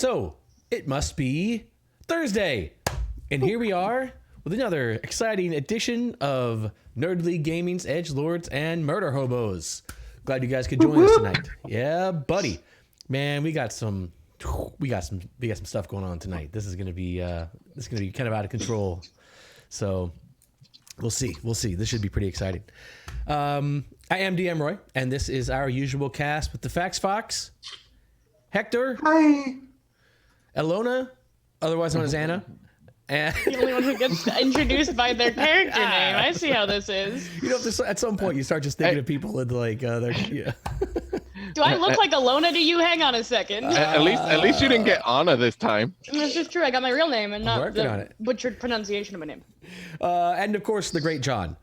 So, it must be Thursday. And here we are with another exciting edition of Nerd League Gaming's Edgelords and Murder Hobos. Glad you guys could join us tonight. Yeah, buddy. Man, we got some stuff going on tonight. This is gonna be kind of out of control. So we'll see. This should be pretty exciting. I am DM Roy, and this is our usual cast with the Fax Fox, Hector, hi, Elona, otherwise known as Anna. And the only one who gets introduced by their character name. I see how this is. You know, at some point you start just thinking of people with like Do I look like Elona to you? Hang on a second. At least you didn't get Anna this time. This is true. I got my real name and not Working on the it. butchered pronunciation of my name. And of course the great John.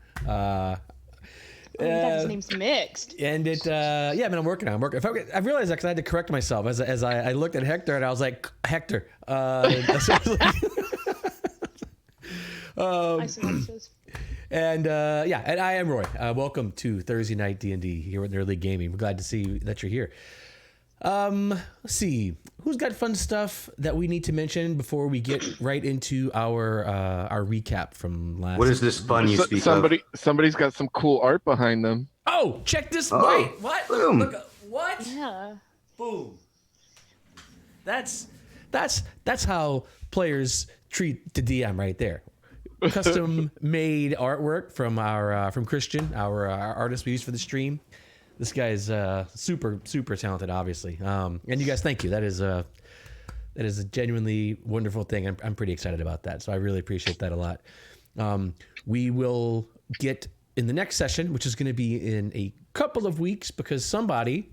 His name's mixed. And it, yeah, man, I'm working. I realized that because I had to correct myself as I looked at Hector and I was like, Hector. I see what it says. And yeah, and I am Roy. Welcome to Thursday Night D&D here at Nerd League Gaming. We're glad to see that you're here. Let's see, who's got fun stuff that we need to mention before we get right into our recap from last. what is this fun you speak of? Somebody's got some cool art behind them. Oh, check this! Oh, Wait, what? boom. Look, what? Yeah. Boom. That's how players treat the DM right there. Custom made artwork from from Christian, our artist we use for the stream. This guy's super talented, obviously. And you guys, thank you. That is a genuinely wonderful thing. I'm pretty excited about that. So I really appreciate that a lot. We will get in the next session, which is going to be in a couple of weeks because somebody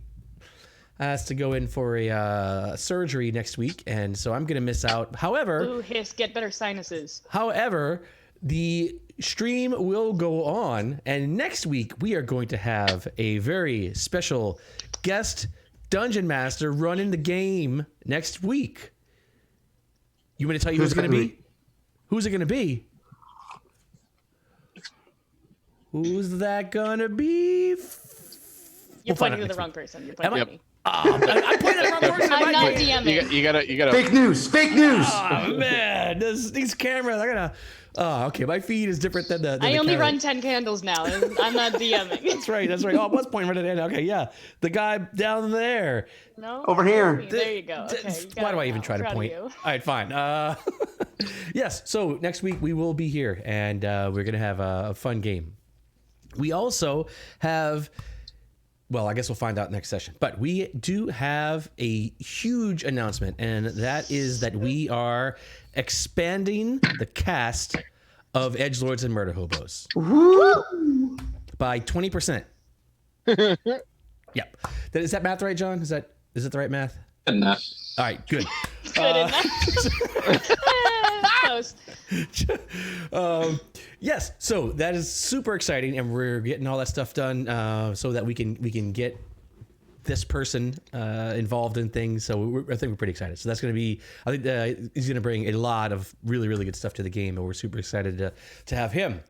has to go in for a surgery next week, and so I'm going to miss out. However, Ooh, hiss, get better sinuses. However, the stream will go on, and next week we are going to have a very special guest dungeon master running the game next week. You want me to tell you who's going to be? Who's it going to be? Who's that going to be? You're pointing to the wrong person. You're pointing at me. I'm pointing at the wrong person. I'm not DMing. You gotta. Fake news. Oh man, these cameras. I gotta. Oh, okay. My feed is different than the. I only camera. run 10 candles now. I'm not DMing. That's right. Oh, I was pointing right at it. Okay, yeah, the guy down there. No. Over here. There you go. Okay, Why do I even try to point? All right, fine. Yes. So next week we will be here, and we're gonna have a fun game. We also have. Well, I guess we'll find out next session. But we do have a huge announcement, and that is that we are expanding the cast of Edgelords and Murder Hobos by 20%. Yep. Is that math right, John? Is it the right math? Enough. All right, good. Good enough. Close. Yes, so that is super exciting, and we're getting all that stuff done so that we can get this person involved in things. So I think we're pretty excited. So that's going to be, I think he's going to bring a lot of really, really good stuff to the game, and we're super excited to have him.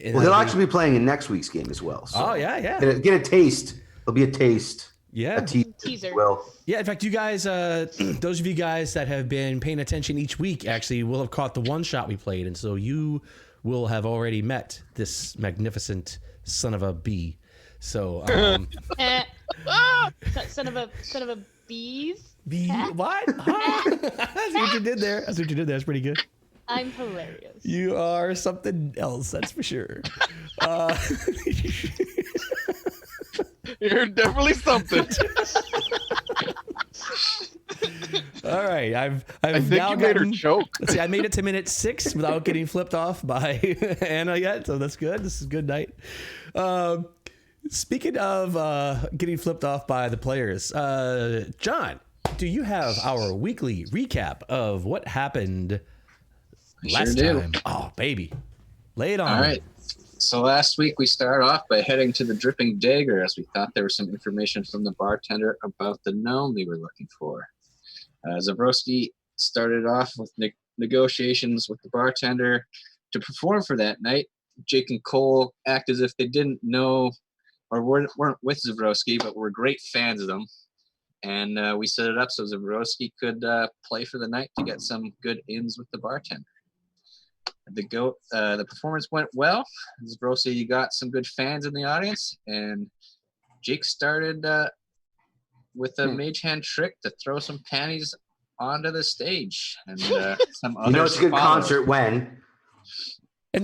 Well, he'll actually be playing in next week's game as well. So Oh yeah. get a taste. There'll be a taste. Yeah. A Teaser. Well, Yeah, in fact, you guys, those of you guys that have been paying attention each week, actually will have caught the one shot we played, and so you will have already met this magnificent son of a bee. So, son of a bees. bee, what? Huh? That's what you did there. That's pretty good. I'm hilarious. You are something else, that's for sure. You're definitely something. All right, I've I think now you made her gotten. choke. Let's see, I made it to minute 6 without getting flipped off by Anna yet, so that's good. This is a good night. Speaking of getting flipped off by the players, John, do you have our weekly recap of what happened last time? Oh, baby. Lay it on. All right. So last week we started off by heading to the Dripping Dagger as we thought there was some information from the bartender about the gnome we were looking for. Zavroski started off with negotiations with the bartender to perform for that night. Jake and Cole act as if they didn't know or weren't with Zavroski, but were great fans of them. and we set it up so Zavroski could play for the night to get some good ins with the bartender. The performance went well. Zavroski got some good fans in the audience, and Jake started with a mage hand trick to throw some panties onto the stage, and some others. You know, it's a good followed. concert when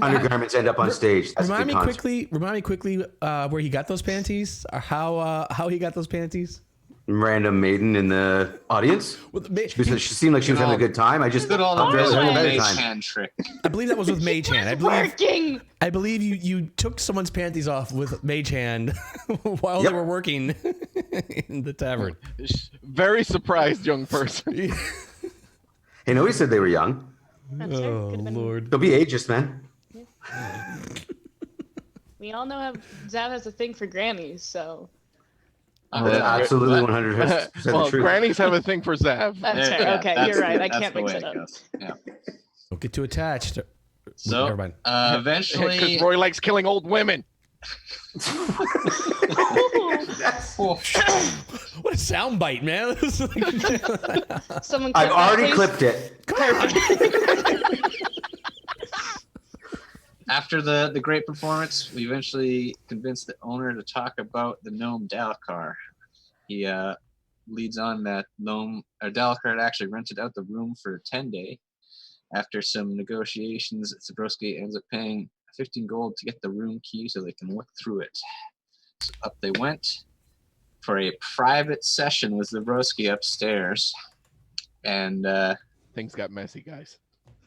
undergarments end up on stage. That's Remind a me good concert. quickly where he got those panties, or how he got those panties. Random maiden in the audience. Well, She seemed like she was having a good time. I just Good old thought she was having a better mage time. hand trick. I believe that was with Mage Hand. Working. I believe you took someone's panties off with Mage Hand while they were working in the tavern. Very surprised young person. Hey, nobody said they were young. That's right. Oh Could've been- Lord! Don't be ageist, man. We all know how Zav has a thing for Grammys, so Absolutely 100% Well, the truth. grannies have a thing for Zav. that's Yeah, fair. Okay, that's you're right. I that's can't the mix way it up. goes. Yeah. Don't get too attached. So Never mind. eventually, Because Roy likes killing old women. What a soundbite, man! Someone I've clip that, already please. clipped it. after the great performance, we eventually convinced the owner to talk about the gnome Dalkar. He leads on that Dalkar had actually rented out the room for a 10-day. After some negotiations, Zavroski ends up paying 15 gold to get the room key so they can look through it. So up they went for a private session with Zavroski upstairs. And Things got messy, guys.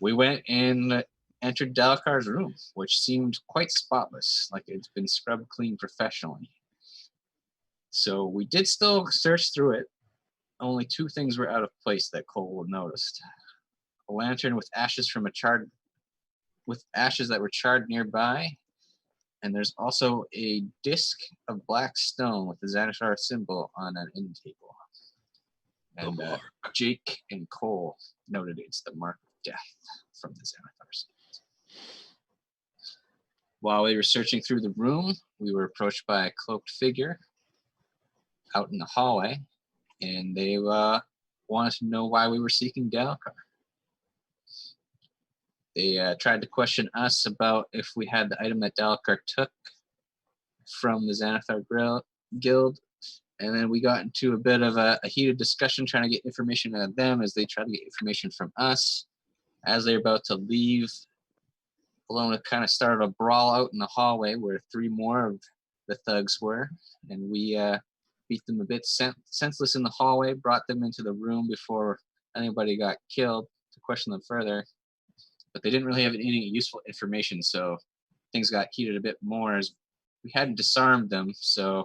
we went and entered Dalkar's room, which seemed quite spotless, like it's been scrubbed clean professionally. So we did still search through it. Only two things were out of place that Cole noticed. A lantern with ashes that were charred nearby, and there's also a disc of black stone with the Xanathar symbol on an end table. And Jake and Cole noted it's the mark of death from the Xanathar symbol. While we were searching through the room, we were approached by a cloaked figure out in the hallway, and they wanted to know why we were seeking Dalkar. They tried to question us about if we had the item that Dalkar took from the Xanathar Guild, and then we got into a bit of a heated discussion trying to get information out of them as they tried to get information from us. As they were about to leave, Elona kind of started a brawl out in the hallway where three more of the thugs were, and we beat them a bit senseless in the hallway, brought them into the room before anybody got killed to question them further. But they didn't really have any useful information, so things got heated a bit more as we hadn't disarmed them, so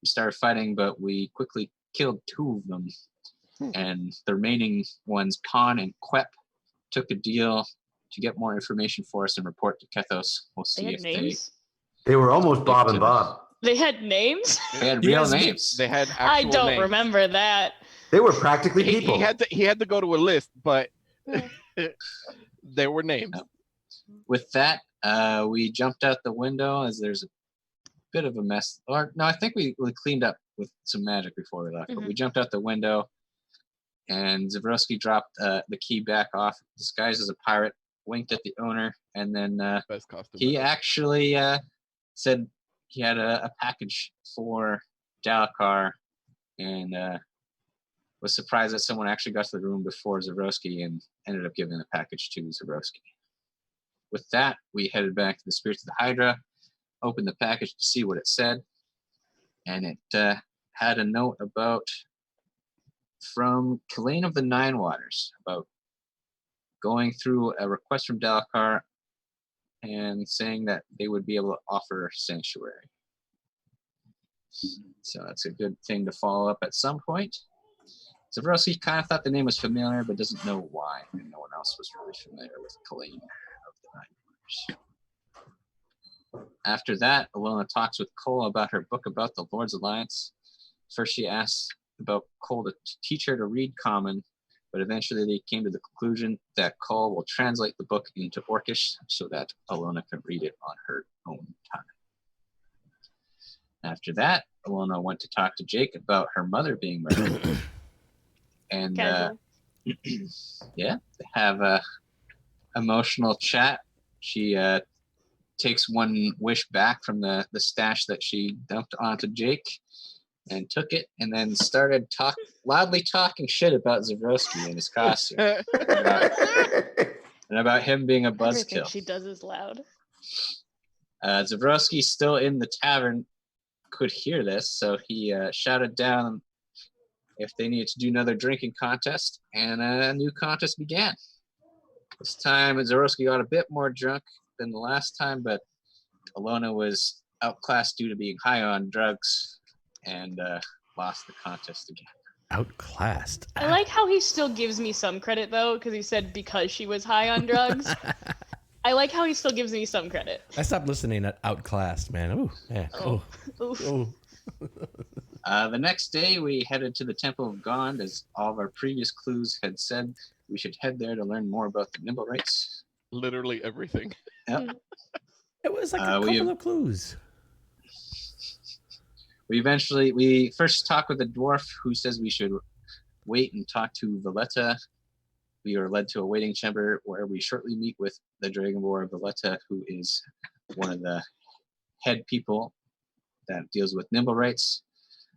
we started fighting, but we quickly killed two of them. And the remaining ones, Pon and Quep, took a deal to get more information for us and report to Kethos. We'll They see had if names. They were almost Bob and Bob. They had names. they had You real guys- names. They had actual I don't names. remember that. They were practically He people. had to go to a list, but there were names. With that, we jumped out the window as there's a bit of a mess. Or no, I think we cleaned up with some magic before we left. But we jumped out the window, and Zavroski dropped the key back off, disguised as a pirate, winked at the owner, and then Best costume. he ever. actually said he had a package for Dalkar, and was surprised that someone actually got to the room before Zavroski and ended up giving the package to Zavroski. With that, we headed back to the Spirits of the Hydra, opened the package to see what it said, and it had a note about from Killane of the Nine Waters about going through a request from Dalkar and saying that they would be able to offer sanctuary. So that's a good thing to follow up at some point. Zavroski kind of thought the name was familiar, but doesn't know why. And no one else was really familiar with Killane of the Nine Waters. After that, Elona talks with Cole about her book about the Lord's Alliance. First, she asks about Cole to teach her to read Common, but eventually they came to the conclusion that Cole will translate the book into Orcish so that Elona can read it on her own time. After that, Elona went to talk to Jake about her mother being murdered. And Casual. yeah, they have a emotional chat. She takes one wish back from the stash that she dumped onto Jake and took it, and then started loudly talking shit about Zavroski and his costume and about him being a Everything buzzkill. she does is loud. Zavroski, still in the tavern, could hear this, so he shouted down if they needed to do another drinking contest, and a new contest began. This time, Zavroski got a bit more drunk than the last time, but Elona was outclassed due to being high on drugs and lost the contest again. Outclassed. I like how he still gives me some credit though, because he said because she was high on drugs. I like how he still gives me some credit. I stopped listening at Outclassed, man. Ooh, yeah. Oh. Oh. The next day, we headed to the Temple of Gond, as all of our previous clues had said. We should head there to learn more about the Nimble Rights. Literally everything. Yep. It was like a couple of clues. We first talked with the dwarf, who says we should wait and talk to Valletta. We are led to a waiting chamber where we shortly meet with the Dragonborn Valletta, who is one of the head people that deals with Nimble Rights.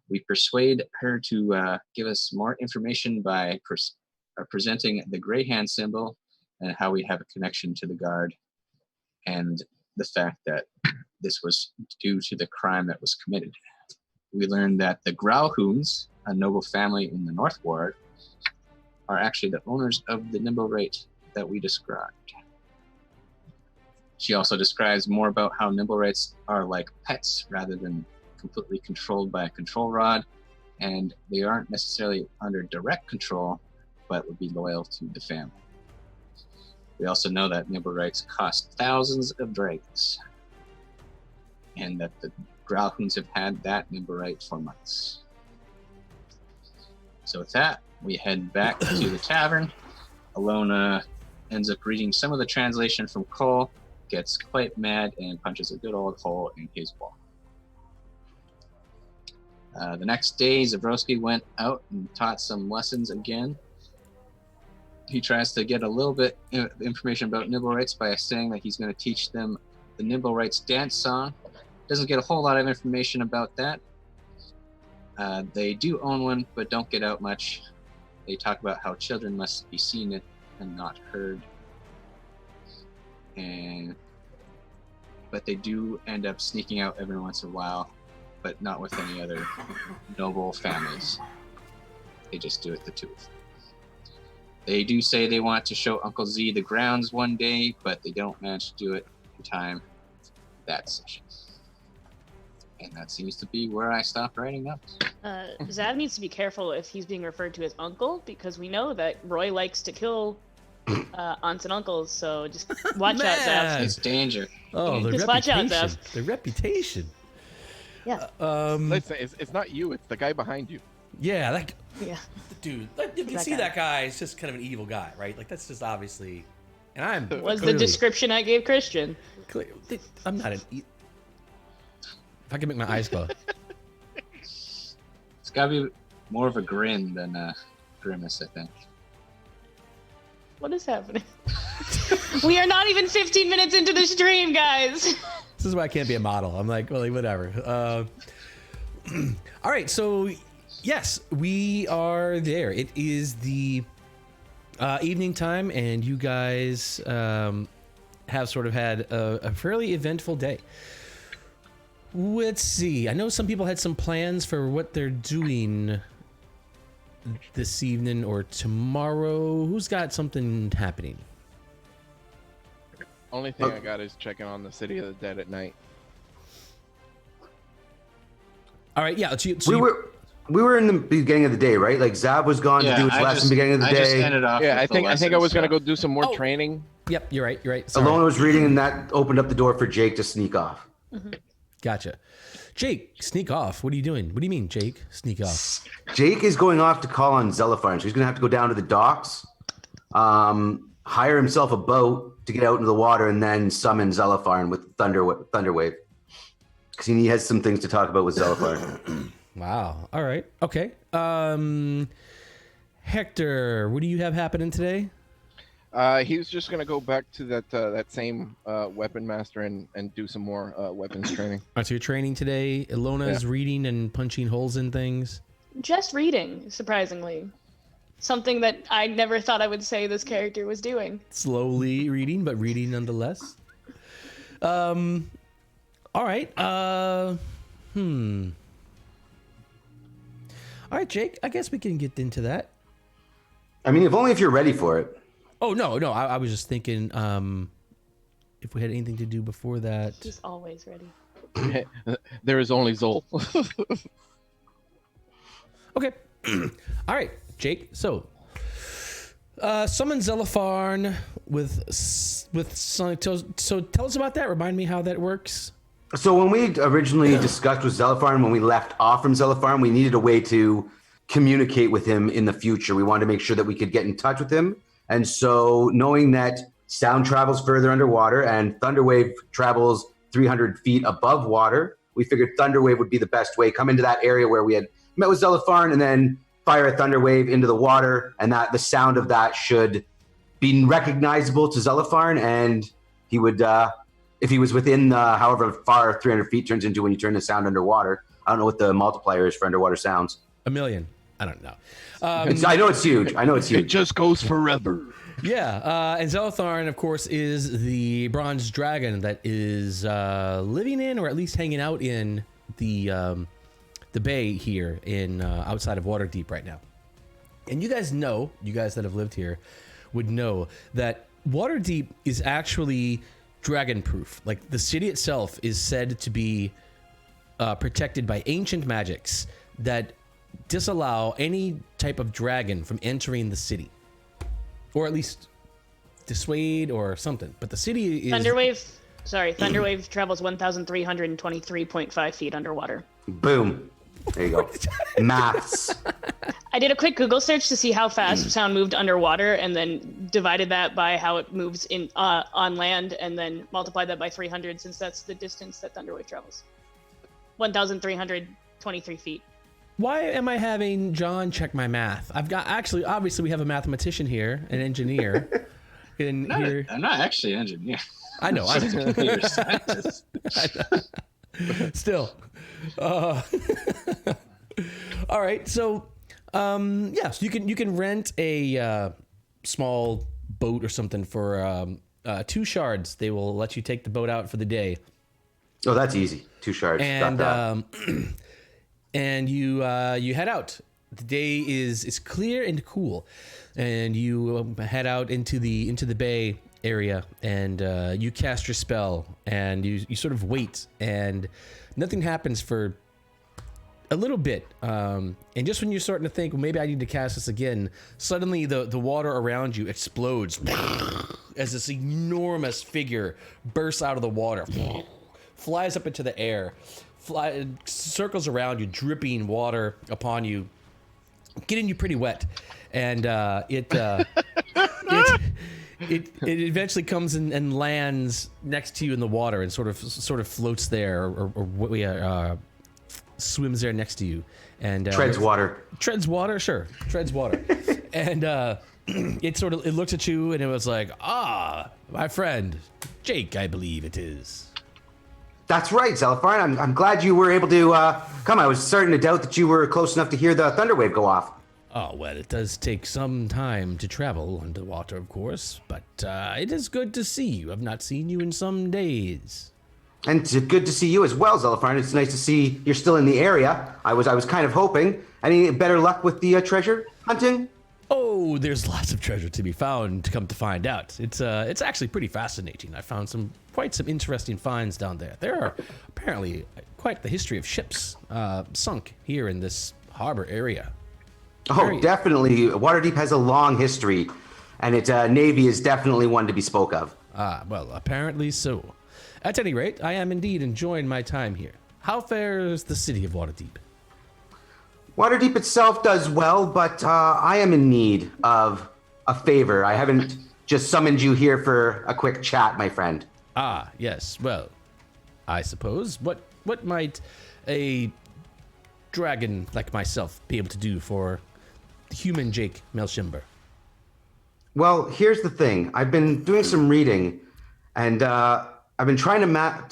We persuade her to give us more information by presenting the Grey Hand symbol and how we have a connection to the guard, and the fact that this was due to the crime that was committed. We learned that the Growlhounds, a noble family in the North Ward, are actually the owners of the Nimble Right that we described. She also describes more about how Nimble Rights are like pets rather than completely controlled by a control rod, and they aren't necessarily under direct control, but would be loyal to the family. We also know that Nimble Rights cost thousands of dragons, and that the Growlhounds have had that Nimble Right for months. So with that, we head back to the tavern. Elona ends up reading some of the translation from Cole, gets quite mad, and punches a good old hole in his wall. The next day, Zavroski went out and taught some lessons again. He tries to get a little bit of information about Nimble Rights by saying that he's going to teach them the Nimble Rights dance song. Doesn't get a whole lot of information about that. They do own one, but don't get out much. They talk about how children must be seen it and not heard. But they do end up sneaking out every once in a while, but not with any other noble families. They just do it the two of them. They do say they want to show Uncle Z the grounds one day, but they don't manage to do it in time that session. And that seems to be where I stopped writing notes. Zav needs to be careful if he's being referred to as uncle, because we know that Roy likes to kill aunts and uncles, so just watch out, Zav. It's danger. Oh, the Just watch out, reputation. Zev. The reputation. Yeah. Listen, it's not you, it's the guy behind you. Yeah, that Yeah. dude. Like, you can That see guy. that guy is just kind of an evil guy, right? Like that's just obviously. And I'm Was the clearly- description I gave Christian. I'm not an. If I can make my eyes glow. It's got to be more of a grin than a grimace, I think. What is happening? We are not even 15 minutes into the stream, guys. This is why I can't be a model. I'm like, well, whatever. All right, so yes, we are there. It is the evening time, and you guys have sort of had a fairly eventful day. Let's see. I know some people had some plans for what they're doing this evening or tomorrow. Who's got something happening? Only thing I got is checking on the City of the Dead at night. All right, yeah. So we were in the beginning of the day, right? Like Zav was gone to do his lesson beginning of the I just day. ended off Yeah, with I the think I lesson was gonna stuff. go do some more Oh. training. Yep, you're right. You're right. Sorry. Elona was reading, and that opened up the door for Jake to sneak off. Gotcha. Jake, sneak off. What are you doing? What do you mean, Jake? Sneak off. Jake is going off to call on Zellifarn, so he's going to have to go down to the docks, hire himself a boat to get out into the water, and then summon Zellifarn with Thunderwave. because he has some things to talk about with Zelifar. Wow. All right. Okay. Hector, what do you have happening today? He was just gonna go back to that same weapon master and do some more weapons training. All right, so you're training today. Elona's reading and punching holes in things. Just reading, surprisingly. Something that I never thought I would say this character was doing. Slowly reading, but reading nonetheless. All right. All right, Jake. I guess we can get into that. I mean, if you're ready for it. Oh no. I was just thinking, if we had anything to do before that. He's always ready. There is only Zol. Okay. All right, Jake. So, summon Zelifarn with Sonic. So tell us about that. Remind me how that works. So when we originally discussed with Zelifarn, when we left off from Zelifarn, we needed a way to communicate with him in the future. We wanted to make sure that we could get in touch with him. And so knowing that sound travels further underwater and Thunderwave travels 300 feet above water, we figured Thunderwave would be the best way. Come into that area where we had met with Zelifarn and then fire a Thunderwave into the water, and that the sound of that should be recognizable to Zelifarn, and he would, if he was within however far 300 feet turns into when you turn the sound underwater. I don't know what the multiplier is for underwater sounds. 1 million. I don't know. I know it's huge. It just goes forever. Yeah, and Zelitharn, of course, is the bronze dragon that is living in, or at least hanging out in, the bay here in outside of Waterdeep right now. And you guys that have lived here would know that Waterdeep is actually dragon-proof. Like, the city itself is said to be protected by ancient magics that disallow any type of dragon from entering the city, or at least dissuade or something. But the city is Thunderwave travels 1,323.5 feet underwater. Boom. There you go. Maths. I did a quick Google search to see how fast sound moved underwater, and then divided that by how it moves in on land, and then multiplied that by 300, since that's the distance that Thunderwave travels. 1,323 feet. Why am I having John check my math? Obviously we have a mathmatician here, an engineer. I'm not actually an engineer. I know. I'm a computer scientist. Still. All right. So, so you can rent a small boat or something for 2 shards. They will let you take the boat out for the day. Oh, that's easy. 2 shards. And Got that. and you head out. The day is clear and cool, and you head out into the bay area, and you cast your spell, and you sort of wait, and nothing happens for a little bit. And just when you're starting to think, well, maybe I need to cast this again, suddenly the water around you explodes as this enormous figure bursts out of the water, flies up into the air, circles around you, dripping water upon you, getting you pretty wet, and it eventually comes and lands next to you in the water, and sort of floats there, or swims there next to you, and Treads water. Sure, treads water, and it looks at you, and it was like, my friend Jake, I believe it is. That's right, Zelifarn. I'm glad you were able to come. I was starting to doubt that you were close enough to hear the Thunderwave go off. Oh, well, it does take some time to travel underwater, of course, but it is good to see you. I've not seen you in some days. And it's good to see you as well, Zelifarn. It's nice to see you're still in the area. I was kind of hoping. Any better luck with the treasure hunting? Oh, there's lots of treasure to be found, to come to find out. It's actually pretty fascinating. I found quite some interesting finds down there. There are apparently quite the history of ships sunk here in this harbor area. Oh, definitely. Waterdeep has a long history, and its navy is definitely one to be spoke of. Well, apparently so. At any rate, I am indeed enjoying my time here. How fares the city of Waterdeep? Waterdeep itself does well, but I am in need of a favor. I haven't just summoned you here for a quick chat, my friend. Yes. Well, I suppose. What might a dragon like myself be able to do for human Jake Melshimber? Well, here's the thing. I've been doing some reading, and I've been trying to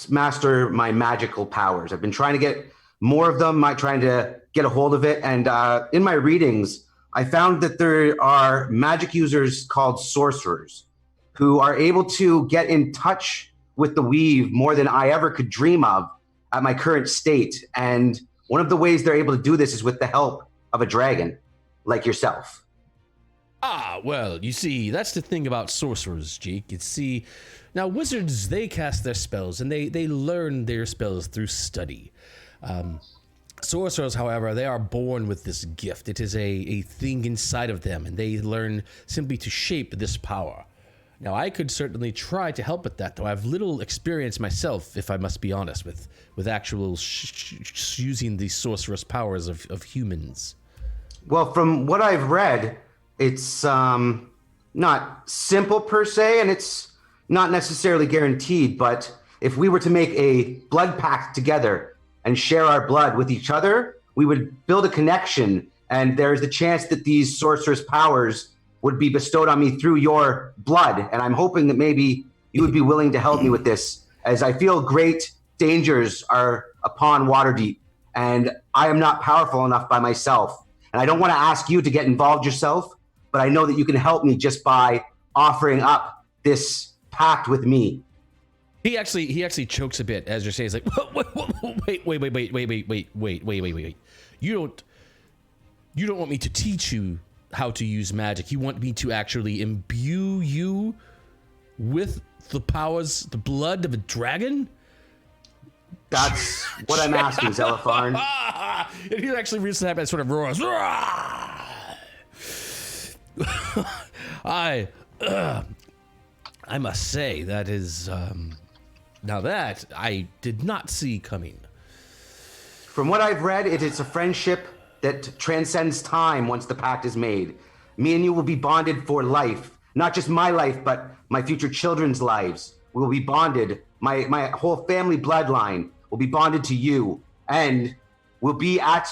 master my magical powers. I've been trying to get more of them, trying to get a hold of it. And in my readings, I found that there are magic users called sorcerers who are able to get in touch with the weave more than I ever could dream of at my current state. And one of the ways they're able to do this is with the help of a dragon like yourself. Ah, well, you see, that's the thing about sorcerers, Jake. Now wizards, they cast their spells, and they learn their spells through study. Sorcerers, however, they are born with this gift. It is a thing inside of them, and they learn simply to shape this power. Now, I could certainly try to help with that, though I have little experience myself, if I must be honest, with actual using the sorcerous powers of humans. Well, from what I've read, it's not simple per se, and it's not necessarily guaranteed, but if we were to make a blood pact together and share our blood with each other, we would build a connection, and there's the chance that these sorcerous powers would be bestowed on me through your blood. And I'm hoping that maybe you would be willing to help me with this, as I feel great dangers are upon Waterdeep, and I am not powerful enough by myself. And I don't want to ask you to get involved yourself, but I know that you can help me just by offering up this pact with me. He actually chokes a bit as you're saying, he's like, wait. You don't want me to teach you how to use magic. You want me to actually imbue you with the powers, the blood of a dragon? That's what I'm asking, Zelipharn. And he actually reaches up and sort of roars. I must say that is now that I did not see coming. From what I've read, it is a friendship that transcends time once the pact is made. Me and you will be bonded for life. Not just my life, but my future children's lives. We will be bonded. My whole family bloodline will be bonded to you. And we'll be at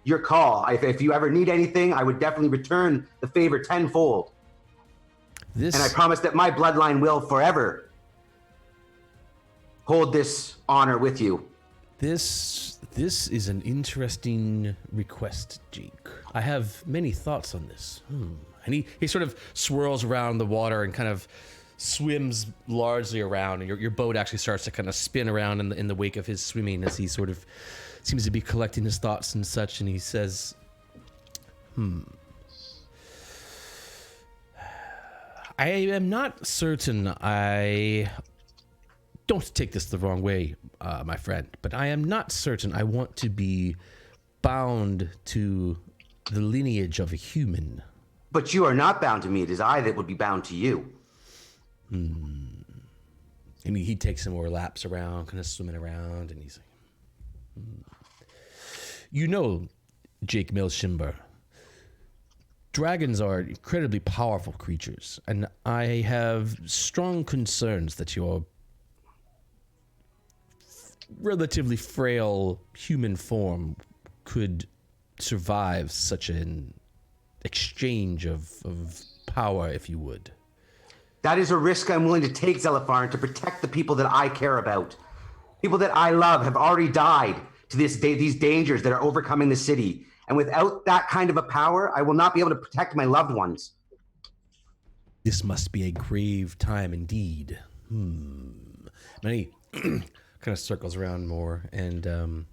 your call. If you ever need anything, I would definitely return the favor tenfold. And I promise that my bloodline will forever hold this honor with you. This is an interesting request, Jake. I have many thoughts on this. And he sort of swirls around the water and kind of swims largely around, and your boat actually starts to kind of spin around in the wake of his swimming as he sort of seems to be collecting his thoughts and such, and he says, I am not certain. I don't take this the wrong way, my friend, but I am not certain I want to be bound to the lineage of a human. But you are not bound to me. It is I that would be bound to you. And he takes some more laps around, kind of swimming around, and he's like, You know, Jake Melshimber, dragons are incredibly powerful creatures, and I have strong concerns that your relatively frail human form could survive such an exchange of power, if you would. That is a risk I'm willing to take, Zelipharn, to protect the people that I care about. People that I love have already died to these dangers that are overcoming the city. And without that kind of a power, I will not be able to protect my loved ones. This must be a grave time indeed. And he kind of circles around more, and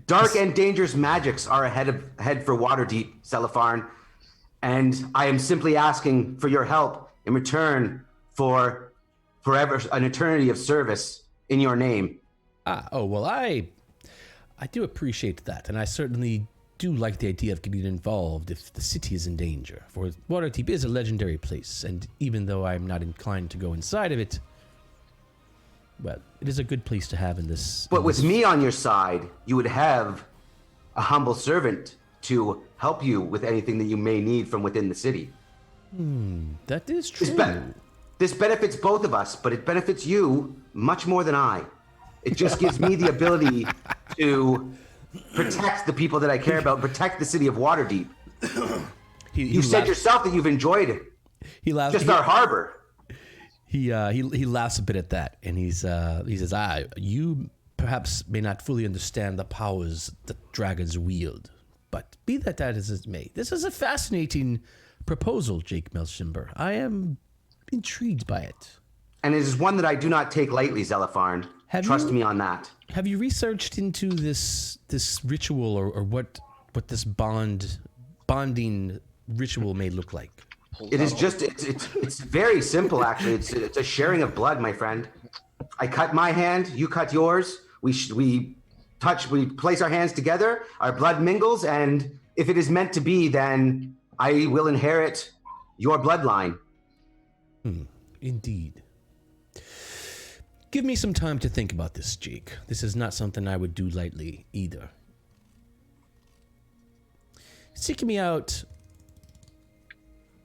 dark and dangerous magics are ahead for Waterdeep, Zelipharn. And I am simply asking for your help in return for forever, an eternity of service in your name. Well, I do appreciate that, and I certainly do like the idea of getting involved if the city is in danger. For Waterdeep is a legendary place, and even though I'm not inclined to go inside of it, well, it is a good place to have in this. But with me on your side, you would have a humble servant to help you with anything that you may need from within the city. That is true. This benefits both of us, but it benefits you much more than I. It just gives me the ability to protect the people that I care about, protect the city of Waterdeep. You said yourself that you've enjoyed it. He laughs. Just our harbor. He laughs a bit at that, and he says, you perhaps may not fully understand the powers that dragons wield, but be that as it may, this is a fascinating proposal, Jake Melshimber. I am intrigued by it. And it is one that I do not take lightly, Zelefarn. Trust me on that. Have you researched into this ritual or what this bonding ritual may look like? It is just it's very simple actually. It's a sharing of blood, my friend. I cut my hand, you cut yours. We place our hands together, our blood mingles, and if it is meant to be, then I will inherit your bloodline. Indeed. Give me some time to think about this, Jake. This is not something I would do lightly either. Seek me out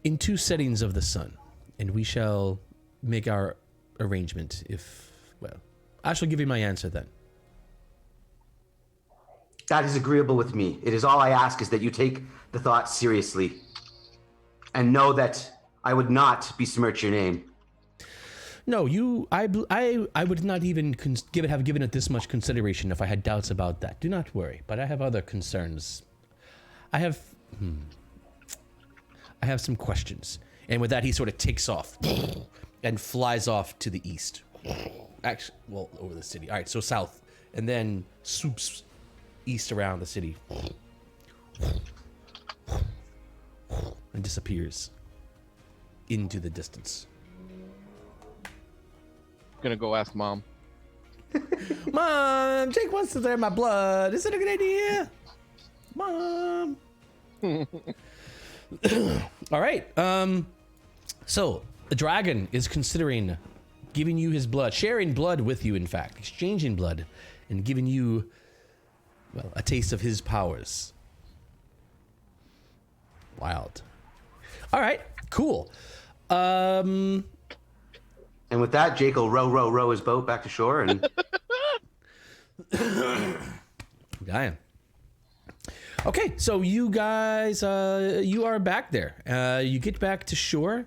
in 2 settings of the sun, and we shall make our arrangement I shall give you my answer then. That is agreeable with me. It is all I ask is that you take the thought seriously and know that I would not besmirch your name. No, I would not even have given it this much consideration if I had doubts about that. Do not worry, but I have other concerns. I have some questions. And with that, he sort of takes off and flies off to the east. Actually, over the city. All right, so south. And then swoops east around the city. And disappears into the distance. Gonna go ask Mom. Mom, Jake wants to drink my blood. Is it a good idea? Mom. All right. So the dragon is considering giving you his blood, sharing blood with you, in fact, exchanging blood, and giving you, a taste of his powers. Wild. All right. Cool. And with that, Jake will row his boat back to shore and Dying. Okay, so you guys, you are back there. You get back to shore.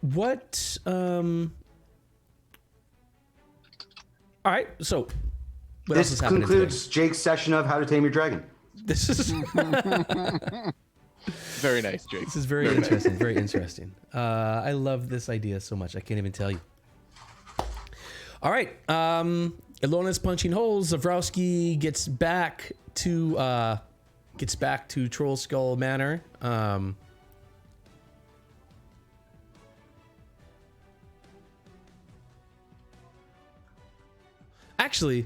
What? All right, so what else this is happening concludes today? Jake's session of How to Tame Your Dragon. This is Very nice, Jake. this is very interesting. Very interesting. I love this idea so much. I can't even tell you. All right, Elona's punching holes. Zavroski gets back to Troll Skull Manor. Actually,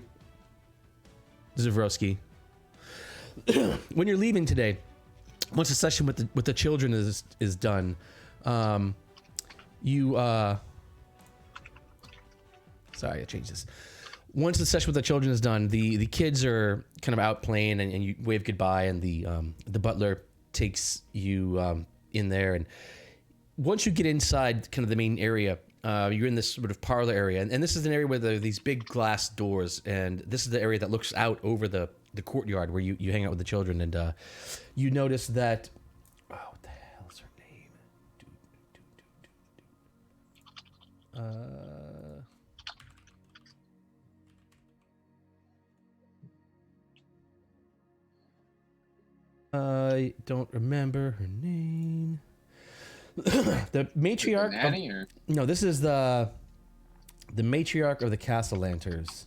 Zavroski, when you're leaving today, once the session with the children is done, sorry, I changed this. Once the session with the children is done, the kids are kind of out playing, and you wave goodbye, and the butler takes you in there. And once you get inside kind of the main area, you're in this sort of parlor area, and this is an area where there are these big glass doors, and this is the area that looks out over the courtyard where you hang out with the children, and you notice that, what the hell is her name? I don't remember her name. The matriarch. Nanny, or? No, this is the matriarch of the Castellanters.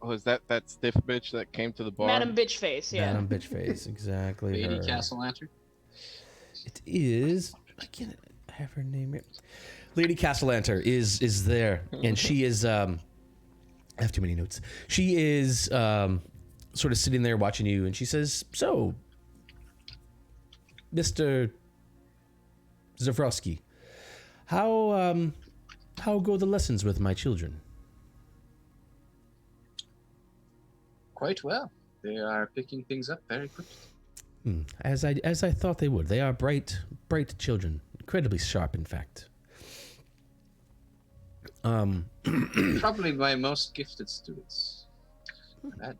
Oh, is that stiff bitch that came to the bar? Madam Bitchface, yeah. Madam Bitchface, exactly. Lady her. Castellantern? It is. I can't have her name right. Lady Castellanter is there, and she is. I have too many notes. She is sort of sitting there watching you, and she says, "So, Mr. Zavroski, how go the lessons with my children?" Quite well. They are picking things up very quickly. As I thought they would. They are bright children, incredibly sharp, in fact. Probably my most gifted students. That-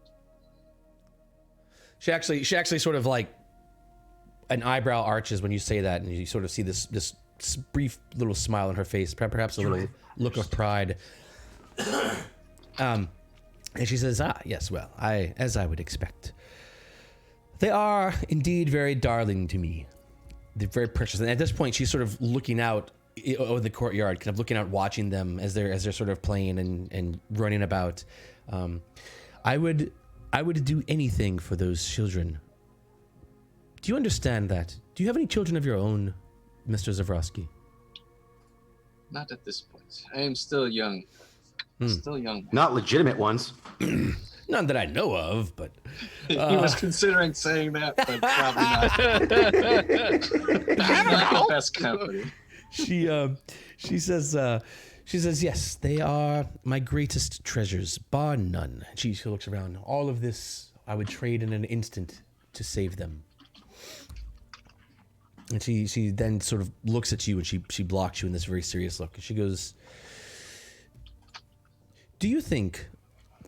She actually sort of like an eyebrow arches when you say that, and you sort of see this brief little smile on her face, perhaps a little look of pride. And she says, yes, well, as I would expect. They are indeed very darling to me. They're very precious. And at this point, she's sort of looking out over the courtyard, kind of looking out, watching them as they're sort of playing and running about. I would do anything for those children. Do you understand that? Do you have any children of your own, Mr. Zavroski? Not at this point. I am still young. Still young. Not legitimate ones. None that I know of, but He was considering saying that, but probably not. Not the best company. she says, yes, they are my greatest treasures, bar none. She looks around. All of this I would trade in an instant to save them. And she then sort of looks at you, and she blocks you in this very serious look. She goes, do you think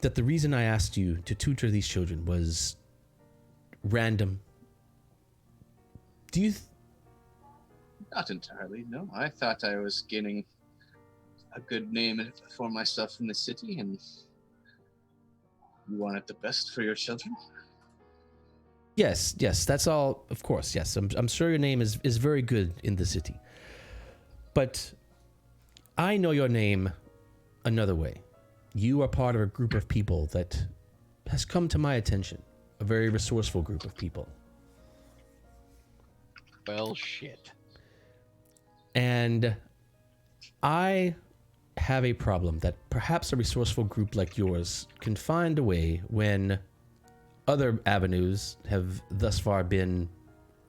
that the reason I asked you to tutor these children was random? Do you... Not entirely, no. I thought I was gaining a good name for myself in the city, and you wanted the best for your children. Yes, that's all, of course, yes. I'm sure your name is very good in the city. But I know your name another way. You are part of a group of people that has come to my attention. A very resourceful group of people. Well, shit. And I have a problem that perhaps a resourceful group like yours can find a way when other avenues have thus far been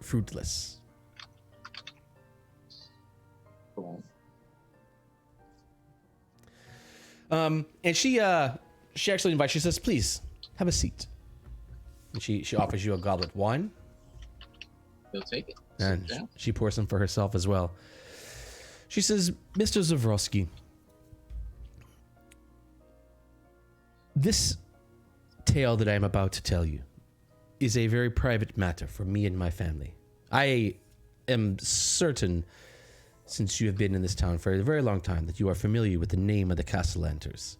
fruitless. Cool. And she actually invites. She says, "Please have a seat." And she offers you a goblet of wine, He'll take it. and Sit down. she pours some for herself as well. She says, "Mr. Zavroski, this tale that I am about to tell you is a very private matter for me and my family. I am certain, since you have been in this town for a very long time, that you are familiar with the name of the Castellanters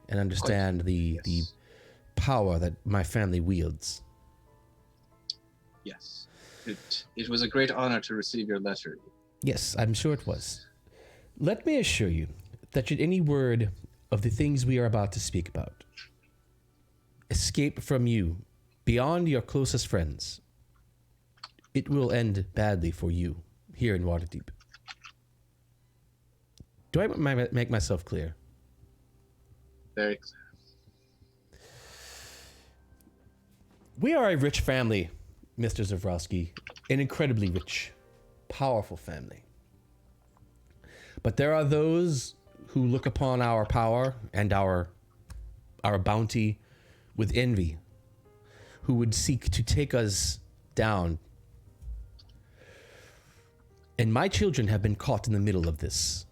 and understand the power that my family wields." Yes. It was a great honor to receive your letter. Yes, I'm sure it was. Let me assure you that should any word of the things we are about to speak about escape from you beyond your closest friends, it will end badly for you here in Waterdeep. Do I make myself clear? Very clear. We are a rich family, Mr. Zavroski, an incredibly rich, powerful family. But there are those who look upon our power and our bounty with envy, who would seek to take us down. And my children have been caught in the middle of this.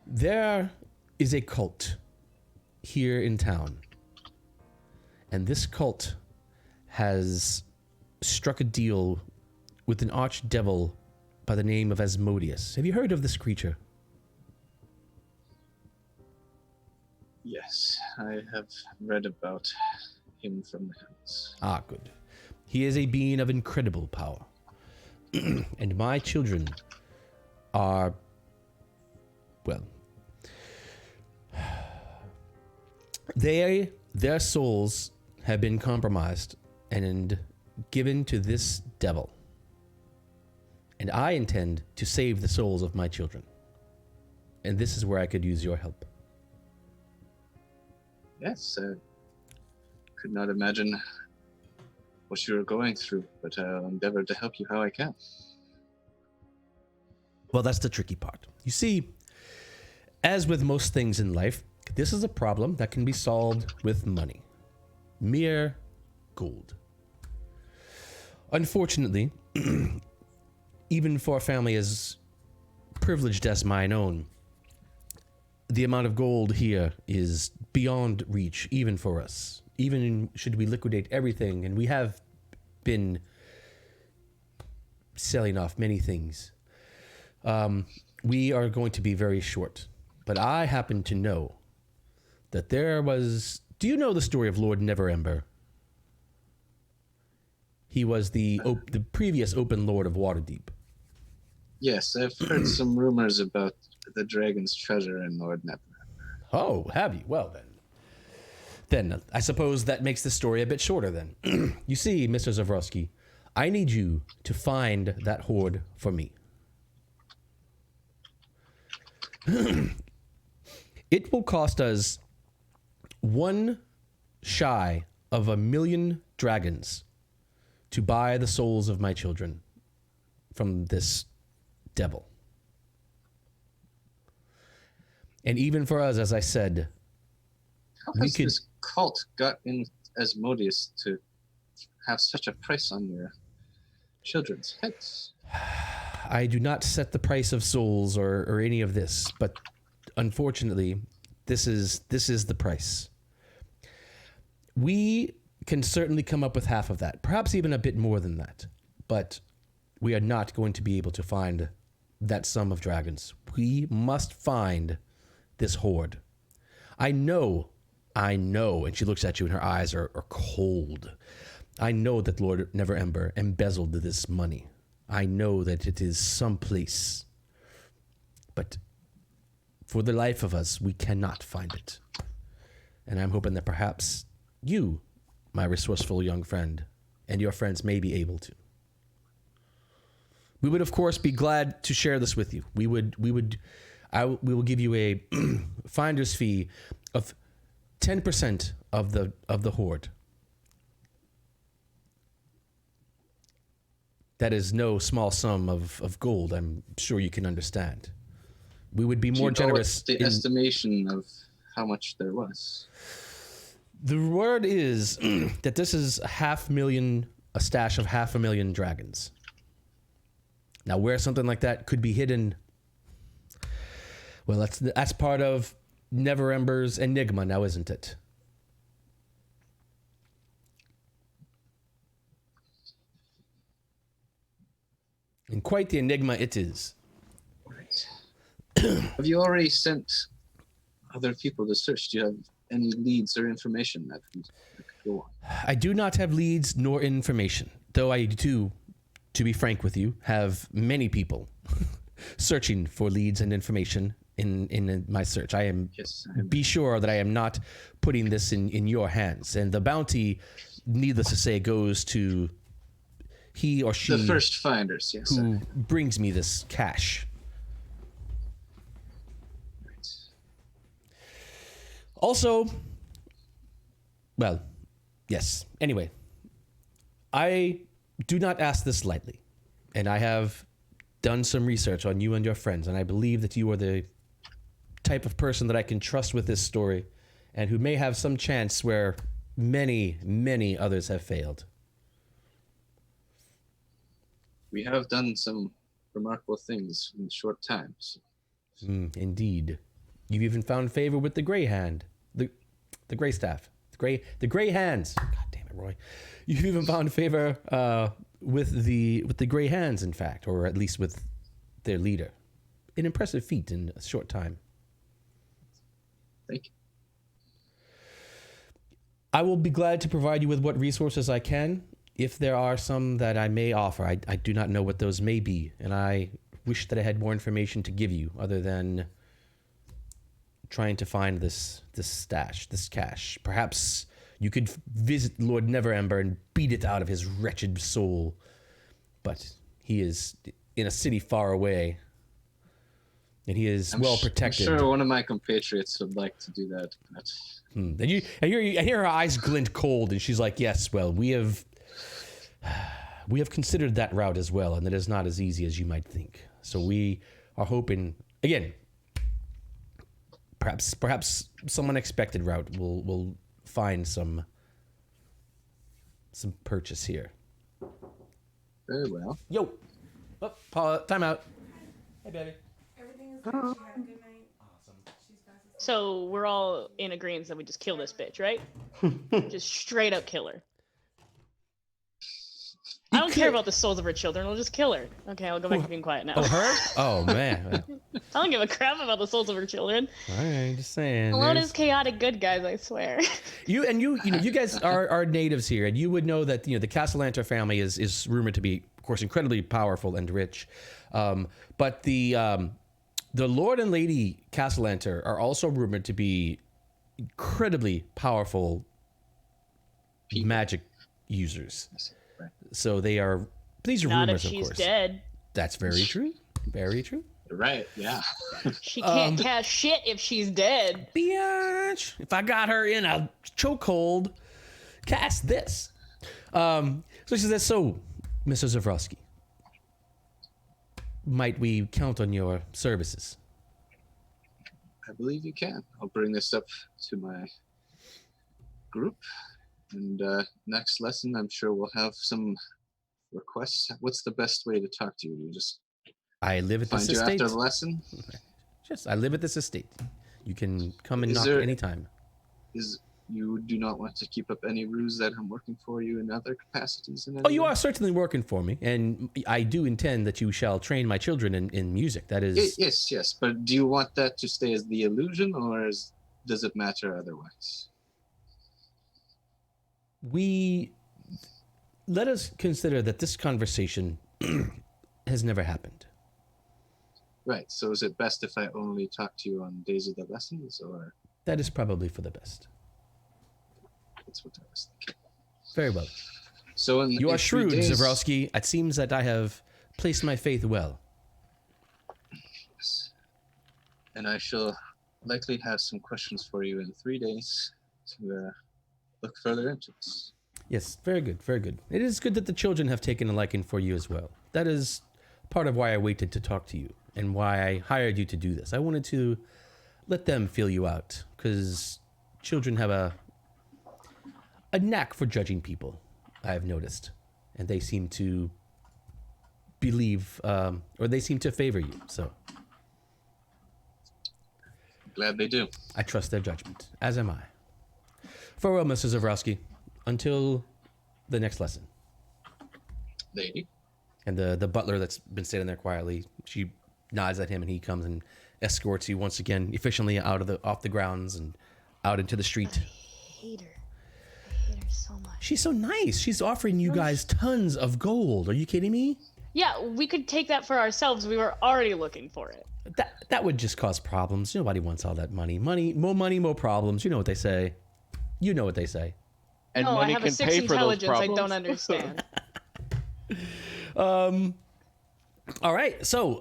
There is a cult here in town. And this cult has struck a deal with an archdevil by the name of Asmodeus. Have you heard of this creature? Yes, I have read about him from the hills. Ah, good. He is a being of incredible power. And my children are, well, their souls have been compromised and given to this devil. And I intend to save the souls of my children. And this is where I could use your help. Yes, could not imagine what you are going through, but I'll endeavor to help you how I can. Well, that's the tricky part. You see, as with most things in life, this is a problem that can be solved with money. Mere gold. Unfortunately, even for a family as privileged as mine own, the amount of gold here is beyond reach, even for us. Even should we liquidate everything, and we have been selling off many things, we are going to be very short. But I happen to know that there was... Do you know the story of Lord Neverember? He was the previous open lord of Waterdeep. Yes, I've heard some rumors about the dragon's treasure in Lord Never. Oh, have you? Well, then I suppose that makes the story a bit shorter then. You see, Mr. Zavroski, I need you to find that hoard for me. It will cost us 1 shy of 1 million dragons to buy the souls of my children from this devil. And even for us, as I said, How has this cult got in Asmodeus to have such a price on your children's heads? I do not set the price of souls or any of this, but unfortunately, this is the price. We can certainly come up with half of that, perhaps even a bit more than that, but we are not going to be able to find that sum of dragons. We must find this hoard. I know, and she looks at you and her eyes are cold. I know that Lord Neverember embezzled this money. I know that it is someplace. But for the life of us, we cannot find it. And I'm hoping that perhaps you, my resourceful young friend, and your friends may be able to. We would, of course, be glad to share this with you. We will give you a finder's fee of 10% of the hoard. That is no small sum of gold, I'm sure you can understand. We would be more generous. The estimation of how much there was. The word is that this is a stash of 500,000 dragons. Now, where something like that could be hidden, well, that's part of Neverember's enigma now, isn't it? And quite the enigma it is. Right. Have you already sent other people to search? Do you have any leads or information that could go on? I do not have leads nor information, though I do, to be frank with you, have many people searching for leads and information in my search. Be sure that I am not putting this in your hands. And the bounty, needless to say, goes to he or she, the first finders, yes, who brings me this cash. Right. Also, well, yes. Anyway, I do not ask this lightly, and I have done some research on you and your friends, and I believe that you are the type of person that I can trust with this story, and who may have some chance where many, many others have failed. We have done some remarkable things in short times. Indeed. You've even found favor with the Grey Hand. The Grey Staff. The Grey Hands. God damn it, Roy. You've even found favor with the Grey Hands, in fact, or at least with their leader. An impressive feat in a short time. Thank you. I will be glad to provide you with what resources I can. If there are some that I may offer, I do not know what those may be, and I wish that I had more information to give you other than trying to find this stash, this cash. Perhaps you could visit Lord Neverember and beat it out of his wretched soul, but he is in a city far away, and he is well protected. I'm sure one of my compatriots would like to do that. But... I hear her eyes glint cold, and she's like, "Yes, well, we have considered that route as well, and it is not as easy as you might think. So we are hoping, again, perhaps some unexpected route will find some purchase here." Very well. Yo, Paula, time out. Hey, baby. Are So we're all in agreement that we just kill this bitch, right? Just straight up kill her. I don't care about the souls of her children. We'll just kill her. Okay, I'll go back to being quiet now. Oh, her? Oh, man. I don't give a crap about the souls of her children. All right, just saying. Elona's chaotic good guys, I swear. You guys are natives here, and you would know that the Castellanter family is rumored to be, of course, incredibly powerful and rich. But the Lord and Lady Castellanter are also rumored to be incredibly powerful magic users. So they are. These are Not rumors, if of she's course. dead. That's very true. Very true. Right, yeah. She can't cast shit if she's dead. Bitch. If I got her in a chokehold, cast this. So she says, so, Mr. Zavroski, might we count on your services? I believe you can. I'll bring this up to my group. And next lesson, I'm sure we'll have some requests. What's the best way to talk to you? Do you just I live at this find you estate. after the lesson? Yes, I live at this estate. You can come and Is knock there- anytime. You do not want to keep up any ruse that I'm working for you in other capacities? Oh, you are certainly working for me, and I do intend that you shall train my children in music. That is... Yes. But do you want that to stay as the illusion, or does it matter otherwise? Let us consider that this conversation has never happened. Right. So is it best if I only talk to you on days of the lessons, or? That is probably for the best. That's what I was thinking. Very well. So You in are 3 shrewd, days, Zavroski. It seems that I have placed my faith well. Yes. And I shall likely have some questions for you in 3 days to look further into this. Yes, very good, very good. It is good that the children have taken a liking for you as well. That is part of why I waited to talk to you and why I hired you to do this. I wanted to let them feel you out, because children have a knack for judging people, I have noticed. And they seem to believe, or they seem to favor you, so Glad they do. I trust their judgment, as am I. Farewell, Mr. Zavroski. Until the next lesson. Lady. And the butler that's been sitting there quietly, she nods at him, and he comes and escorts you once again efficiently off the grounds and out into the street. I hate her. I hate her so much. She's so nice. She's offering you guys tons of gold. Are you kidding me? Yeah, we could take that for ourselves. We were already looking for it. That would just cause problems. Nobody wants all that money. Money, more problems. You know what they say. You know what they say. And No, I money have can a 6 pay for those intelligence. I problems. don't understand. All right. So,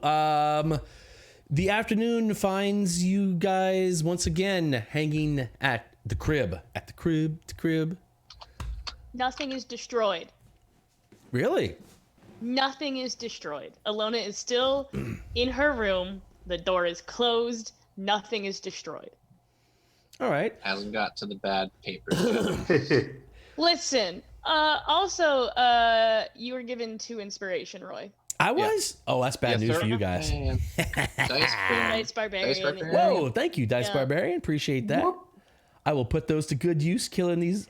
the afternoon finds you guys once again hanging at the crib. At the crib. Nothing is destroyed. Really? Nothing is destroyed. Elona is still in her room. The door is closed. Nothing is destroyed. All right. Hasn't got to the bad paper. Listen, also, you were given 2 inspiration, Roy. I was? Oh, that's bad Yes, news sir. for you guys. And Dice Barbarian. Barbarian. Whoa, thank you, Dice Yeah. Barbarian. Appreciate that. I will put those to good use, killing these.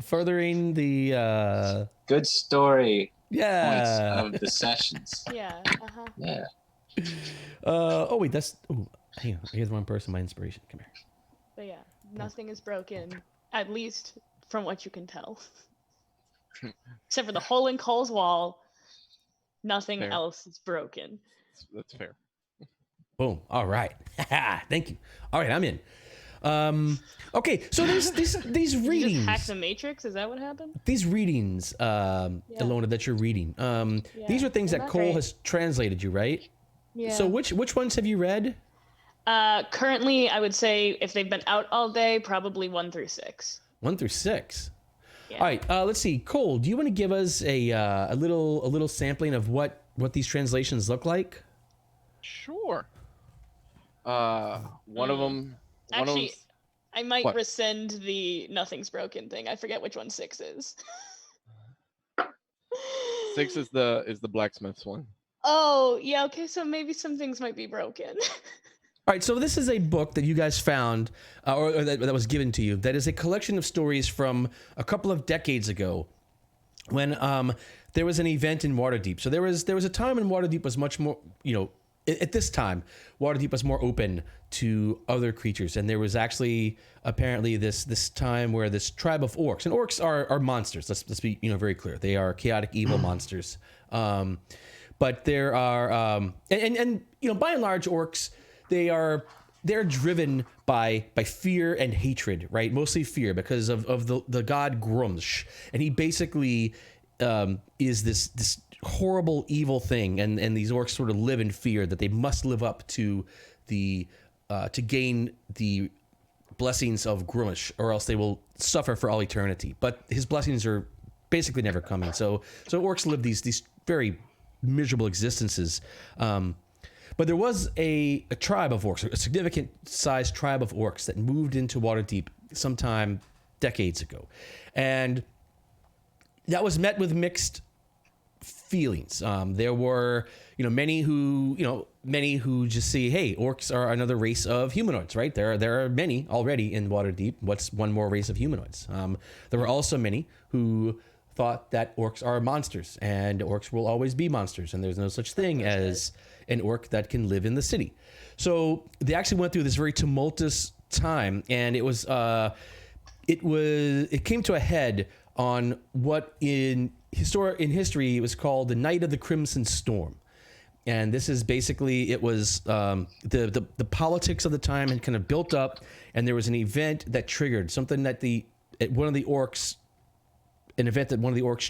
Furthering the Good story yeah. points of the sessions. Yeah, uh-huh. Yeah. Oh wait, that's hang on. Here's one person. My inspiration. Come here. But yeah, nothing is broken, at least from what you can tell. Except for the hole in Cole's wall, nothing Fair. else is broken. That's fair. Boom. All right. Thank you. All right, I'm in. Okay, so there's these Did you readings. just hack the Matrix? Is that what happened? These readings, Elona, that you're reading. These are things they're that not Cole great. has translated you, right? Yeah. So which ones have you read? Currently, I would say if they've been out all day, probably 1 through 6. 1 through 6. Yeah. All right. Let's see. Cole, do you want to give us a little sampling of what these translations look like? Sure. One of them. Actually, I might What? rescind the nothing's broken thing. I forget which one 6 is. 6 is the blacksmith's one. Oh, yeah, okay, so maybe some things might be broken. All right, so this is a book that you guys found, or that was given to you. That is a collection of stories from a couple of decades ago, when there was an event in Waterdeep. So there was a time when Waterdeep was much more, at this time, Waterdeep was more open to other creatures, and there was actually apparently this time where this tribe of orcs, and orcs are monsters. Let's be very clear. They are chaotic evil monsters. But there are and by and large, orcs, they're driven by fear and hatred, right? Mostly fear because of the god Grumsh, and he basically is this horrible evil thing, and these orcs sort of live in fear that they must live up to the to gain the blessings of Grumsh, or else they will suffer for all eternity. But his blessings are basically never coming. So orcs live these very miserable existences. But there was a tribe of orcs, a significant sized tribe of orcs that moved into Waterdeep sometime decades ago. And that was met with mixed feelings. There were, many who just see, hey, orcs are another race of humanoids, right? There are many already in Waterdeep. What's one more race of humanoids? There were also many who thought that orcs are monsters, and orcs will always be monsters, and there's no such thing as an orc that can live in the city. So they actually went through this very tumultuous time, and it came to a head on what in history was called the Night of the Crimson Storm. And this is basically, it was the politics of the time had kind of built up, and there was an event that triggered something that one of the orcs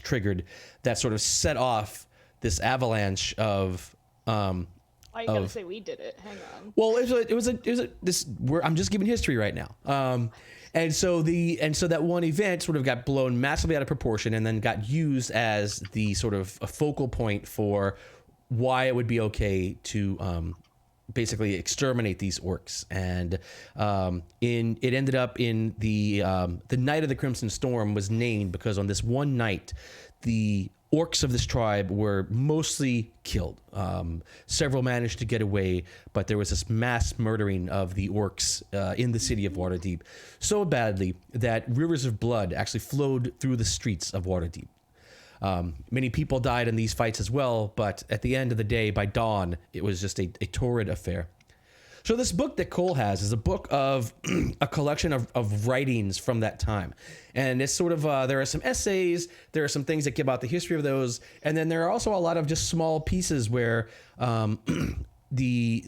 triggered that sort of set off this avalanche of. I gotta say we did it. Hang on. Well, I'm just giving history right now. And so that one event sort of got blown massively out of proportion, and then got used as the sort of a focal point for why it would be okay to basically exterminate these orcs. And it ended up in the Night of the Crimson Storm was named because on this one night, the orcs of this tribe were mostly killed. Several managed to get away, but there was this mass murdering of the orcs in the city of Waterdeep so badly that rivers of blood actually flowed through the streets of Waterdeep. Many people died in these fights as well, but at the end of the day, by dawn, it was just a torrid affair. So this book that Cole has is a book of a collection of writings from that time. And it's sort of, there are some essays, there are some things that give out the history of those, and then there are also a lot of just small pieces where the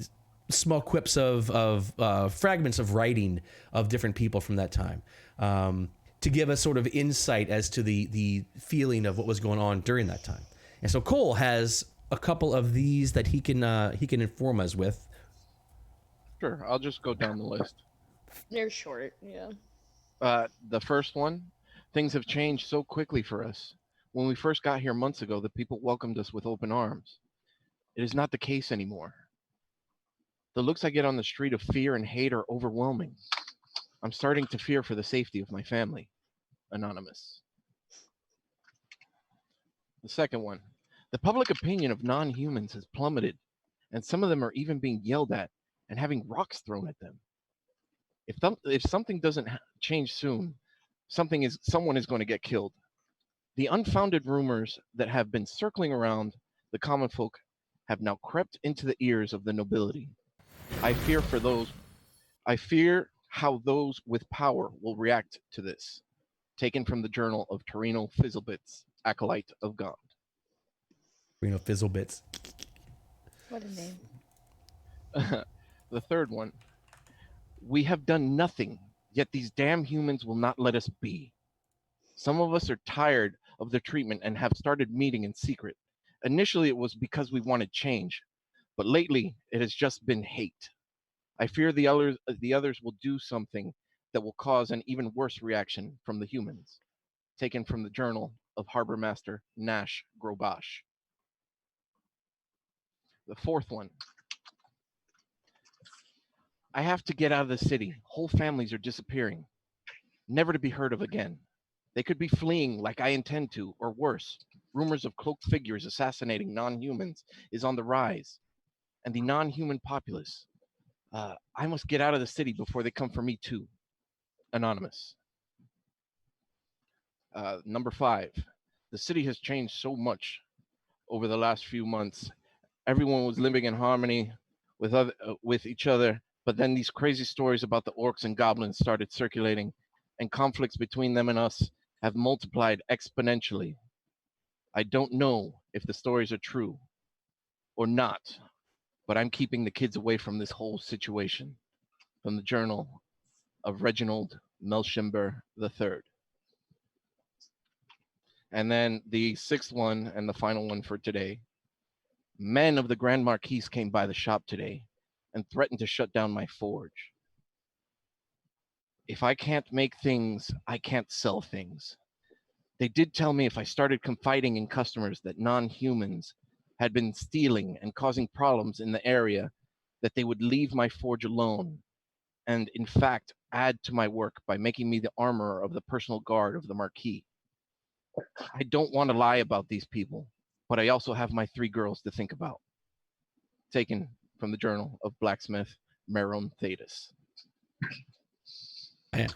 small quips of fragments of writing of different people from that time. To give us sort of insight as to the feeling of what was going on during that time. And so Cole has a couple of these that he can inform us with. Sure, I'll just go down the list. They're short, yeah. The first one, things have changed so quickly for us. When we first got here months ago, the people welcomed us with open arms. It is not the case anymore. The looks I get on the street of fear and hate are overwhelming. I'm starting to fear for the safety of my family. Anonymous. The second one, the public opinion of non-humans has plummeted, and some of them are even being yelled at and having rocks thrown at them. If something doesn't change soon, someone is going to get killed. The unfounded rumors that have been circling around the common folk have now crept into the ears of the nobility. I fear how those with power will react to this. Taken from the journal of Torino Fizzlebits, Acolyte of God. Torino Fizzlebits. What a name. The third one. We have done nothing, yet these damn humans will not let us be. Some of us are tired of the treatment and have started meeting in secret. Initially, it was because we wanted change, but lately it has just been hate. I fear the others will do something that will cause an even worse reaction from the humans. Taken from the journal of Harbor Master Nash Grobash. The fourth one. I have to get out of the city. Whole families are disappearing, never to be heard of again. They could be fleeing like I intend to, or worse. Rumors of cloaked figures assassinating non-humans is on the rise, and the non-human populace. I must get out of the city before they come for me too. Anonymous. Number 5. The city has changed so much over the last few months. Everyone was living in harmony with each other, but then these crazy stories about the orcs and goblins started circulating, and conflicts between them and us have multiplied exponentially. I don't know if the stories are true or not, but I'm keeping the kids away from this whole situation. From the journal of Reginald Melshimber III. And then the 6th one and the final one for today. Men of the Grand Marquise came by the shop today and threatened to shut down my forge. If I can't make things, I can't sell things. They did tell me if I started confiding in customers that non-humans had been stealing and causing problems in the area, that they would leave my forge alone and, in fact, add to my work by making me the armorer of the personal guard of the Marquis. I don't want to lie about these people, but I also have my 3 girls to think about. Taken from the Journal of Blacksmith Meron Thetis. Man.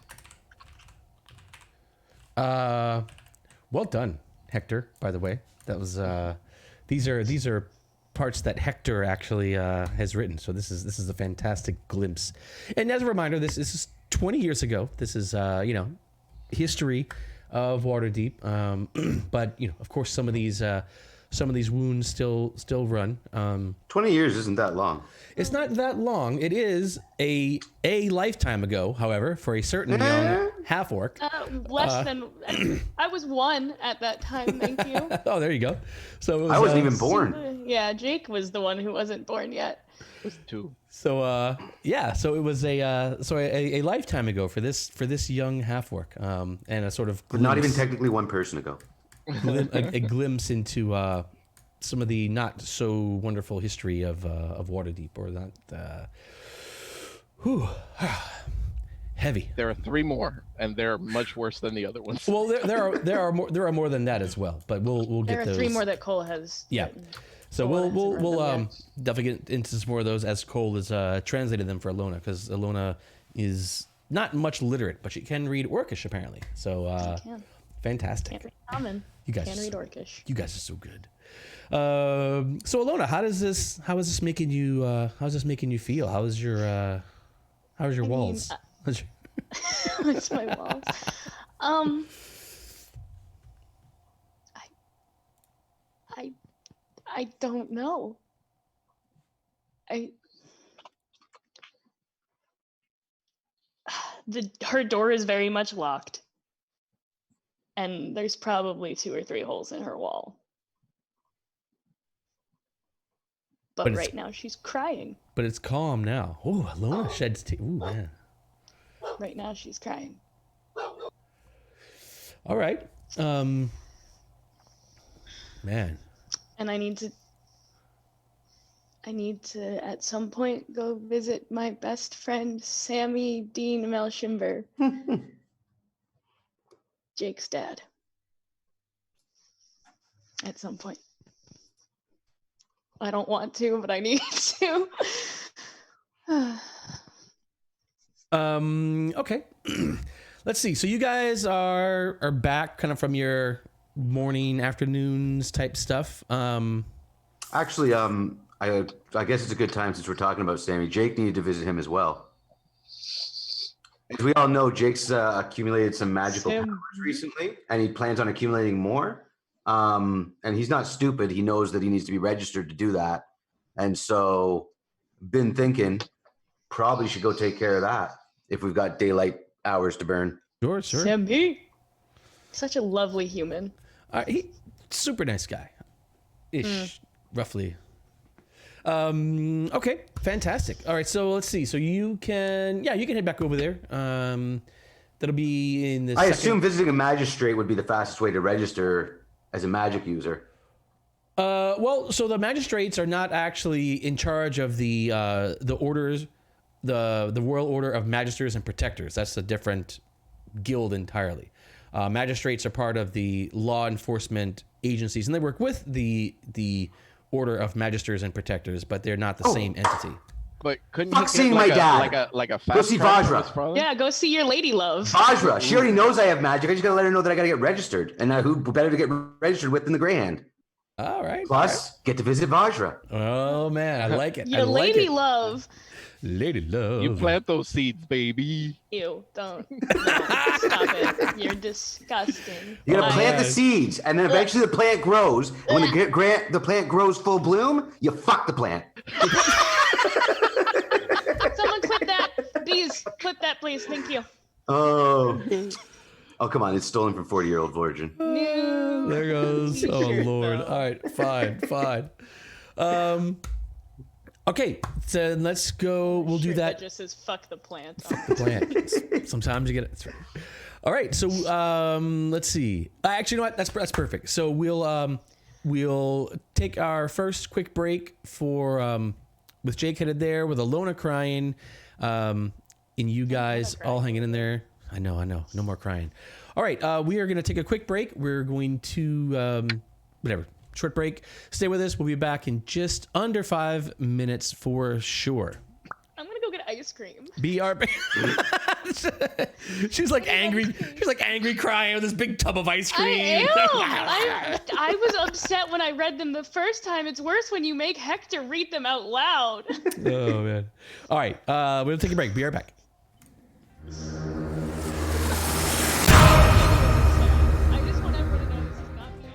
Well done, Hector, by the way. That was these are parts that Hector actually has written. So this is a fantastic glimpse. And as a reminder, this is 20 years ago. This is history of Waterdeep. But of course, some of these wounds still run. 20 years isn't that long. It's not that long. It is a lifetime ago, however, for a certain young half orc. Less than. I was 1 at that time. Thank you. Oh, there you go. So it was, I wasn't even born. Yeah, Jake was the one who wasn't born yet. It was 2. So so it was a lifetime ago for this young half orc, and a sort of But not even technically 1 person ago. a glimpse into some of the not so wonderful history of Waterdeep, or that. Heavy. There are 3 more, and they're much worse than the other ones. Well, there are more than that as well, but we'll get There are those. 3 more that Cole has. Yeah. written. So Cole we'll hasn't read them definitely get into some more of those as Cole has translated them for Elona, because Elona is not much literate, but she can read Orcish apparently. So Can. fantastic. Can't read common. You guys Can are read so- Orcish. You guys are so good. So Elona, how is this making you feel? How's your walls? How's your- What's my walls? I don't know. Her door is very much locked, and there's probably 2 or 3 holes in her wall. But But it's- right now she's crying. But it's calm now. Oh, Elona sheds tears. Ooh, man. Right now she's crying. All right. Man. And I need to at some point go visit my best friend Sammy Dean Melshimber, Jake's dad. At some point. I don't want to, but I need to. Okay. Let's see. So you guys are back kind of from your morning, afternoons type stuff. Actually, I guess it's a good time since we're talking about Sammy. Jake needed to visit him as well. As we all know, Jake's accumulated some magical powers recently, and he plans on accumulating more. And he's not stupid. He knows that he needs to be registered to do that. And so, been thinking, probably should go take care of that if we've got daylight hours to burn. Sure. Sammy. Such a lovely human. He super nice guy. Ish, roughly. Okay, fantastic. All right, so let's see. So you can head back over there. That'll be in the I assume visiting a magistrate would be the fastest way to register as a magic user. Well, so the magistrates are not actually in charge of the orders, the Royal Order of Magisters and Protectors. That's a different guild entirely. Magistrates are part of the law enforcement agencies, and they work with the Order of Magisters and Protectors, but they're not the same entity. But couldn't Fuck he seeing get my like dad. like a Go fast see track for Vajra. his father? Yeah, go see your lady love. Vajra, she already knows I have magic. I just gotta let her know that I gotta get registered. And who better to get registered with than the Grand? All right. Plus, get to visit Vajra. Oh man, I like it. Your I like lady it. love. Lady love. You plant those seeds, baby. Ew, don't. No, stop it. You're disgusting. You gotta plant the yes. seeds, and then eventually the plant grows. And when the plant grows full bloom, you fuck the plant. Someone clip that. Please, clip that, please. Thank you. Oh, come on! It's stolen from 40-year-old virgin. No. There goes. Oh Lord. No. All right, fine. Okay, so let's go. We'll do Sure, that. just says fuck the plant. The plant. Sometimes you get it. That's right. All right, so let's see. Actually, you know what? That's perfect. So we'll take our first quick break for with Jake headed there, with Elona crying, and you guys all hanging in there. I know. No more crying. All right, we are going to take a quick break. We're going to short break. Stay with us. We'll be back in just under 5 minutes for sure. I'm gonna go get ice cream. BR. She's like angry. She's like angry, crying with this big tub of ice cream. I was upset when I read them the first time. It's worse when you make Hector read them out loud. Oh man. All right, we're gonna take a break. Be right back. I just want everyone to know this is not me.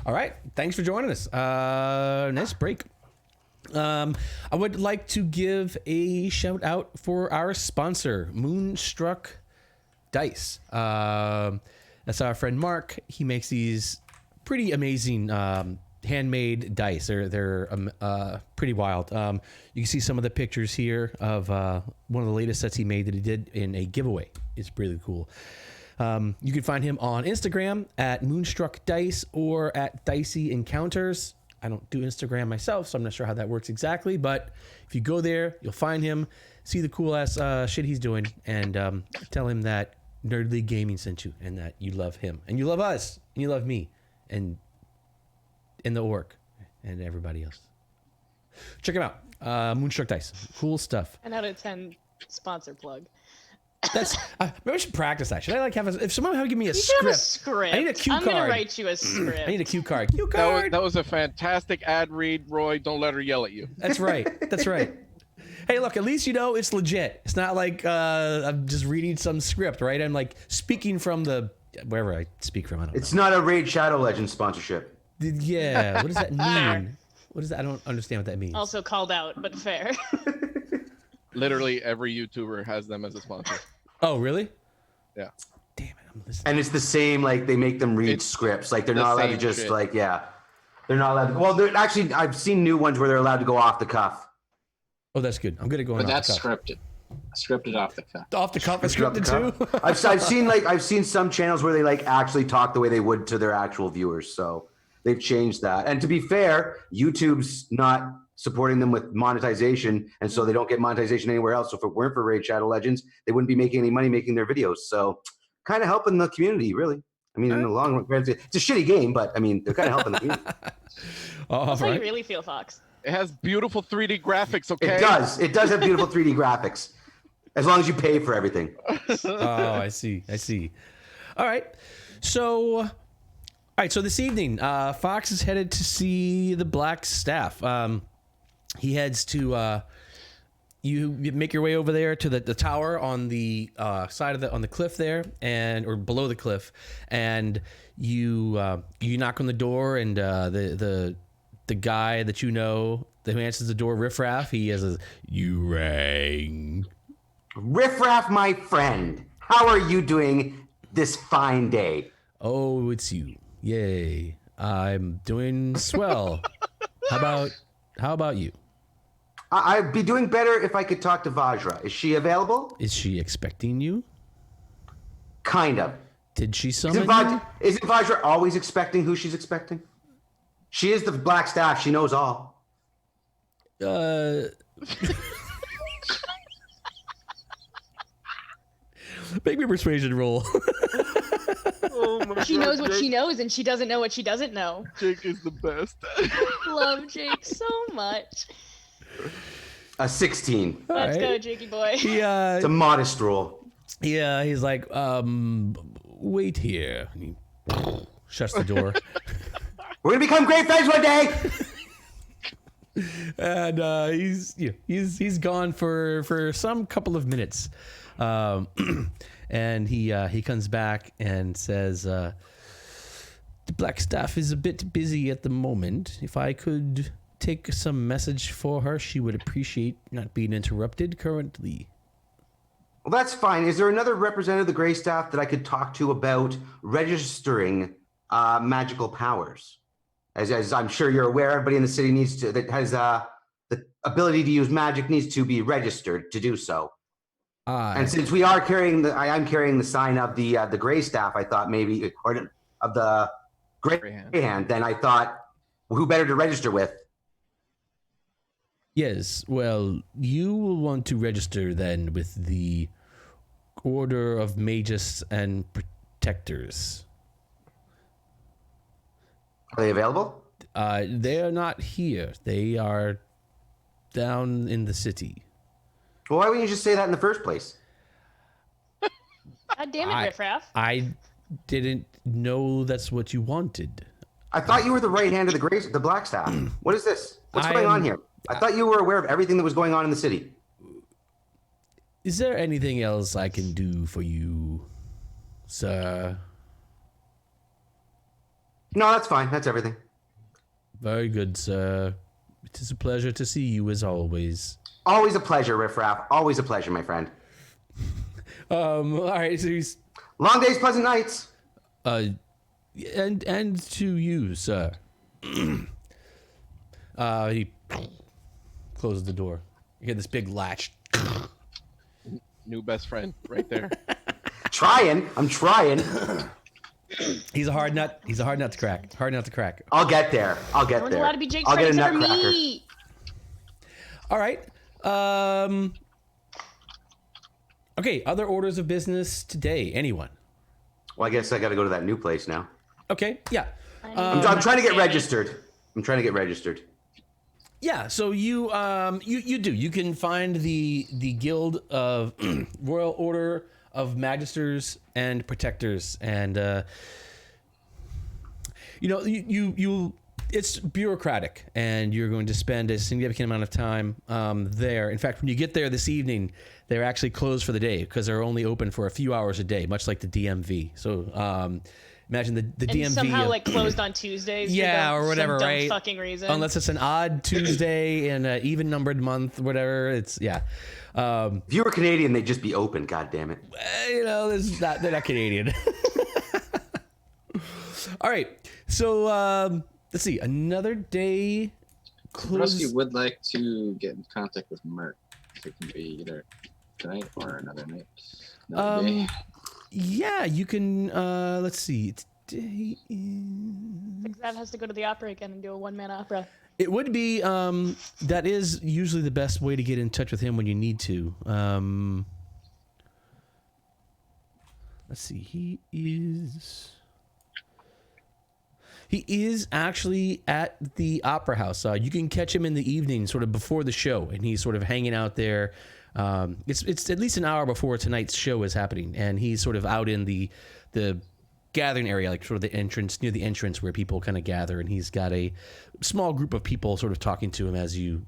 All right. Thanks for joining us. Nice break. I would like to give a shout out for our sponsor, Moonstruck Dice. That's our friend Mark. He makes these pretty amazing handmade dice. They're pretty wild. You can see some of the pictures here of one of the latest sets he made that he did in a giveaway. It's really cool. You can find him on Instagram at Moonstruck Dice or at Dicey Encounters. I don't do Instagram myself, so I'm not sure how that works exactly. But if you go there, you'll find him, see the cool ass shit he's doing, and tell him that Nerd League Gaming sent you, and that you love him, and you love us, and you love me, and the orc, and everybody else. Check him out, Moonstruck Dice, cool stuff. 10 out of 10 sponsor plug. That's maybe I should practice that. Should I like have if someone would give me a You should have a script? script. I need a cue I'm card. gonna write you a script. I need a cue card. Cue card. That was a fantastic ad read, Roy. Don't let her yell at you. That's right. That's right. Hey, look, at least you know it's legit. It's not like I'm just reading some script, right? I'm like speaking from wherever I speak from. I don't know. It's not a Raid Shadow Legends sponsorship. Yeah. What does that mean? What is that? I don't understand what that means. Also called out, but fair. Literally every YouTuber has them as a sponsor. Oh, really? Yeah. Damn it, I'm listening. And it's the same, like they make them read It's scripts. Like they're the not allowed to same just shit. like, yeah. They're not allowed to, well, they're actually, I've seen new ones where they're allowed to go off the cuff. Oh, that's good. I'm gonna go But on that's off the cuff. scripted off the cuff. Off the cuff. It's Off the scripted too. cuff. I've seen some channels where they like actually talk the way they would to their actual viewers. So they've changed that. And to be fair, YouTube's not supporting them with monetization, and so they don't get monetization anywhere else. So if it weren't for Raid Shadow Legends, they wouldn't be making any money making their videos. So kind of helping the community, really. I mean, in the long run, granted, it's a shitty game, but I mean, they're kind of helping the community. All That's how you right. really feel, Fox. It has beautiful 3D graphics, okay? It does. It does have beautiful 3D graphics, as long as you pay for everything. Oh, I see. All right. So this evening, Fox is headed to see the Black Staff. He heads to you make your way over there to the tower on the side of on the cliff there, or below the cliff, and you knock on the door, and the guy that you know who answers the door, Riffraff, he has you rang. Riffraff, my friend, how are you doing this fine day? Oh, it's you. Yay. I'm doing swell. How about you? I'd be doing better if I could talk to Vajra. Is she available? Is she expecting you? Kind of. Did she summon you? Isn't Vajra always expecting who she's expecting? She is the Black Staff. She knows all. Make me a persuasion roll. Oh my She God, knows what Jake, she knows, and she doesn't know what she doesn't know. Jake is the best. Love Jake so much. A 16. Let's go, right. Jakey boy. He, It's a modest roll. yeah, he's like, wait here. And he shuts the door. We're gonna become great friends one day. And he's gone for some couple of minutes. And he comes back and says, the Black Staff is a bit busy at the moment. If I could take some message for her, she would appreciate not being interrupted currently. Well, that's fine. Is there another representative of the Grey Staff that I could talk to about registering magical powers? As I'm sure you're aware, everybody in the city that has the ability to use magic needs to be registered to do so. And since we are I am carrying the sign of the Grey Staff, I thought maybe, or of the Grey Hand, then I thought, well, who better to register with? Yes, well, you will want to register then with the Order of Magus and Protectors. Are they available? They are not here. They are down in the city. Well, why wouldn't you just say that in the first place? God damn it, Riffraff. I didn't know that's what you wanted. I thought you were the right hand of the Black Staff. What is this? What's going on here? I thought you were aware of everything that was going on in the city. Is there anything else I can do for you, sir? No, that's fine. That's everything. Very good, sir. It is a pleasure to see you as always. Always a pleasure, Riffraff. Always a pleasure, my friend. All right, so he's Long days, pleasant nights. and to you, sir. He closes the door. You get this big latch. New best friend right there. I'm trying. He's a hard nut. He's a hard nut to crack. Hard nut to crack. I'll get there. No one's allowed to be Jake's I'll friend get a except for nutcracker. me. All right. Okay. Other orders of business today. Anyone? Well, I guess I got to go to that new place now. Okay. Yeah. I'm trying to get registered. Yeah. So you do. You can find the Guild of Royal Order of Magisters and Protectors, and you it's bureaucratic, and you're going to spend a significant amount of time there. In fact, when you get there this evening, they're actually closed for the day because they're only open for a few hours a day, much like the DMV. So imagine the And DMV somehow like closed on Tuesdays. Yeah, for or whatever, some dumb right? fucking reason. unless it's an odd Tuesday and an even numbered month, whatever. It's If you were Canadian, they'd just be open. God damn it. they're not Canadian. All right, so let's see. Another day. Rusty would like to get in contact with Mert. If it can be either tonight or another night. Another day. Yeah, you can. Let's see. Today is... Zav has to go to the opera again and do a one-man opera. It would be. That is usually the best way to get in touch with him when you need to. Let's see. He is actually at the Opera House. You can catch him in the evening, sort of before the show, and he's sort of hanging out there. It's at least an hour before tonight's show is happening, and he's sort of out in the gathering area, like sort of the entrance, near the entrance where people kind of gather, and he's got a small group of people sort of talking to him as you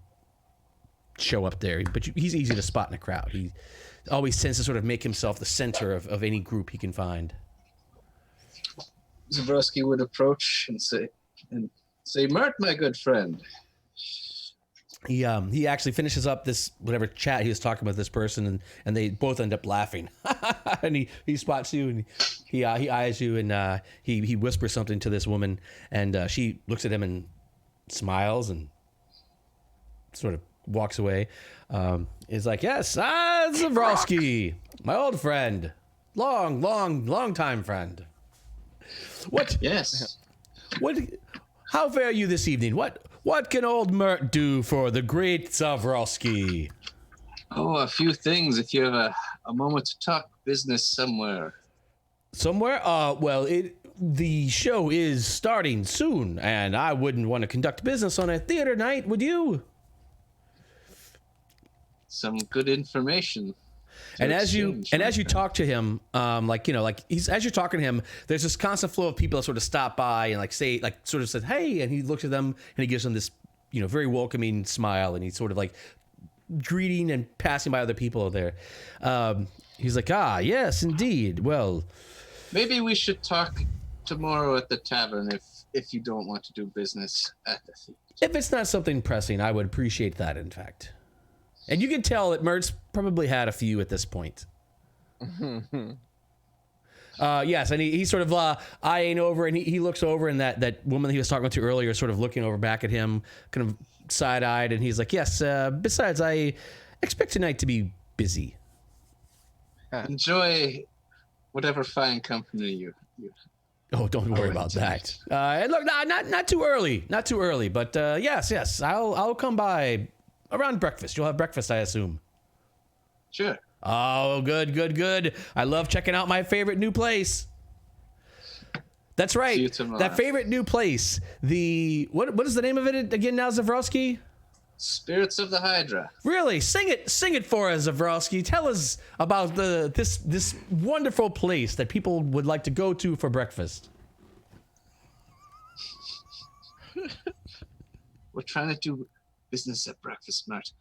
show up there. But he's easy to spot in a crowd. He always tends to sort of make himself the center of any group he can find. Zavroski would approach and say, Mert, my good friend. He actually finishes up this whatever chat he was talking with this person, and they both end up laughing. And he spots you, and he eyes you, and he whispers something to this woman, and she looks at him and smiles and sort of walks away. He's like, "Yes, Zavroski, my old friend, long time friend. What? Yes. What? How fare you this evening? What can old Mert do for the great Zavroski?" Oh, a few things. If you have a moment to talk business somewhere. Somewhere? Well, the show is starting soon, and I wouldn't want to conduct business on a theater night, would you? Some good information. And as you talk to him, as you're talking to him, there's this constant flow of people that sort of stop by and sort of says, "Hey," and he looks at them and he gives them this, very welcoming smile, and he's sort of like greeting and passing by other people there. He's like, "Ah, yes, indeed. Well, maybe we should talk tomorrow at the tavern if you don't want to do business at the theater. If it's not something pressing, I would appreciate that, in fact." And you can tell that Mert's probably had a few at this point. Yes, and he's sort of eyeing over, and he looks over, and that woman he was talking to earlier is sort of looking over back at him, kind of side-eyed, and he's like, "Yes, besides, I expect tonight to be busy." Enjoy whatever fine company you. Oh, don't worry about that. And look, not too early, but yes, I'll come by around breakfast. You'll have breakfast, I assume. Sure. Oh, good. I love checking out my favorite new place. That's right. See you tomorrow. That favorite new place. What is the name of it again now, Zavroski? Spirits of the Hydra. Really? Sing it for us, Zavroski. Tell us about this wonderful place that people would like to go to for breakfast. We're trying to do business at breakfast, Mert.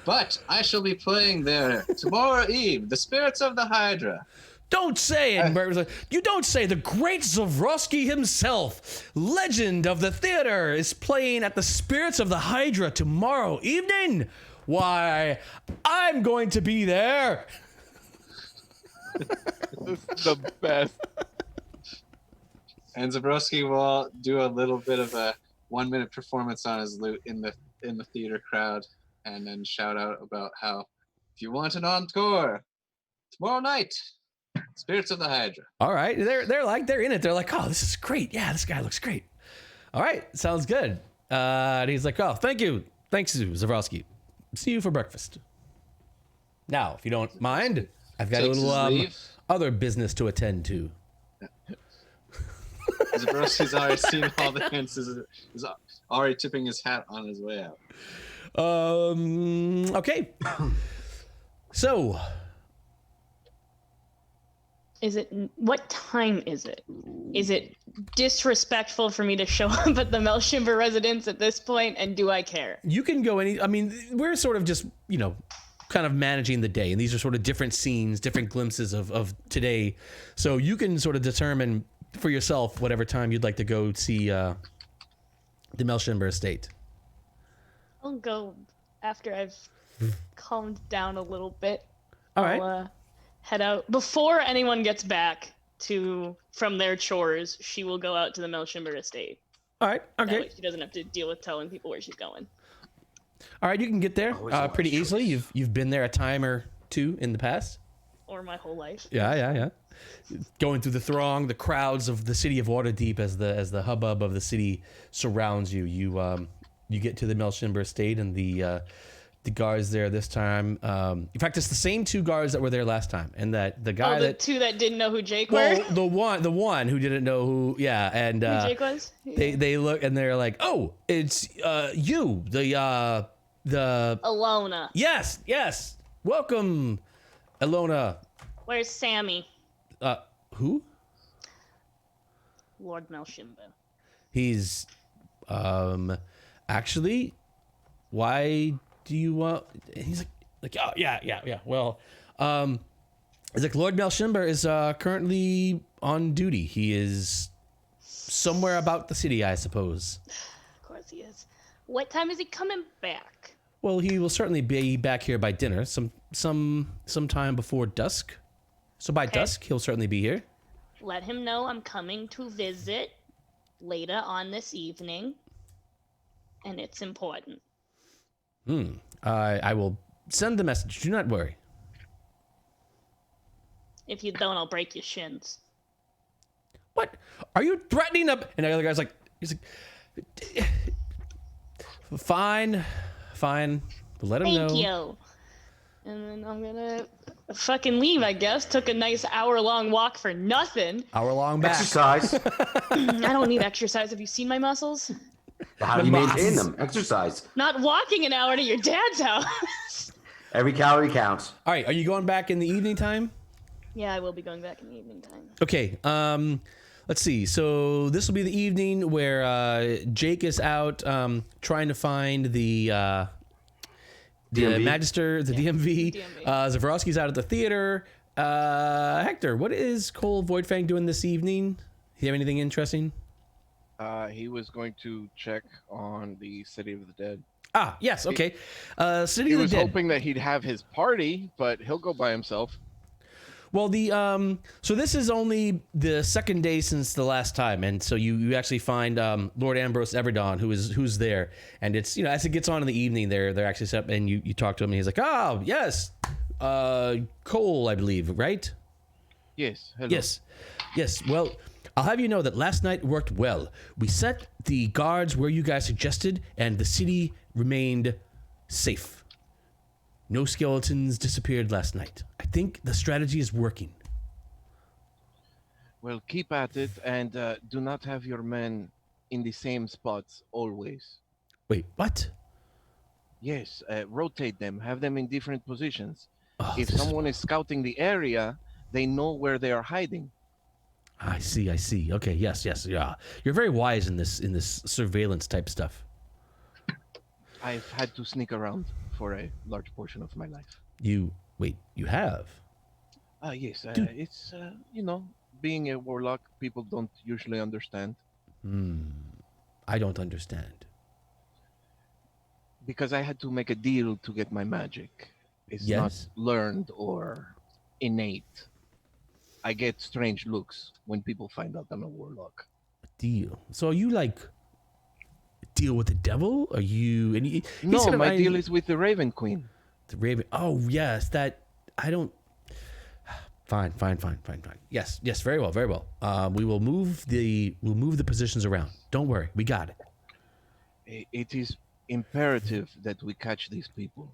But I shall be playing there tomorrow eve. The Spirits of the Hydra. Don't say it. Bert was like, you don't say. The great Zavroski himself, legend of the theater, is playing at the Spirits of the Hydra tomorrow evening. Why, I'm going to be there. This is the best. And Zavroski will do a little bit of a 1-minute performance on his lute in the theater crowd, and then shout out about how if you want an encore tomorrow night, Spirits of the Hydra. All right, they're in it. They're like, oh, this is great. Yeah, this guy looks great. All right, sounds good. And he's like, oh, thanks, Zavroski. See you for breakfast. Now, if you don't mind, I've got Takes a his little leave. other business to attend to. Zavroski's already seen all the hints. Is already tipping his hat on his way out. Okay. So, What time is it? Is it disrespectful for me to show up at the Melshimber residence at this point, and do I care? you can go I mean, we're sort of just, kind of managing the day, and these are sort of different scenes, different glimpses of today. So you can sort of determine for yourself whatever time you'd like to go see the Melshimber estate. I'll go after I've calmed down a little bit. All right. I'll head out before anyone gets back from their chores. She will go out to the Melshimber estate. All right. That Okay. way she doesn't have to deal with telling people where she's going. All right. You can get there Always a lot pretty of easily. choice. You've been there a time or two in the past. Or my whole life. Yeah. Going through the throng, the crowds of the city of Waterdeep as the hubbub of the city surrounds you. You get to the Melshimber estate, and the guards there this time. In fact, it's the same 2 guards that were there last time, and that the guy the that 2 that didn't know who Jake well, were. the one who didn't know who, and Who Jake was? they look and they're like, oh, it's you, the Elona. yes, welcome, Elona. Where's Sammy? Who? Lord Melshimber. He's actually, why do you want? He's like oh yeah. Well, he's like, Lord Melshimber is currently on duty. He is somewhere about the city, I suppose. Of course he is. What time is he coming back? Well, he will certainly be back here by dinner, sometime before dusk. So by dusk, he'll certainly be here. Let him know I'm coming to visit later on this evening, and it's important. I will send the message. Do not worry. If you don't, I'll break your shins. What? Are you threatening up? And the other guy's like, fine. Let him know. Thank you. And then I'm gonna fucking leave, I guess. Took a nice hour-long walk for nothing. Hour-long back. Exercise. I don't need exercise. Have you seen my muscles? How do you maintain them? Exercise. Not walking an hour to your dad's house. Every calorie counts. All right, are you going back in the evening time? Yeah, I will be going back in the evening time. Okay, let's see. So this will be the evening where Jake is out trying to find the DMV? Magister, the DMV. DMV. Zavroski's out at the theater. Hector, what is Cole Voidfang doing this evening? Do you have anything interesting? He was going to check on the City of the Dead. Ah, yes, okay. City He of the was Dead. hoping that he'd have his party, but he'll go by himself. Well, so this is only the second day since the last time, and so you actually find Lord Ambrose Everdon, who's there, and it's as it gets on in the evening, they're actually set up, and you talk to him, and he's like, oh yes, Cole, I believe, right? Yes. Hello. Yes. Well, I'll have you know that last night worked well. We set the guards where you guys suggested, and the city remained safe. No skeletons disappeared last night. I think the strategy is working. Well, keep at it, and do not have your men in the same spots always. Wait, what? Yes, rotate them. Have them in different positions. Oh, If this is- someone is scouting the area, they know where they are hiding. I see. Okay, yes, yeah. You're very wise in this surveillance type stuff. I've had to sneak around for a large portion of my life. You have? Yes, it's being a warlock, people don't usually understand I don't understand. because I had to make a deal to get my magic. It's not Yes? learned or innate. I get strange looks when people find out I'm a warlock. Deal. So are you like deal with the devil? Are you? And he No, said, my deal is with the Raven Queen. the Raven. Oh yes, that I don't. Fine. Yes, very well. We'll move the positions around. Don't worry, we got it. It is imperative that we catch these people.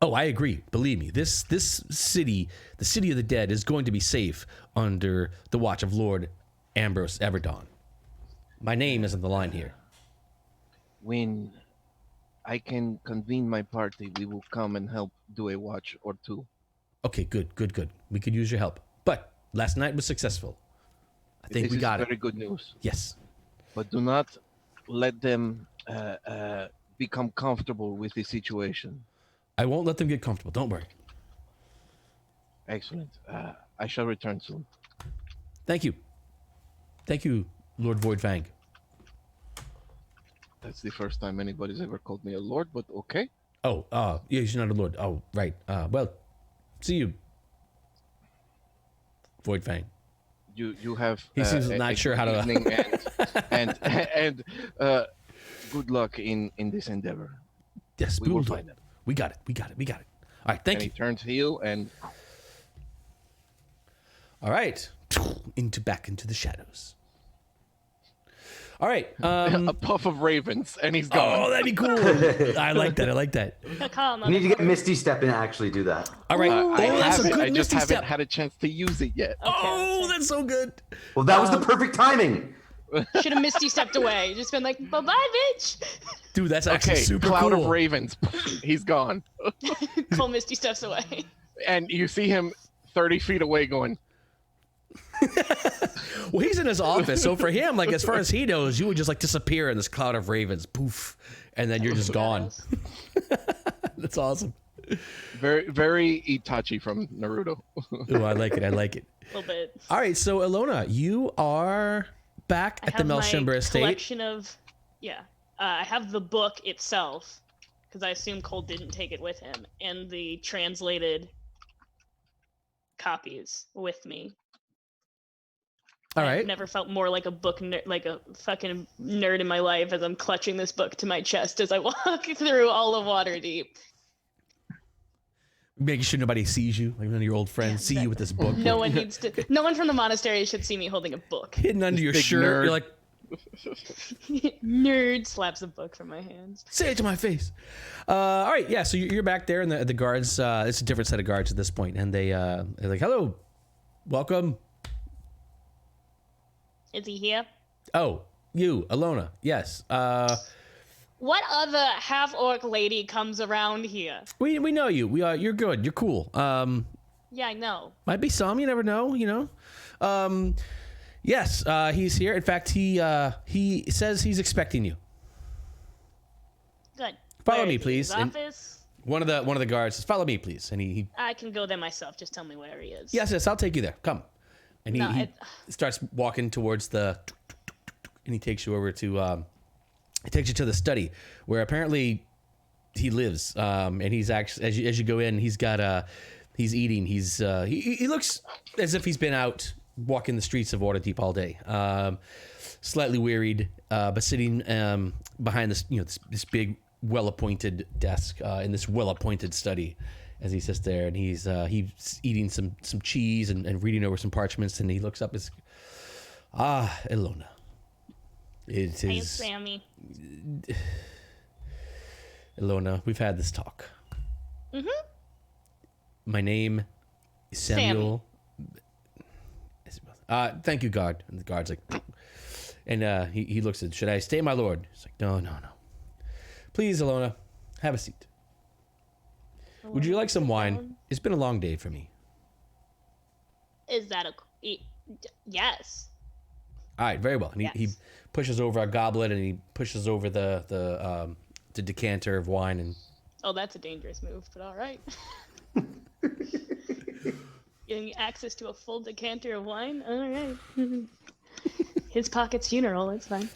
Oh, I agree. Believe me, this city, the city of the dead, is going to be safe under the watch of Lord Ambrose Everdon. My name is on the line here. When I can convene my party, we will come and help do a watch or two. Okay, good. We could use your help. But last night was successful. I think we got This is it. very good news. Yes. But do not let them become comfortable with the situation. I won't let them get comfortable. Don't worry. Excellent. I shall return soon. Thank you, Lord Voidfang. That's the first time anybody's ever called me a lord, but okay. Oh, yeah, he's not a lord. Oh, right. Well, see you, Voidfang. You have. He seems not sure how to. evening and good luck in this endeavor. Yes, We will do find it. them. We got it. All right, thank And you. he turns heel and All right, back into the shadows. All right. a puff of ravens, and he's gone. Oh, that'd be cool. I like that. Calm, You need to get motherfucker. Misty Step and actually do that. All right. I that's have a it, good I just Misty haven't step. had a chance to use it yet. Oh, that's so good. Well, that was the perfect timing. Should have Misty stepped away. Just been like, bye bye, bitch. Dude, that's actually Okay, super cloud cool. of ravens. He's gone. Cole Misty steps away. And you see him 30 feet away going, Well, he's in his office, so for him, like as far as he knows, you would just like disappear in this cloud of ravens, poof, and then you're just gone. That's awesome. very, very Itachi from Naruto. Oh, I like it. A little bit. All right, so Elona, you are back I at the have my Melshimber estate. collection of, I have the book itself, because I assume Cole didn't take it with him, and the translated copies with me. All I've right. never felt more like a book like a fucking nerd in my life as I'm clutching this book to my chest as I walk through all of Waterdeep. Making sure nobody sees you, like none of your old friends see you with this book. No one needs to. No one from the monastery should see me holding a book. Hidden under your big shirt. nerd. You're like, Nerd slaps a book from my hands. say it to my face. All right, yeah. So you're back there, and the guards. It's a different set of guards at this point, and they're like, "Hello, welcome." Is he here? Oh, you, Elona. Yes. What other half-orc lady comes around here? We know you. You're good. You're cool. Yeah, I know. Might be some. You never know. You know. Yes. He's here. In fact, he says he's expecting you. Good. Follow Where me, is he? please. His And- office? One of the guards says, "Follow me, please." And he I can go there myself. Just tell me where he is. yes, I'll take you there. Come. And No, he starts walking towards the, and he takes you over to, he takes you to the study where apparently he lives. And he's actually, as you go in, he's got, he's eating. He looks as if he's been out walking the streets of Waterdeep all day. Slightly wearied, but sitting behind this, this big, well-appointed desk in this well-appointed study. As he sits there and he's eating some cheese and reading over some parchments, and he looks up as, Elona. It Hey, is Sammy. Elona. We've had this talk. Mhm. My name is Samuel. Thank you, guard. And the guard's like, and he looks at. Should I stay, my lord? He's like, no. Please, Elona, have a seat. Would you like some wine? It's been a long day for me. Is that yes? All right, very well. And he Yes. pushes over a goblet and he pushes over the decanter of wine and Oh, that's a dangerous move, but all right. Getting access to a full decanter of wine? All right. His pocket's funeral, it's fine.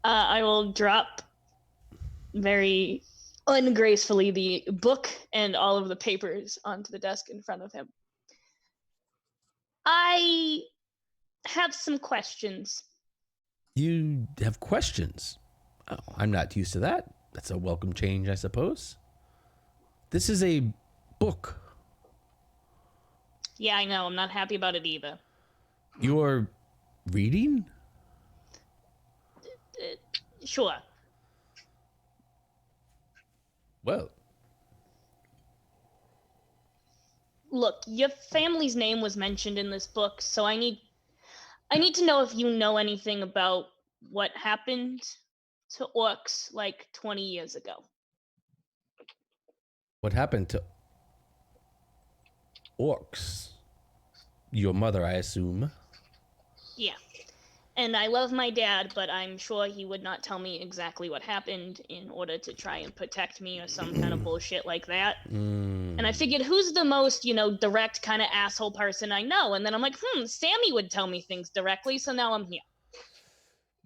I will drop very ungracefully the book and all of the papers onto the desk in front of him. I have some questions. You have questions? Oh, I'm not used to that. That's a welcome change, I suppose. This is a book. Yeah, I know. I'm not happy about it either. You're reading? Sure. Well, Look, your family's name was mentioned in this book, so I need to know if you know anything about what happened to orcs like 20 years ago. what happened to orcs? Your mother, I assume. Yeah. And I love my dad, but I'm sure he would not tell me exactly what happened in order to try and protect me or some kind of bullshit like that. And I figured, who's the most, direct kind of asshole person I know? And then I'm like, Sammy would tell me things directly, so now I'm here.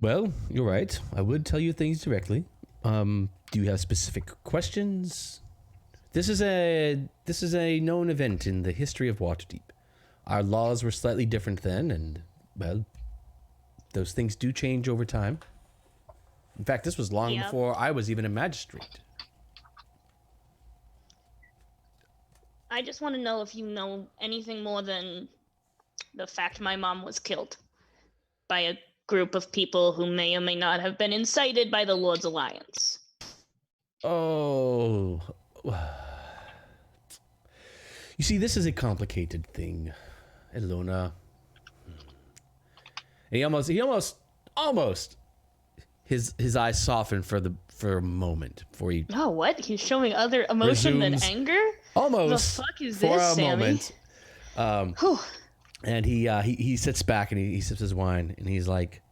Well, you're right. I would tell you things directly. Do you have specific questions? This is a known event in the history of Waterdeep. Our laws were slightly different then, and, well, those things do change over time. In fact, this was long before I was even a magistrate. I just want to know if you know anything more than the fact my mom was killed by a group of people who may or may not have been incited by the Lord's Alliance. Oh. You see, this is a complicated thing, Elona. And he almost his eyes softened for a moment before he Oh, what? He's showing other emotion than resumes anger? almost The fuck is for this, a Sammy? moment. Whew. And he sits back and he sips his wine and he's like,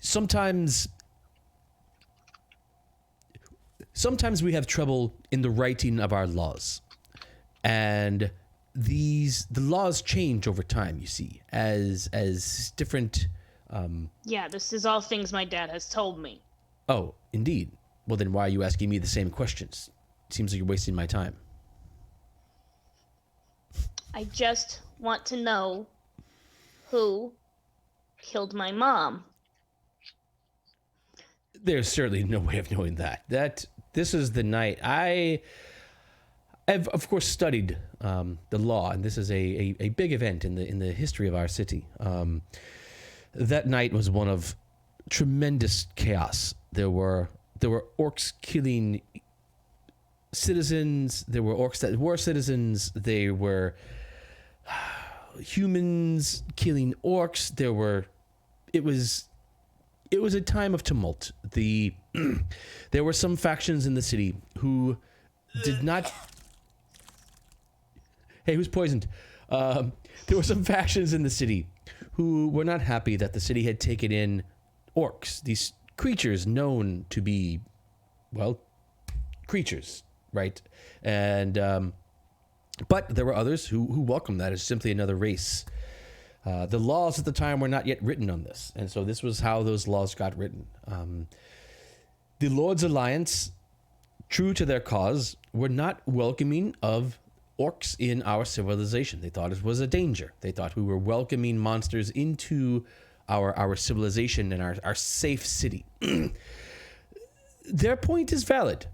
sometimes we have trouble in the writing of our laws, and the laws change over time, you see, as different. Yeah, this is all things my dad has told me. Oh, indeed. Well, then why are you asking me the same questions? Seems like you're wasting my time. I just want to know who killed my mom. There's certainly no way of knowing that. This is the night. I've, of course, studied the law, and this is a big event in the history of our city. That night was one of tremendous chaos. There were orcs killing citizens. There were orcs that were citizens. There were humans killing orcs. It was a time of tumult. There were some factions in the city who did not. Hey, who's poisoned? There were some factions in the city who were not happy that the city had taken in orcs, these creatures known to be, well, creatures, right? And but there were others who welcomed that as simply another race. The laws at the time were not yet written on this, and so this was how those laws got written. The Lord's Alliance, true to their cause, were not welcoming of orcs in our civilization. They thought it was a danger. They thought we were welcoming monsters into our civilization and our safe city. Their point is valid.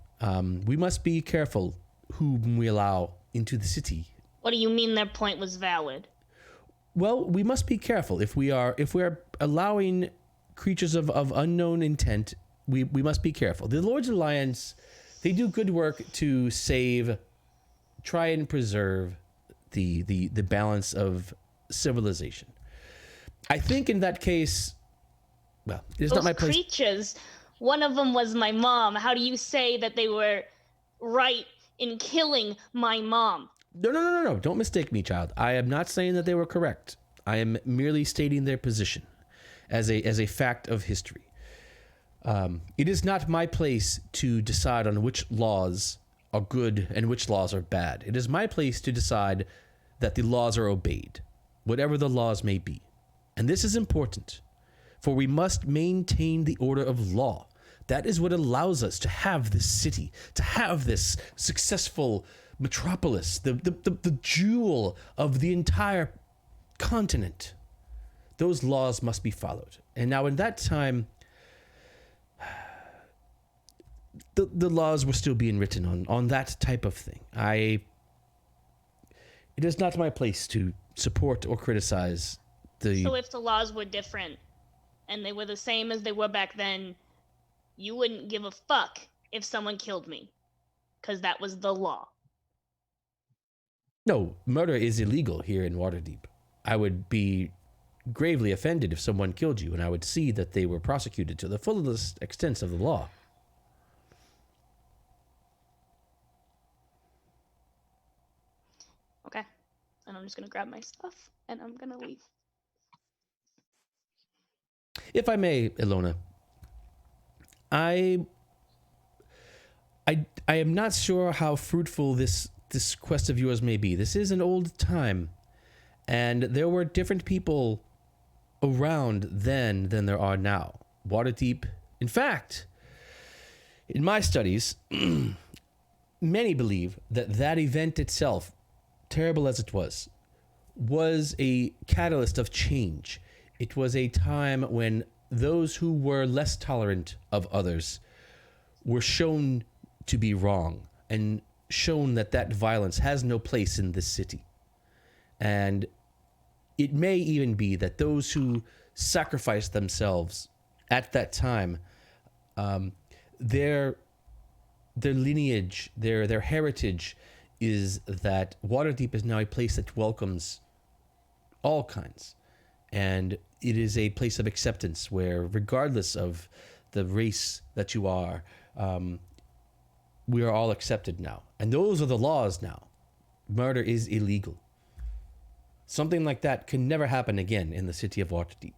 We must be careful whom we allow into the city. What do you mean their point was valid? Well, we must be careful. If we are allowing creatures of unknown intent, we must be careful. The Lord's Alliance, they do good work to try and preserve the balance of civilization. I think in that case, well, it's not my place. Those creatures, one of them was my mom. How do you say that they were right in killing my mom? No. Don't mistake me, child. I am not saying that they were correct. I am merely stating their position as a fact of history. It is not my place to decide on which laws are good and which laws are bad. It is my place to decide that the laws are obeyed, whatever the laws may be. And this is important, for we must maintain the order of law. That is what allows us to have this city, to have this successful metropolis, the jewel of the entire continent. Those laws must be followed. And now in that time, the laws were still being written on that type of thing. It is not my place to support or criticize the... So if the laws were different and they were the same as they were back then, you wouldn't give a fuck if someone killed me, because that was the law. No, murder is illegal here in Waterdeep. I would be gravely offended if someone killed you, and I would see that they were prosecuted to the fullest extent of the law. Okay. And I'm just going to grab my stuff, and I'm going to leave. If I may, Elona, I am not sure how fruitful this quest of yours may be. This is an old time, and there were different people around then than there are now. Waterdeep, in fact, in my studies, many believe that event itself, terrible as it was a catalyst of change. It was a time when those who were less tolerant of others were shown to be wrong and shown that violence has no place in this city. And it may even be that those who sacrificed themselves at that time, their lineage, their heritage is that Waterdeep is now a place that welcomes all kinds. And it is a place of acceptance where, regardless of the race that you are, we are all accepted now. And those are the laws now. Murder is illegal. Something like that can never happen again in the city of Waterdeep.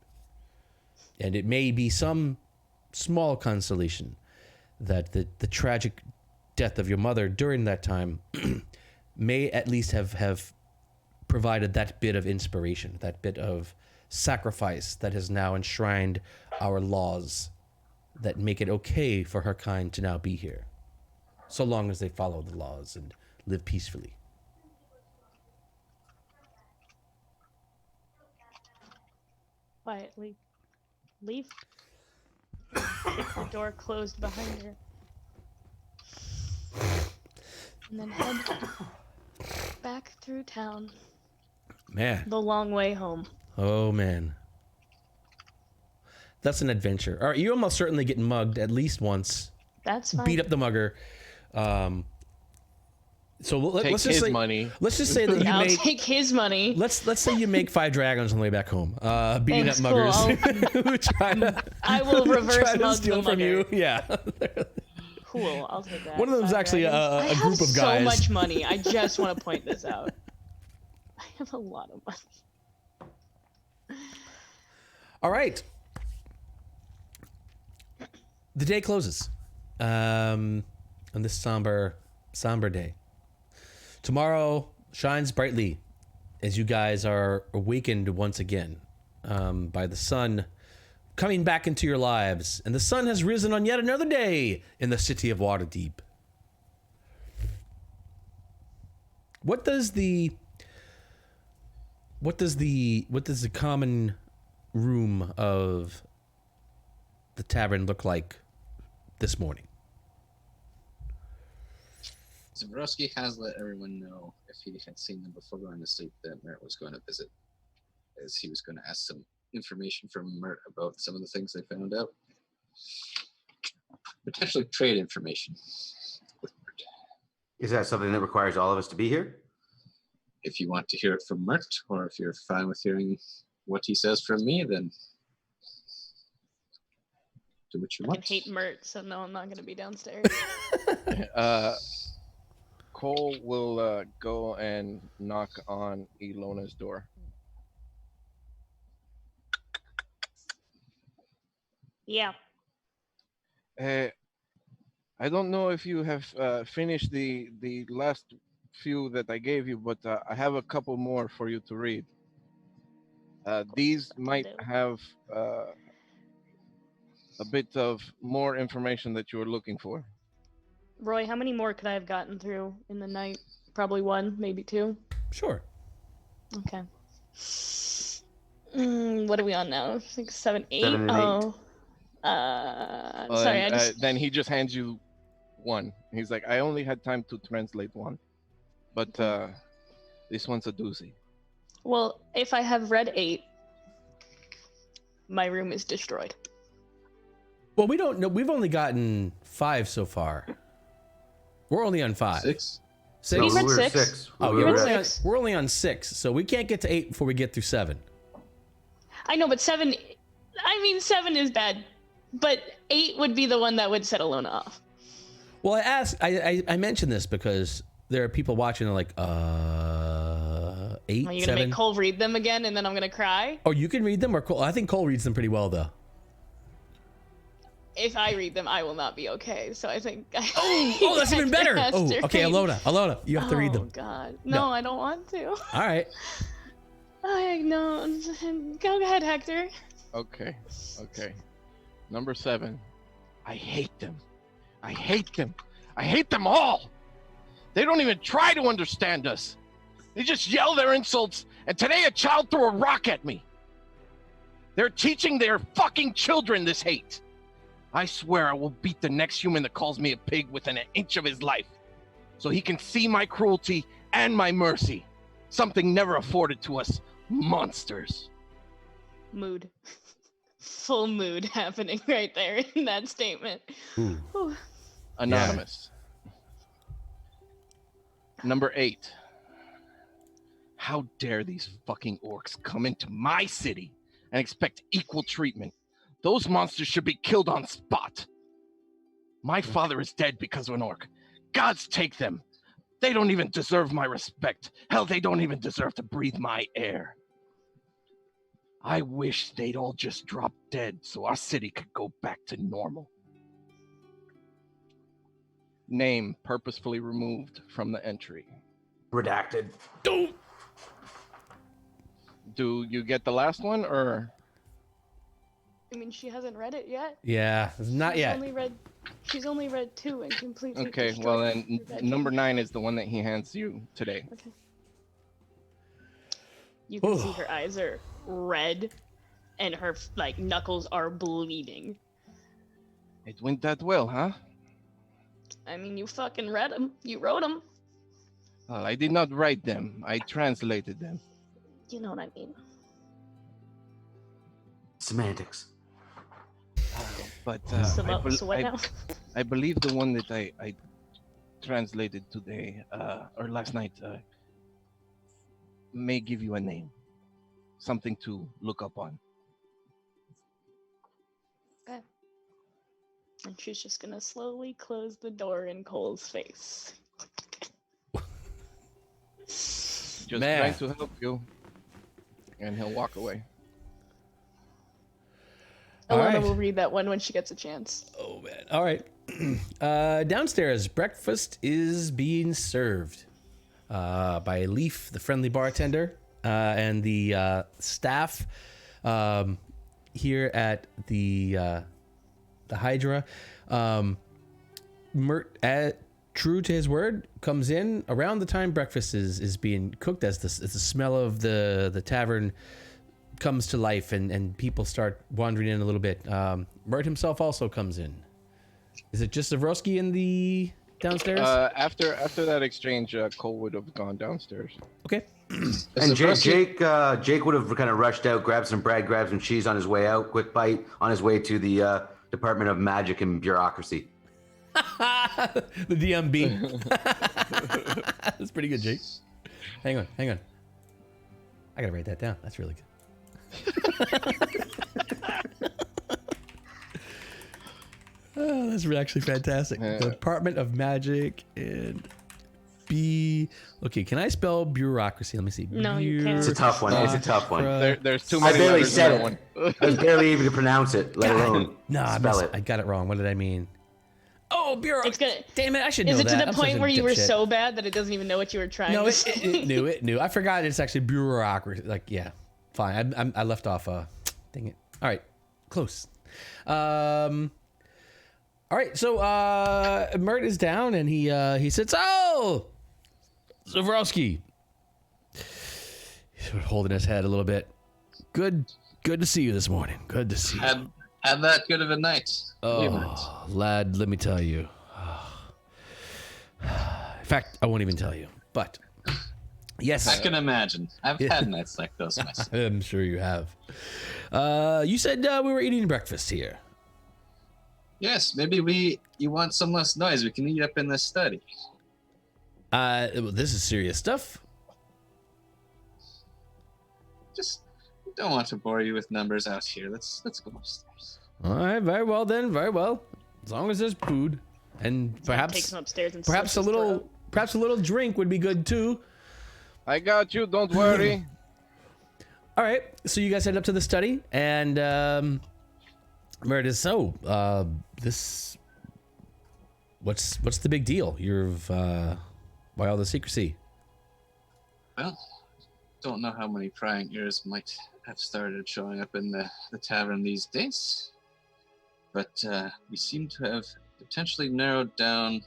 And it may be some small consolation that the tragic death of your mother during that time may at least have provided that bit of inspiration, that bit of sacrifice that has now enshrined our laws that make it okay for her kind to now be here, so long as they follow the laws and live peacefully. Quietly leave. Keep the door closed behind her. And then head back through town. Man. The long way home. Oh, man. That's an adventure. All right, you almost certainly get mugged at least once. That's fine. Beat up the mugger. So let's just say money. Let's just say that you I'll make. take his money. Let's say you make 5 dragons on the way back home. Beating Thanks, up muggers cool. who try to. I will reverse try to mug steal the from you. mugger. Yeah. Cool, I'll take that. One of them's 5 actually dragons. a group of guys. I have so much money. I just want to point this out. I have a lot of money. All right. The day closes on this somber day. Tomorrow shines brightly as you guys are awakened once again by the sun coming back into your lives. And the sun has risen on yet another day in the city of Waterdeep. What does the common room of the tavern look like this morning? Zavroski has let everyone know, if he had seen them before going to sleep, that Mert was going to visit, as he was going to ask some information from Mert about some of the things they found out. Potentially trade information with Mert. Is that something that requires all of us to be here? If you want to hear it from Mert, or if you're fine with hearing what he says from me, then do what you I want. hate Mert, so no, I'm not going to be downstairs. Cole will go and knock on Elona's door. Yeah. Hey, I don't know if you have finished the last few that I gave you, but I have a couple more for you to read. These might have a bit of more information that you were looking for. Roy, how many more could I have gotten through in the night? Probably one, maybe two. Sure. Okay. What are we on now? 6, 7, 8. 7 and 8. Oh. Sorry, And, I just. then he just hands you one. He's like, I only had time to translate one, but this one's a doozy. Well, if I have read 8, my room is destroyed. Well, we don't know. We've only gotten 5 so far. We're only on 5. 6. 6. We read we're 6. Oh, We we're read only, on, 6. we're only on 6, so we can't get to 8 before we get through 7. I know, but 7. I mean, 7 is bad, but 8 would be the one that would set Elona off. Well, I mentioned this because there are people watching and like, 8, Are you gonna 7. make Cole read them again, and then I'm gonna cry? Oh, you can read them, or Cole? I think Cole reads them pretty well, though. If I read them, I will not be okay. So I think. Oh, that's even better. Oh, okay, Elona, you have to read them. Oh God, No. no, I don't want to. All right. No, go ahead, Hector. Okay. Number 7. I hate them. I hate them. I hate them all. They don't even try to understand us. They just yell their insults, and today a child threw a rock at me. They're teaching their fucking children this hate. I swear I will beat the next human that calls me a pig within an inch of his life, so he can see my cruelty and my mercy, something never afforded to us monsters. Mood. Full mood happening right there in that statement. Ooh. Whew. Anonymous. Number 8. How dare these fucking orcs come into my city and expect equal treatment? Those monsters should be killed on spot. My father is dead because of an orc. Gods take them. They don't even deserve my respect. Hell, they don't even deserve to breathe my air. I wish they'd all just drop dead so our city could go back to normal. Name purposefully removed from the entry. Redacted. Do you get the last one, or? I mean, she hasn't read it yet. Yeah, not yet. She's only read 2 and completely. Okay, well destroyed then, her number bedroom. 9 is the one that he hands you today. Okay. You can see her eyes are red, and her knuckles are bleeding. It went that well, huh? I mean, you fucking read them. You wrote them. Well, I did not write them. I translated them. You know what I mean. Semantics. But So what now? I believe the one that I translated today or last night may give you a name, something to look up on. Okay. And she's just gonna slowly close the door in Cole's face. Just Man. trying to help you, and he'll walk away. All Elona right. will read that one when she gets a chance. Oh man. All right. Downstairs, breakfast is being served by Leaf, the friendly bartender, and the staff here at the Hydra. Mert, true to his word, comes in around the time breakfast is being cooked, as the smell of the tavern comes to life, and people start wandering in a little bit. Mert himself also comes in. Is it just Zavroski in the downstairs? After that exchange, Cole would have gone downstairs. Okay. And Jake would have kind of rushed out, grabbed some bread, grabbed some cheese on his way out, quick bite on his way to the Department of Magic and Bureaucracy. The DMB. That's pretty good, Jake. Hang on. I gotta write that down. That's really good. Oh, that's actually fantastic. The Department of Magic and Okay, can I spell bureaucracy? Let me see. No, you can't. It's a tough one. There's too I many barely letters in said that it. one. I was barely able to pronounce it, let alone spell it. I got it wrong. What did I mean? Oh, bureau. It's gonna. Damn it! I should know Is it that. to the I'm such point a where you were dipshit. so bad that it doesn't even know what you were trying No, to it say? knew. It knew. I forgot it's actually bureaucracy. Like, yeah, fine. I left off. Dang it. All right, close. All right. So Mert is down, and he sits. Oh, Zavroski. He's sort of holding his head a little bit. Good to see you this morning. Good to see you. Had that good of a night. Oh, lad, let me tell you. In fact, I won't even tell you. But yes, I can imagine. I've had nights like those myself. I'm sure you have. You said we were eating breakfast here. Yes, maybe you want some less noise. We can eat up in the study. Well, this is serious stuff. Just don't want to bore you with numbers out here. Let's go upstairs. All right, very well then, very well. As long as there's food and Takes perhaps him upstairs and perhaps slits a his little throat. perhaps a little drink would be good too. I got you. Don't worry. All right, so you guys head up to the study, and Meredith. So, this, what's the big deal? Why all the secrecy? Well, don't know how many prying ears might have started showing up in the tavern these days, but we seem to have potentially narrowed down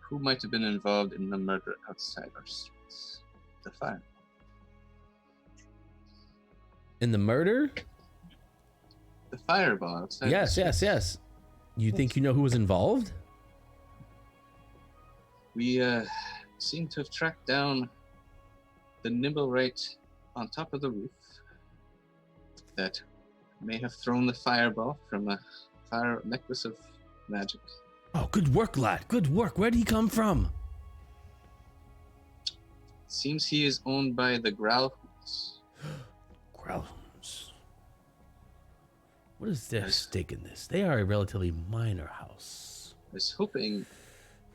who might have been involved in the murder outside our streets. The fire. In the murder? The fireball outside. Yes. You think you know who was involved? We seem to have tracked down the Nimblewright on top of the roof that may have thrown the fireball from a fire necklace of magic. Oh, good work, lad. Good work. Where did he come from? Seems he is owned by the Growlhounds. Growlhounds. What is their stake in this? They are a relatively minor house. I was hoping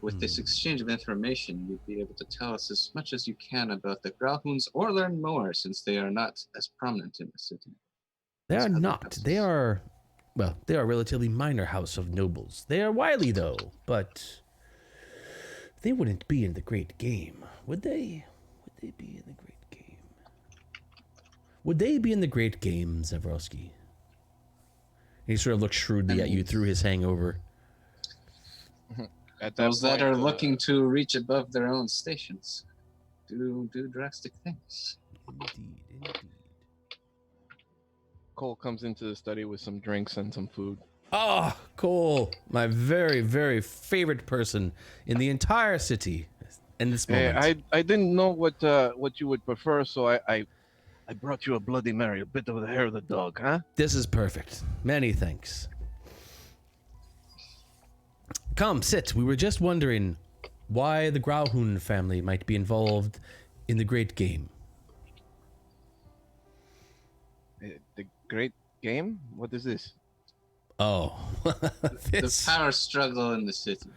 with this exchange of information you'd be able to tell us as much as you can about the Growlhounds or learn more since they are not as prominent in the city. They are Other not. houses. They are a relatively minor house of nobles. They are wily, though, but they wouldn't be in the great game, would they? Would they be in the great game? Would they be in the great game, Zavroski? He sort of looks shrewdly at you through his hangover. At Those that point, are looking to reach above their own stations do drastic things. Indeed. Cole comes into the study with some drinks and some food. Oh, Cole, my very, very favorite person in the entire city in this Hey, moment. I didn't know what you would prefer, so I brought you a Bloody Mary, a bit of the hair of the dog, huh? This is perfect. Many thanks. Come, sit. We were just wondering why the Grauhund family might be involved in the great game. The great game? What is this? Oh, The power struggle in the city.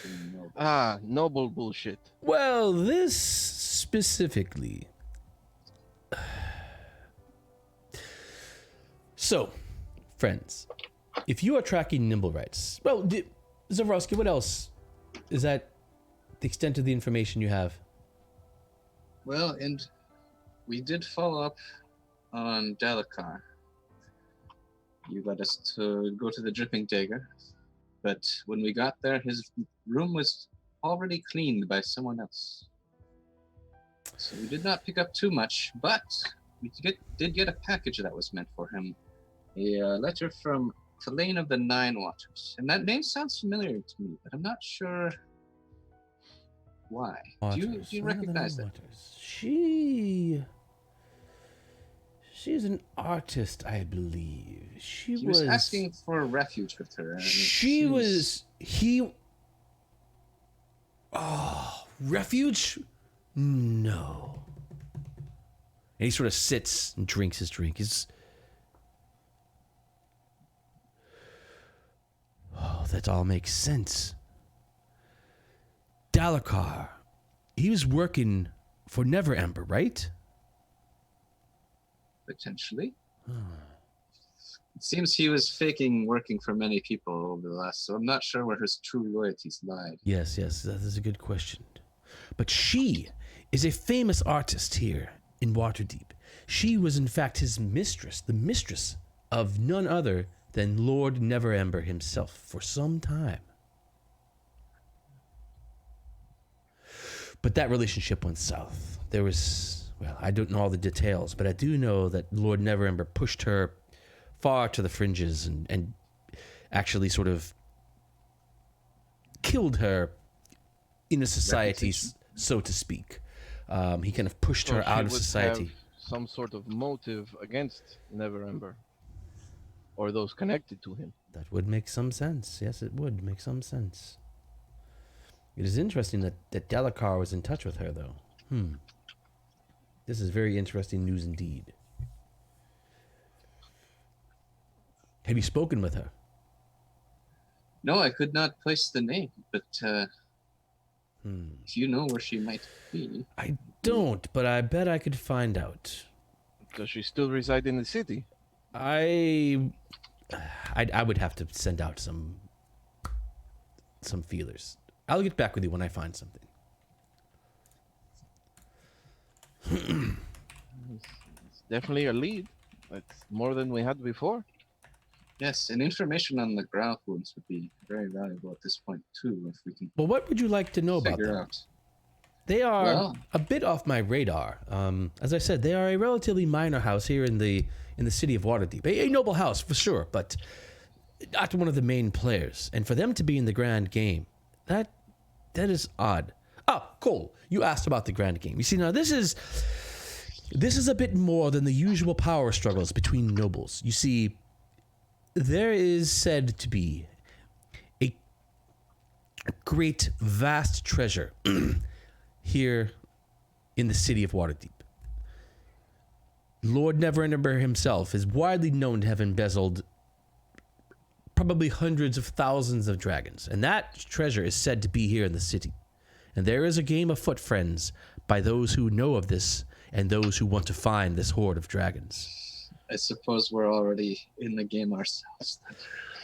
between nobles. Ah, noble bullshit. Well, this specifically. So, friends, if you are tracking Nimblewrights, well, Zavroski, what else? Is that the extent of the information you have? Well, and we did follow up on Dalakar. You led us to go to the Dripping Dagger, but when we got there, his room was already cleaned by someone else. So we did not pick up too much, but we did get a package that was meant for him. A letter from Tulane of the Nine Waters. And that name sounds familiar to me, but I'm not sure why. Do you recognize that? She's an artist, I believe. He was asking for refuge with her. Refuge? No. And he sort of sits and drinks his drink. That all makes sense. Dalakar, he was working for Never Ember, right? Potentially. It seems he was faking working for many people over the last, so I'm not sure where his true loyalties lied. Yes, that is a good question. But she is a famous artist here in Waterdeep. She was in fact his mistress, the mistress of none other than Lord Neverember himself for some time. But that relationship went south. There was, well, I don't know all the details, but I do know that Lord Neverember pushed her far to the fringes and actually sort of killed her in a society, so to speak. He kind of pushed her out of society. Have some sort of motive against Neverember, or those connected to him. That would make some sense. Yes, it would make some sense. It is interesting that Delacar was in touch with her, though. This is very interesting news indeed. Have you spoken with her? No, I could not place the name, but if you know where she might be. I don't, but I bet I could find out. Does she still reside in the city? I would have to send out some feelers. I'll get back with you when I find something. It's definitely a lead. It's more than we had before. Yes, and information on the ground wounds would be very valuable at this point too, if we can Well, what would you like to know about figure them? out. They are Well- a bit off my radar. As I said, they are a relatively minor house here in the city of Waterdeep. A noble house for sure, but not one of the main players. And for them to be in the grand game, that is odd. Oh, cool. You asked about the grand game. You see, now this is a bit more than the usual power struggles between nobles. You see, there is said to be a great, vast treasure here in the city of Waterdeep. Lord Neverember himself is widely known to have embezzled probably hundreds of thousands of dragons, and that treasure is said to be here in the city. And there is a game afoot, friends, by those who know of this and those who want to find this hoard of dragons. I suppose we're already in the game ourselves.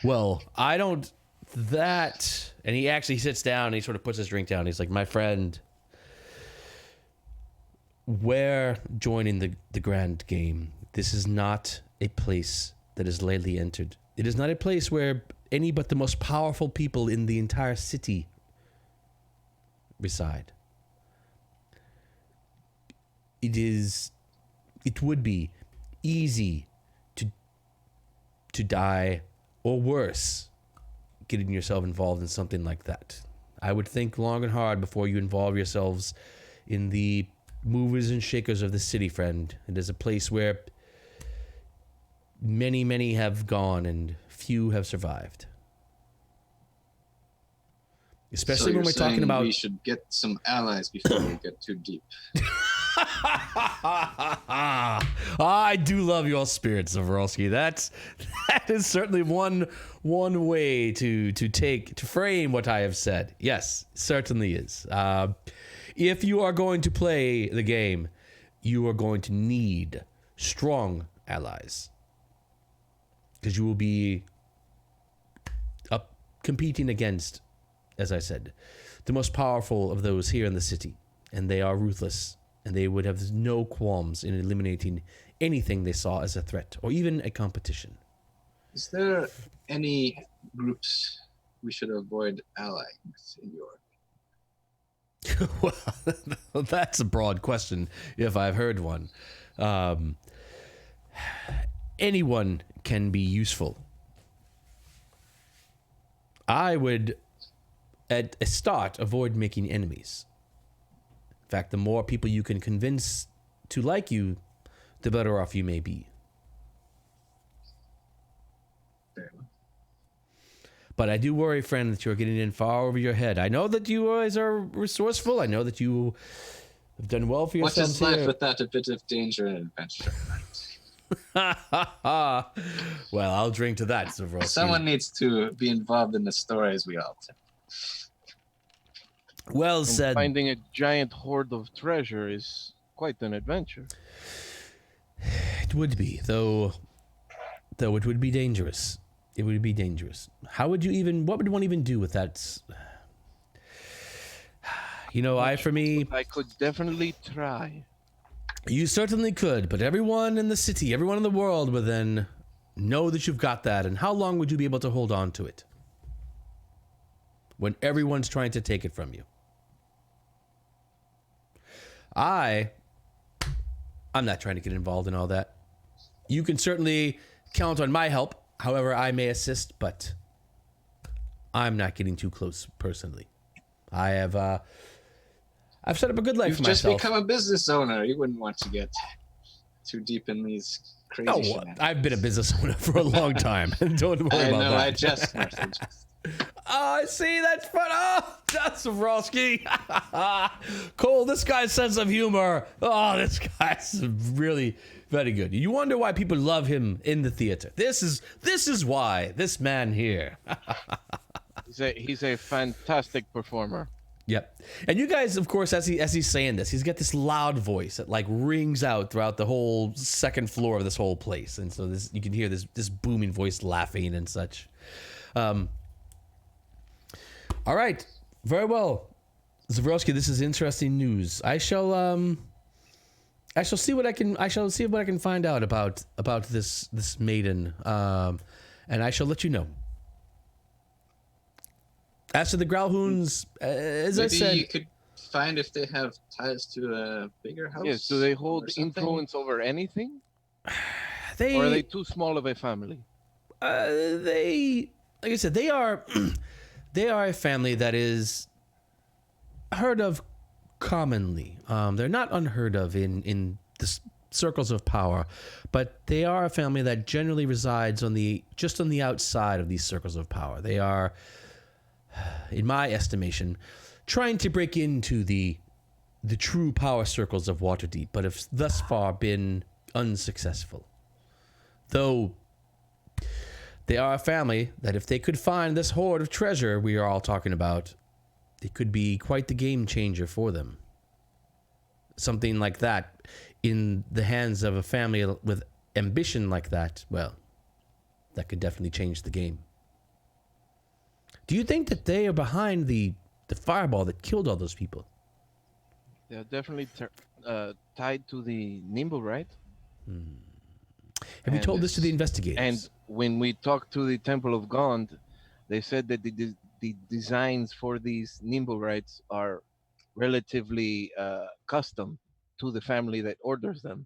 Well, I don't. That. And he actually sits down and he sort of puts his drink down. He's like, my friend, we're joining the grand game. This is not a place that is lightly entered. It is not a place where any but the most powerful people in the entire city reside. It would be easy to die, or worse, getting yourself involved in something like that. I would think long and hard before you involve yourselves in the movers and shakers of the city, friend. It is a place where many have gone and few have survived. Especially So when you're we're talking saying about we should get some allies before we get too deep. I do love your spirit, Zavroski. That is certainly one way to frame what I have said. Yes, certainly is. If you are going to play the game, you are going to need strong allies, because you will be competing against, as I said, the most powerful of those here in the city, and they are ruthless. And they would have no qualms in eliminating anything they saw as a threat or even a competition. Is there any groups we should avoid allying with in your Well, that's a broad question, if I've heard one. Anyone can be useful. I would, at a start, avoid making enemies. In fact, the more people you can convince to like you, the better off you may be. Very well. But I do worry, friend, that you're getting in far over your head. I know that you guys are resourceful. I know that you have done well for What yourselves is life here. without a bit of danger and adventure? Well, I'll drink to that, Zavroski. Someone needs to be involved in the stories we all tell. Well And said. finding a giant hoard of treasure is quite an adventure. It would be, though Though it would be dangerous. It would be dangerous. What would one even do with that? I could definitely try. You certainly could, but everyone in the city, everyone in the world would then know that you've got that, and how long would you be able to hold on to it? When everyone's trying to take it from you. I'm not trying to get involved in all that. You can certainly count on my help, however I may assist, but I'm not getting too close personally. I've set up a good life You've for just myself. become a business owner. You wouldn't want to get too deep in these crazy shenanigans. I've been a business owner for a long time. Don't worry about that. I just, Martha, just. Oh, see, that's fun. Oh, that's Zavroski. Cole, this guy's sense of humor. Oh, this guy's really very good. You wonder why people love him in the theater. This is why. This man here. He's a fantastic performer. Yep. And you guys, of course, as he's saying this, he's got this loud voice that like rings out throughout the whole second floor of this whole place. And so you can hear this booming voice laughing and such. All right. Very well. Zavroski, this is interesting news. I shall see what I can find out about this maiden. And I shall let you know. As to the Growlhounds, as I said, maybe you could find if they have ties to a bigger house. Yes, do they or hold something? influence over anything? or are they too small of a family? Like I said, they are a family that is heard of commonly. They're not unheard of in the circles of power, but they are a family that generally resides just on the outside of these circles of power. They are, in my estimation, trying to break into the true power circles of Waterdeep, but have thus far been unsuccessful. Though they are a family that if they could find this hoard of treasure we are all talking about, it could be quite the game changer for them. Something like that in the hands of a family with ambition like that, well, that could definitely change the game. Do you think that they are behind the fireball that killed all those people? They're definitely tied to the Nimble, right? Have you told this to the investigators? And when we talked to the Temple of Gond, they said that the designs for these Nimble rights are relatively custom to the family that orders them.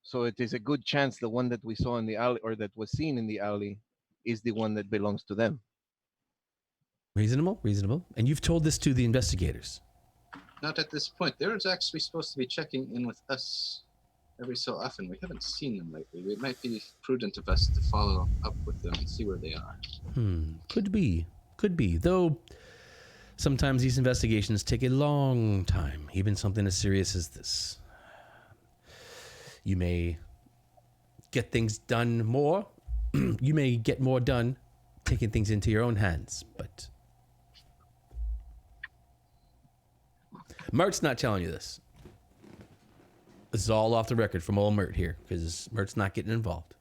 So it is a good chance the one that we saw in the alley, or that was seen in the alley, is the one that belongs to them. Reasonable. And you've told this to the investigators? Not at this point. They're actually supposed to be checking in with us every so often. We haven't seen them lately. It might be prudent of us to follow up with them and see where they are. Could be. Though sometimes these investigations take a long time, even something as serious as this. You may get things done more. You may get more done taking things into your own hands, but Mert's not telling you this. This is all off the record from old Mert here, because Mert's not getting involved.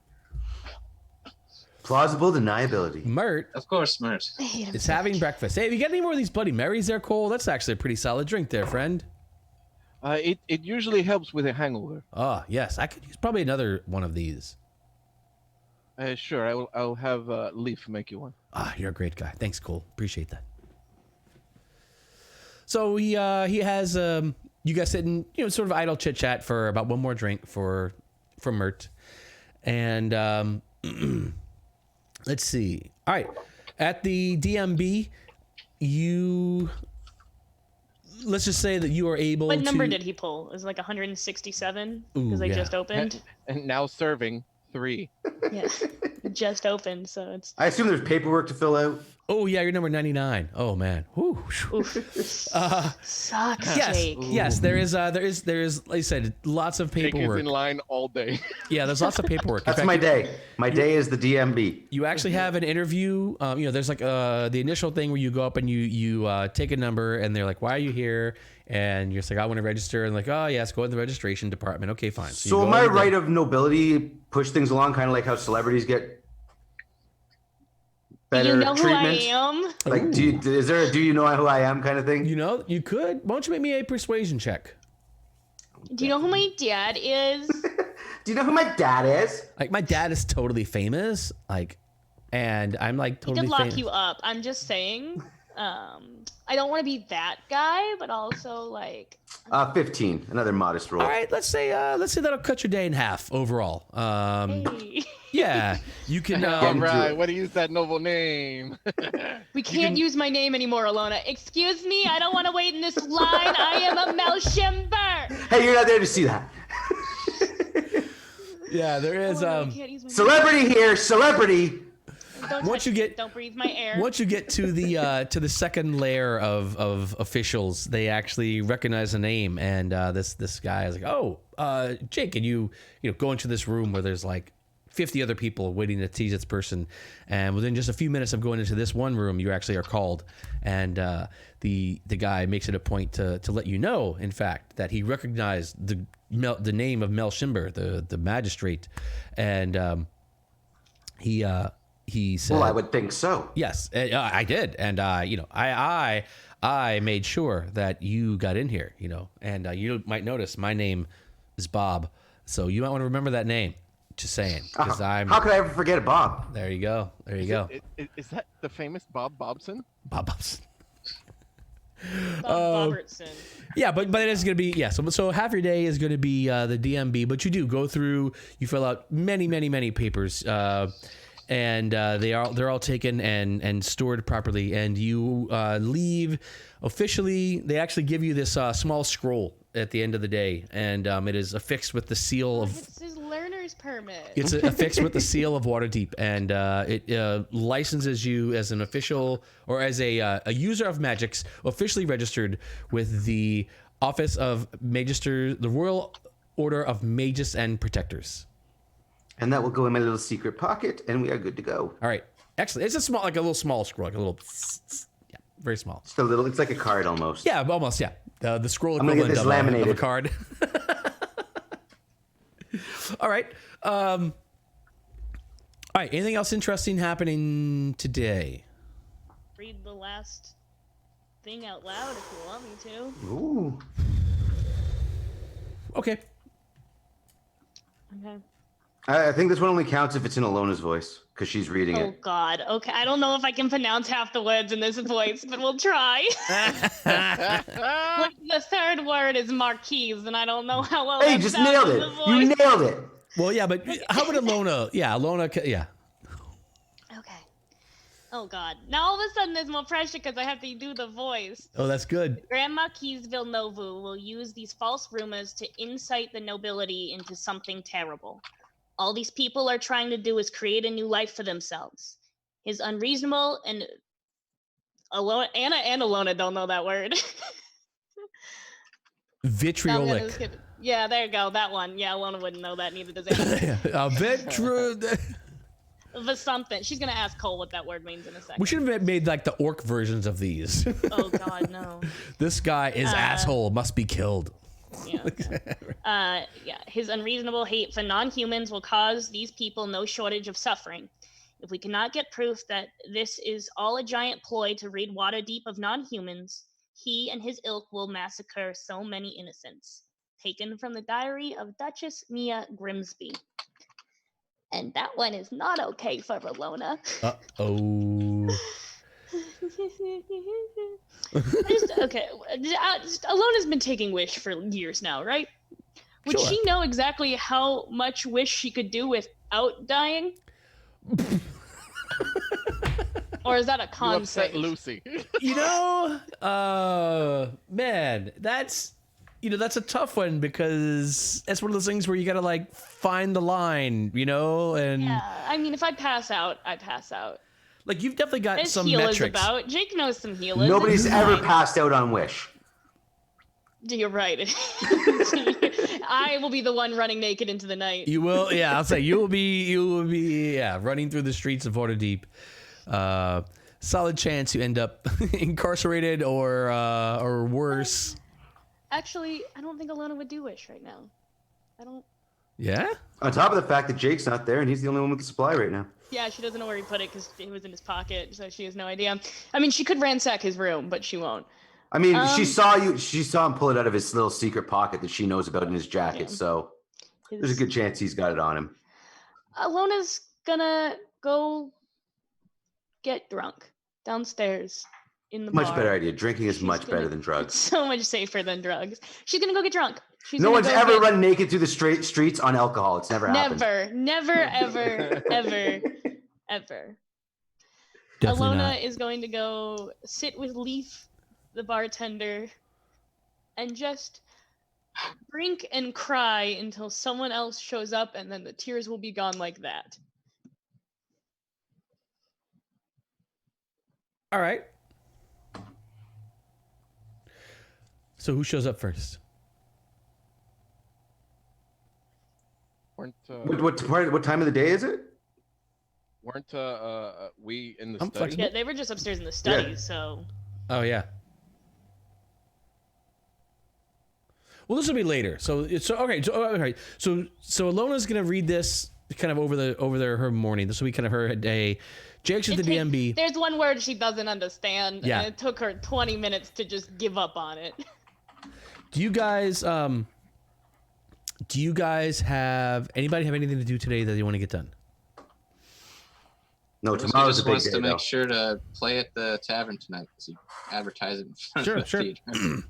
Plausible deniability. Mert Of course, Mert. is having breakfast. Hey, have you got any more of these Bloody Marys there, Cole? That's actually a pretty solid drink there, friend. It usually helps with a hangover. Oh, yes. I could use probably another one of these. Sure, I'll have Leaf make you one. You're a great guy. Thanks, Cole. Appreciate that. So he has you guys sitting, sort of idle chit chat for about one more drink for Mert, and let's see. All right, at the DMB, let's just say that you are able. What number did he pull? It was like 167 because they yeah. just opened. And now serving 3. Yeah, just opened, so it's. I assume there's paperwork to fill out. Oh yeah, you're number 99. Oh man. Whew. Sucks, Yes, Jake. yes. There is, like I said, lots of Jake is paperwork. in line all day. Yeah, there's lots of paperwork. In That's fact, my day. My day is the DMB. You actually have an interview. There's like the initial thing where you go up and you take a number, and they're like, "Why are you here?" And you're just like, "I want to register." And like, "Oh yes, go to the registration department." Okay, fine. So you am go I in right there. of nobility push things along, kind of like how celebrities get better You know who I treatment? am? Like, is there a "do you know who I am" kind of thing? You know, you could. Why don't you make me a persuasion check? Do you know who my dad is? Do you know who my dad is? Like my dad is totally famous. Like, and I'm like He totally could lock famous. you up. I'm just saying. I don't want to be that guy, but also like 15, another modest roll. All right, let's say that'll cut your day in half overall. hey. Yeah, you can. All into right, it. way to use that noble name. We can't use my name anymore, Elona. Excuse me, I don't want to wait in this line. I am a Melshimber. Hey, you're not there to see that. Yeah, there is. Elona, we can't use my name. Celebrity here, celebrity. Don't once touch you me. get- Don't breathe my air. Once you get to the second layer of officials, they actually recognize the name, and this guy is like, "Oh, Jake," and you go into this room where there's like 50 other people waiting to tease this person, and within just a few minutes of going into this one room, you actually are called, and the guy makes it a point to let you know, in fact, that he recognized the name of Melshimber, the magistrate, and he said, Well, I would think so. yes, I did, and I made sure that you got in here, and you might notice my name is Bob, so you might want to remember that name. Just saying, because How could I ever forget Bob? There you go. There you go. Is that the famous Bob Bobson? Bob Bobson. Bob Robertson. Yeah, but it is going to be, yeah. So half your day is going to be the DMB, but you do go through, you fill out many papers, and they're all taken and stored properly, and you leave officially. They actually give you this small scroll at the end of the day, and it is affixed with the seal of. It's his learner's permit. It's affixed with the seal of Waterdeep, and it licenses you as an official or as a user of magics officially registered with the Office of Magister, the Royal Order of Magus and Protectors. And that will go in my little secret pocket, and we are good to go. All right, excellent. It's a little small scroll, like a little, yeah, very small. Just a little. It's like a card almost. Yeah, almost. Yeah, the scroll I'm gonna get equivalent this of a laminated. card. All right. All right. Anything else interesting happening today? Read the last thing out loud if you want me to. Ooh. Okay. Okay. I think this one only counts if it's in Elona's voice because she's reading Oh it. God. Okay. I don't know if I can pronounce half the words in this voice, but we'll try. Like the third word is Marquise, and I don't know how well. Hey, that just sounds nailed in it. the You voice. nailed it. Well, yeah, but how about Elona? Yeah, Elona. Yeah. Okay. Oh God. Now all of a sudden there's more pressure because I have to do the voice. Oh, that's good. Grand Marquise Villeneuve will use these false rumors to incite the nobility into something terrible. All these people are trying to do is create a new life for themselves. His unreasonable and Anna and Elona don't know that word. Vitriolic. Yeah, there you go. That one. Yeah, Elona wouldn't know that. Neither does Anna. But something. She's gonna ask Cole what that word means in a second. We should have made like the orc versions of these. Oh God, no. This guy is asshole, must be killed. Yeah. Yeah. His unreasonable hate for non-humans will cause these people no shortage of suffering. If we cannot get proof that this is all a giant ploy to rid Waterdeep of non-humans, he and his ilk will massacre so many innocents. Taken from the diary of Duchess Mia Grimsby. And that one is not okay for Elona. Uh-oh. Okay. Elona's been taking Wish for years now, right? Would Sure. she know exactly how much Wish she could do without dying? Or is that a You con upset save? Lucy. Man, that's a tough one because that's one of those things where you gotta like find the line, and Yeah, I mean, if I pass out, I pass out. Like you've definitely got There's some healers metrics. about. Jake knows some healers. Nobody's It's ever fine. passed out on Wish. You're right. I will be the one running naked into the night. You will, yeah. I'll say you will be, yeah, running through the streets of Waterdeep. Solid chance you end up incarcerated or worse. Actually, I don't think Elona would do Wish right now. I don't. Yeah. On top of the fact that Jake's not there and he's the only one with the supply right now. Yeah, she doesn't know where he put it because it was in his pocket, so she has no idea. I mean, she could ransack his room, but she won't. I mean, she saw him pull it out of his little secret pocket that she knows about in his jacket, Yeah. so there's a good chance he's got it on him. Alona's gonna go get drunk downstairs in the Much bar. better idea. Drinking is She's much gonna- better than drugs. So much safer than drugs. She's gonna go get drunk. She's No gonna one's go ever get- run naked through the streets on alcohol. It's never happened. Never, ever, ever, ever. Definitely Elona not. is going to go sit with Leaf, the bartender, and just drink and cry until someone else shows up, and then the tears will be gone like that. All right. So who shows up first? Weren't What time of the day is it? weren't we in the I'm study? flexible. Yeah, they were just upstairs in the study, Yeah. so Oh yeah. Well, this will be later. So okay. So Alona's gonna read this kind of over her morning. This will be kind of her day. Jake's at the DMB. There's one word she doesn't understand, Yeah. and it took her 20 minutes to just give up on it. Do you guys have anybody have anything to do today that you want to get done? No, He tomorrow's a just big wants day, to though. make sure to play at the tavern tonight because he advertised it in front Sure, of the sure. theater.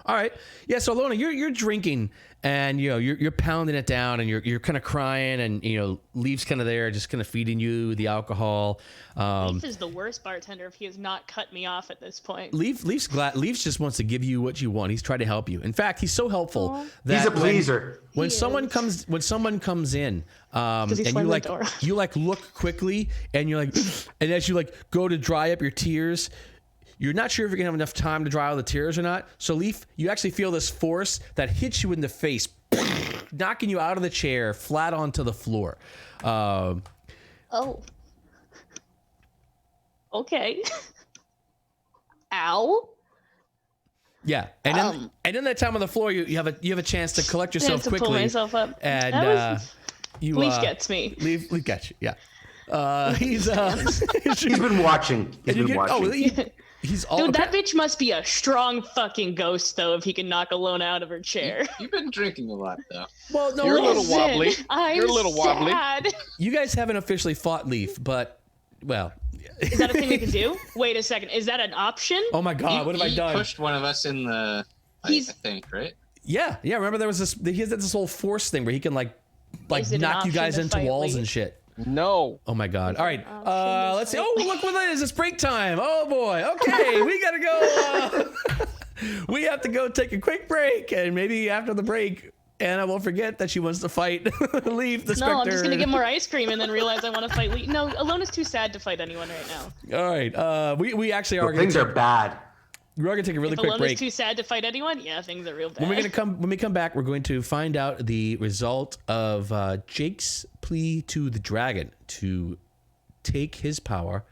All right. Yeah. So Elona, you're drinking and you're pounding it down and you're kind of crying and Leaf's kind of there just kind of feeding you the alcohol. Leaf is the worst bartender if he has not cut me off at this point. Leaf's glad. Leaf just wants to give you what you want. He's trying to help you. In fact, he's so helpful Aw. that He's a pleaser. When He someone is. comes in, he and you slammed the like door. you like look quickly and you're like, and as you like go to dry up your tears, you're not sure if you're gonna have enough time to dry all the tears or not. So Leaf, you actually feel this force that hits you in the face, knocking you out of the chair flat onto the floor. Oh. Okay. Ow. Yeah, and in that time on the floor, you have a chance to collect I yourself have to pull quickly. myself up. And That was- you Leaf gets me. Leaf got you. Yeah. He's He's been watching. He's been watching. He's all Dude, that bitch must be a strong fucking ghost, though, if he can knock Elona out of her chair. You've been drinking a lot, though. well. No, You're a little Listen, wobbly. I'm You're a little wobbly. sad. you guys haven't officially fought Leaf, but well. Is that a thing we can do? Wait a second. Is that an option? Oh my God! What have I He done? pushed one of us in the fight, He's- I think, right? Yeah. Remember there was this. He has this whole force thing where he can like Is it an knock you option guys to into fight walls Leaf? and shit. No. Oh my God! All right, option to let's see. fight Oh, look what it is! It's break time. Oh boy. Okay, we gotta go. We have to go take a quick break, and maybe after the break, Anna will forget that she wants to fight Leaf the Spectre. No, I'm just gonna get more ice cream and then realize I want to fight Leaf. No, Alona's too sad to fight anyone right now. All right. We actually are Well, gonna things are bad. we're gonna take a really If quick Alona's break. too sad to fight anyone, yeah, things are real bad. When we come back, we're going to find out the result of Jake's plea to the dragon to take his power.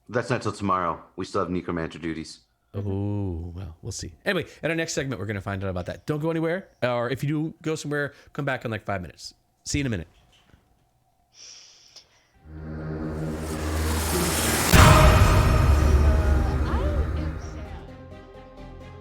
That's not till tomorrow. We still have necromancer duties. Oh, well, we'll see. Anyway, in our next segment, we're going to find out about that. Don't go anywhere, or if you do go somewhere, come back in like 5 minutes. See you in a minute. I am sad.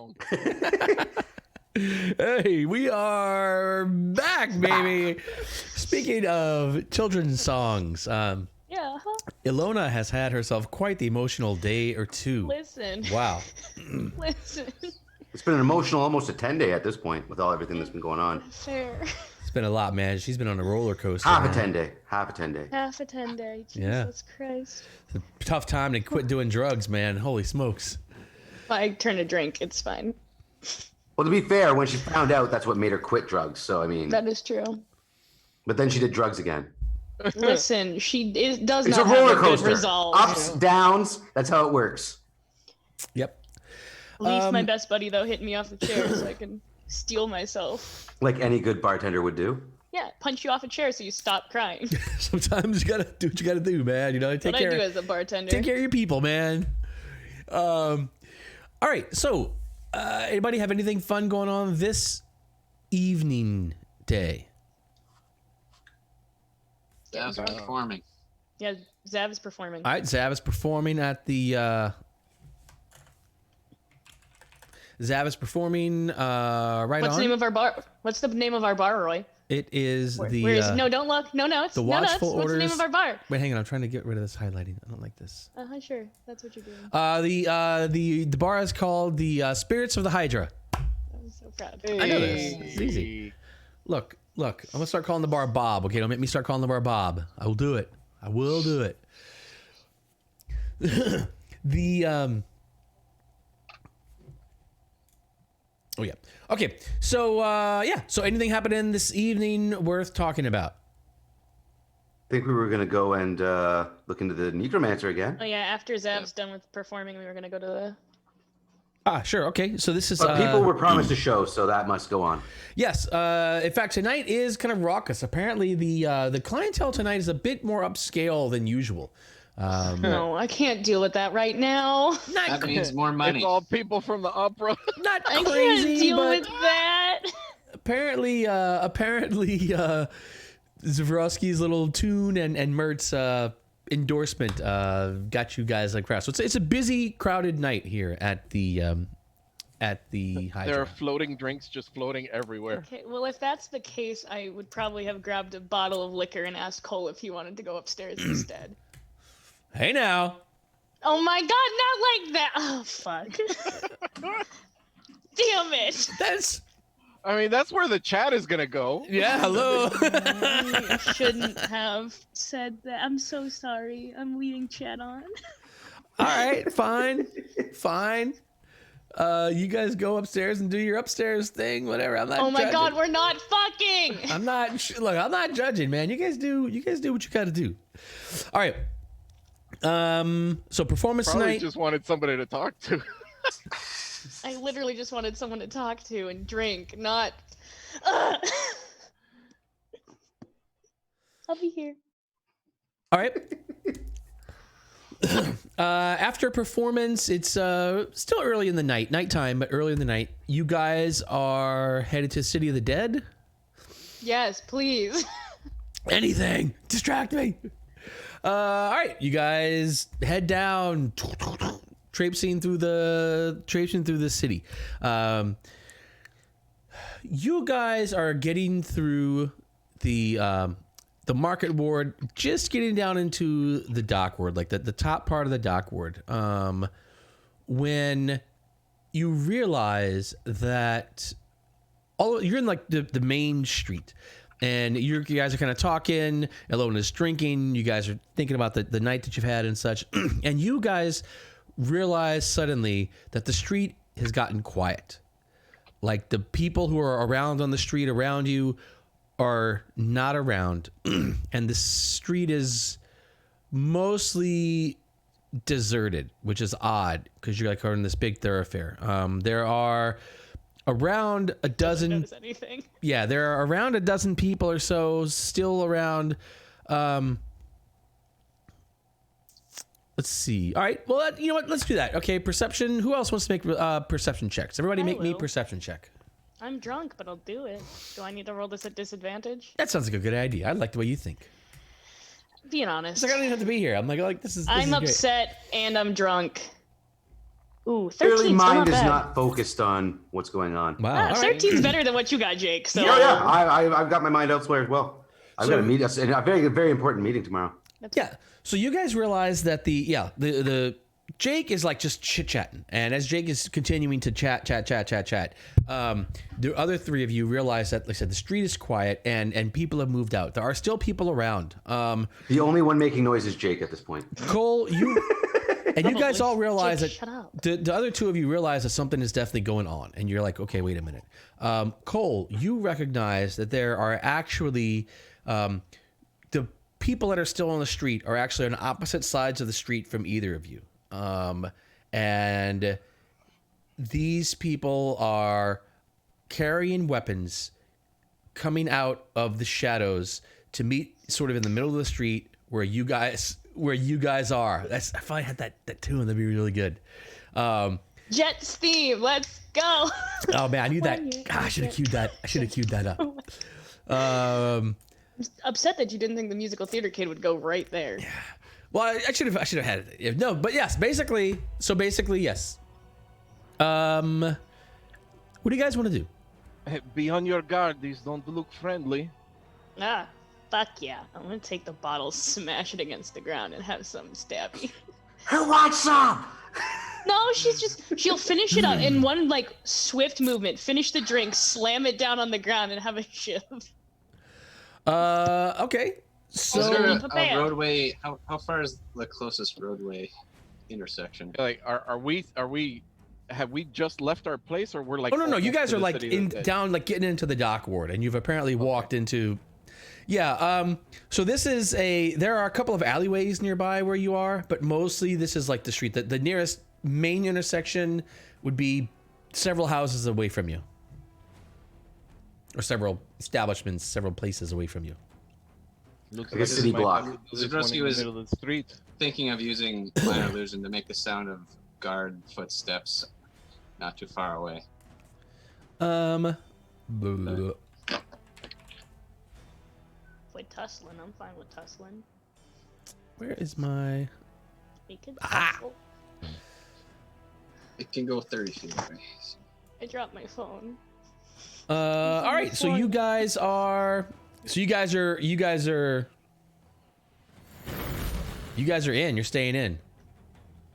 song. Hey, we are back, baby. Speaking of children's songs, Yeah. Elona has had herself quite the emotional day or two. Listen. Wow. Listen. It's been an emotional, almost a 10-day at this point with everything that's been going on. Fair. It's been a lot, man. She's been on a roller coaster. Half a man. 10-day. Half a 10-day. Half a 10-day. Yeah. Jesus Christ. It's a tough time to quit doing drugs, man. Holy smokes. If I turn to drink, it's fine. Well, to be fair, when she found out, that's what made her quit drugs. So, I mean, That is true. but then she did drugs again. Listen, does It's not a roller have a good coaster. resolve. Ups, downs. That's how it works. Yep. At least my best buddy, though, hit me off the chair so I can steel myself. Like any good bartender would do. Yeah, punch you off a chair so you stop crying. Sometimes you gotta do what you gotta do, man. You know, What I do as a bartender. take care of your people, man. All right. So, anybody have anything fun going on this evening day? That's performing. Yeah, Zav is performing. All right, Zav is performing at the. Zav is performing right What's on. the name of our bar? What's the name of our bar, Roy? It is Where the. is no? Don't look. No notes. the No notes. Watchful What's the name Orders- of our bar? Wait, hang on. I'm trying to get rid of this highlighting. I don't like this. Sure. That's what you're doing. The bar is called the Spirits of the Hydra. I'm so proud. I know this. It's easy. Look. I'm gonna start calling the bar Bob. Okay, don't make me start calling the bar Bob. I will do it. I will do it. Oh yeah. Okay. So yeah. So anything happening this evening worth talking about? I think we were going to go and look into the necromancer again. Oh yeah. After Zav's done with performing, we were gonna go to the. Sure. Okay. So this is. But people were promised a show, so that must go on. Yes. In fact, tonight is kind of raucous. Apparently, the clientele tonight is a bit more upscale than usual. No, I can't deal with that right now. That means more money. It's all people from the opera. Not I crazy, can't deal but with that. apparently, Zavroski's little tune and Mert's endorsement got you guys like crowd. So it's a busy, crowded night here at the Hydra. There are floating drinks just floating everywhere. Okay, well, if that's the case, I would probably have grabbed a bottle of liquor and asked Cole if he wanted to go upstairs instead. Hey now. Oh my god, not like that! Oh, fuck. Damn it! I mean, that's where the chat is gonna go. Yeah, hello. I shouldn't have said that. I'm so sorry. I'm leading chat on. All right, fine. You guys go upstairs and do your upstairs thing, whatever. I'm not Oh my judging. god, we're not fucking! I'm not judging, man. You guys do what you gotta do. All right. So performance Probably tonight. just wanted somebody to talk to. I literally just wanted someone to talk to and drink, not. I'll be here. All right. After performance, it's still early in the nighttime, but early in the night. You guys are headed to City of the Dead. Yes, please. Anything, distract me. All right, you guys head down, traipsing through the city. You guys are getting through the market ward, just getting down into the dock ward, like the top part of the dock ward. When you realize that you're in like the main street. And you guys are kind of talking. Elona's drinking. You guys are thinking about the night that you've had and such. And you guys realize suddenly that the street has gotten quiet. Like the people who are around on the street around you are not around. And the street is mostly deserted, which is odd because you're like in this big thoroughfare. There are around a dozen. Notice anything. Yeah, there are around a dozen people or so still around. Let's see. All right. Well, you know what? Let's do that. Okay. Perception. Who else wants to make perception checks? Everybody, I make me will. perception check. I'm drunk, but I'll do it. Do I need to roll this at disadvantage? That sounds like a good idea. I like the way you think. Being honest. It's like I don't even have to be here. I'm like this is. I'm great. upset and I'm drunk. Ooh, Clearly, 13's still mind not is bad. not focused on what's going on. Wow. Ah, all right. 13's better than what you got, Jake. So Oh yeah, I've got my mind elsewhere as well. I've got a very very important meeting tomorrow. Yeah. So you guys realize that the Jake is like just chit chatting, and as Jake is continuing to chat, the other three of you realize that, like I said, the street is quiet and people have moved out. There are still people around. The only one making noise is Jake at this point. Cole, you guys all realize Jake, that shut up. the other two of you realize that something is definitely going on, and you're like, okay, wait a minute. Cole, you recognize that there are actually the people that are still on the street are actually on opposite sides of the street from either of you. And these people are carrying weapons coming out of the shadows to meet sort of in the middle of the street where you guys are. I finally had that tune. That'd be really good. Jet's theme, let's go. Oh man, I knew that. God, I should have queued that. I should have queued that up. Upset that you didn't think the musical theater kid would go right there. Well, I should have had it. No, but yes, basically, yes. What do you guys want to do? Be on your guard. These don't look friendly. Ah, fuck yeah. I'm gonna take the bottle, smash it against the ground, and have some stabby. Who wants some? No, she'll finish it up in one, like, swift movement, finish the drink, slam it down on the ground, and have a shiv. Okay. So Is there Prepare. a roadway? How far is the closest roadway intersection? Like, have we just left our place, or we're like? Oh no, you almost guys to are the like city that- down, like getting into the dock ward, and you've apparently walked into. Yeah. So this is there are a couple of alleyways nearby where you are, but mostly this is like the street. The nearest main intersection would be several houses away from you, or several establishments, several places away from you. Looks Like a this city might block. be this Zavroski one in the was- middle of the street. Thinking of using minor illusion to make the sound of guard footsteps not too far away. Blah. With tussling, I'm fine with tussling. Where is my? We could Ah. tussle. It can go 30 feet away. I dropped my phone. All right. So you guys are. You guys are in. You're staying in.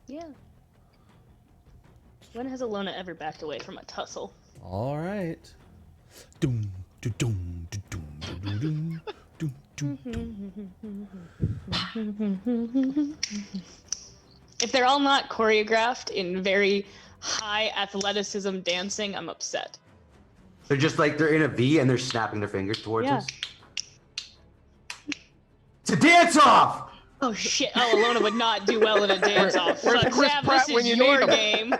Yeah. When has Elona ever backed away from a tussle? All right. Doom, doom, doom, doom, doom, doom, doom, doom. If they're all not choreographed in very high athleticism dancing, I'm upset. They're just like they're in a V and they're snapping their fingers towards Yeah. us. It's a dance off. Oh shit! Oh, Elona would not do well in a dance-off. Where's Fuck, Chris Zav, Pratt this when is you your need him? game.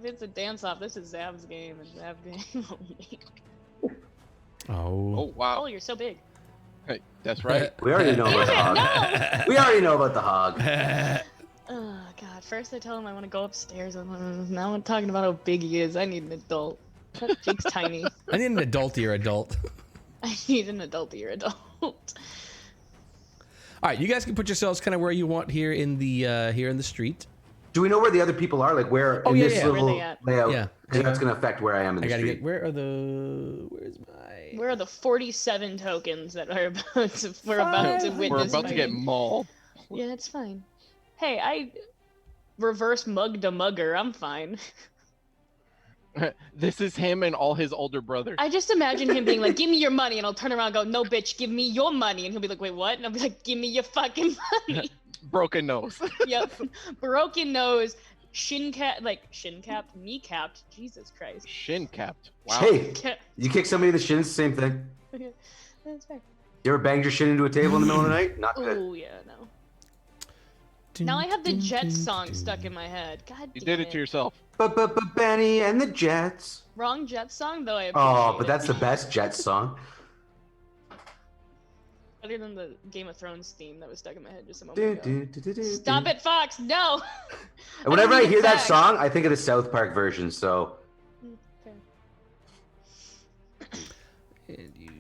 If it's a dance-off, this is Zav's game and Zav game only. Oh. Oh wow! Oh, you're so big. Hey, that's right. We already know about the hog. No! We already know about the hog. Oh god! First I tell him I want to go upstairs, and now I'm talking about how big he is. I need an adult. Jake's tiny. I need an adultier adult. I need an adultier adult. All right, you guys can put yourselves kind of where you want here in the street. Do we know where the other people are? Like where Oh, in yeah, this yeah. little Where they at? layout? Yeah. Because that's going to affect where I am in I the gotta street. get. Where's my? Where are the 47 tokens that are about to witness? We're about to get my- mauled. Yeah, it's fine. Hey, I reverse mugged a mugger. I'm fine. This is him and all his older brothers. I just imagine him being like, "Give me your money," and I'll turn around and go, "No, bitch, give me your money," and he'll be like, "Wait, what?" And I'll be like, "Give me your fucking money." Broken nose. Yep, broken nose, kneecapped. Jesus Christ. Shin capped. Wow. Hey, you kick somebody in the shins, same thing. That's fair. You ever banged your shin into a table in the middle of the night? Not good. Oh yeah, no. Now I have the Jets song stuck in my head. God damn You did it to yourself. But Benny and the Jets. Wrong Jets song, though. I appreciate Oh, but it. that's the best Jets song. Better than the Game of Thrones theme that was stuck in my head just a Do, moment ago. do, do, do, Stop do. it, Fox! No! And whenever I need it hear that back. song, I think of the South Park version. So Okay. And you.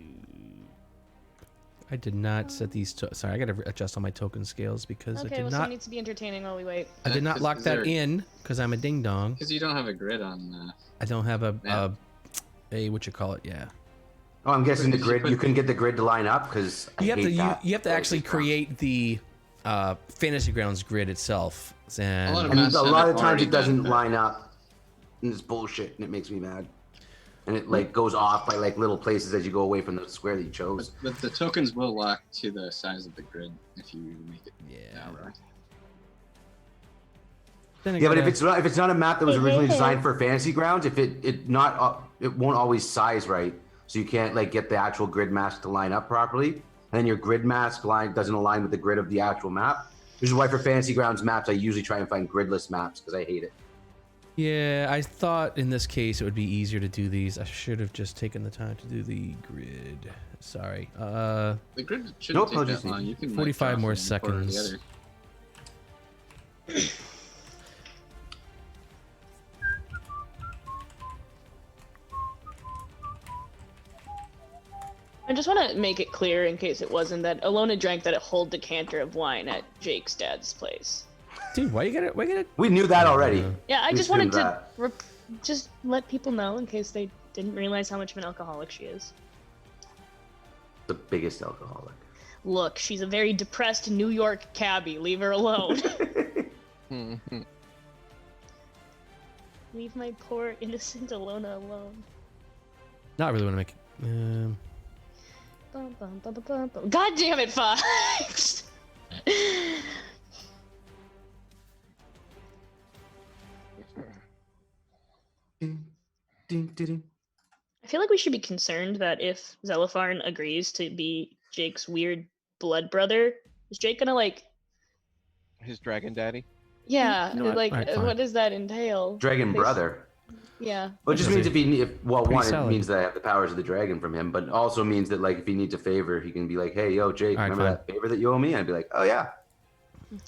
I did not set these. Sorry, I got to adjust all my token scales because I Okay, did well, not. someone needs to be entertaining while we wait. I did not Is lock that there- in because I'm a ding dong. Because you don't have a grid on. I don't have a Map. what you call it? Yeah. Oh, I'm guessing the Did you grid. put- You couldn't get the grid to line up because You have to. that. You have to Those actually big grounds. create the Fantasy Grounds grid itself. And A lot of And maps a have lot it of times already it doesn't done, but- line up. And it's bullshit, and it makes me mad. And it like goes off by like little places as you go away from the square that you chose. But the tokens will lock to the size of the grid if you make it yeah. narrow. Then I Yeah, but gotta- if it's not a map that was originally designed for fantasy grounds, if it won't always size right, so you can't like get the actual grid mask to line up properly, and then your grid mask line doesn't align with the grid of the actual map. Which is why for fantasy grounds maps, I usually try and find gridless maps because I hate it. Yeah, I thought in this case it would be easier to do these. I should have just taken the time to do the grid. Sorry. The grid No shouldn't take apologies that long. You can like, 45 draw more from one corner to the seconds. other. I just want to make it clear, in case it wasn't, that Elona drank that whole decanter of wine at Jake's dad's place. Dude, why you gotta? We knew that already. Yeah, I We just wanted assumed to that. just let people know, in case they didn't realize how much of an alcoholic she is. The biggest alcoholic. Look, she's a very depressed New York cabbie. Leave her alone. Mhm. Leave my poor innocent Elona alone. Not really want to make. Bum, bum, bum, bum, bum, bum. God damn it, Fox! I feel like we should be concerned that if Zelipharn agrees to be Jake's weird blood brother, is Jake gonna like? His dragon daddy. Yeah, You know what? like Alright, fine. what does that entail? Dragon They-1 Yeah. Well, it just means well, Pretty one, solid. it means that I have the powers of the dragon from him, but also means that like if he needs a favor, he can be like, "Hey, yo, Jake, All right, remember fine. that favor that you owe me?" I'd be like, "Oh yeah."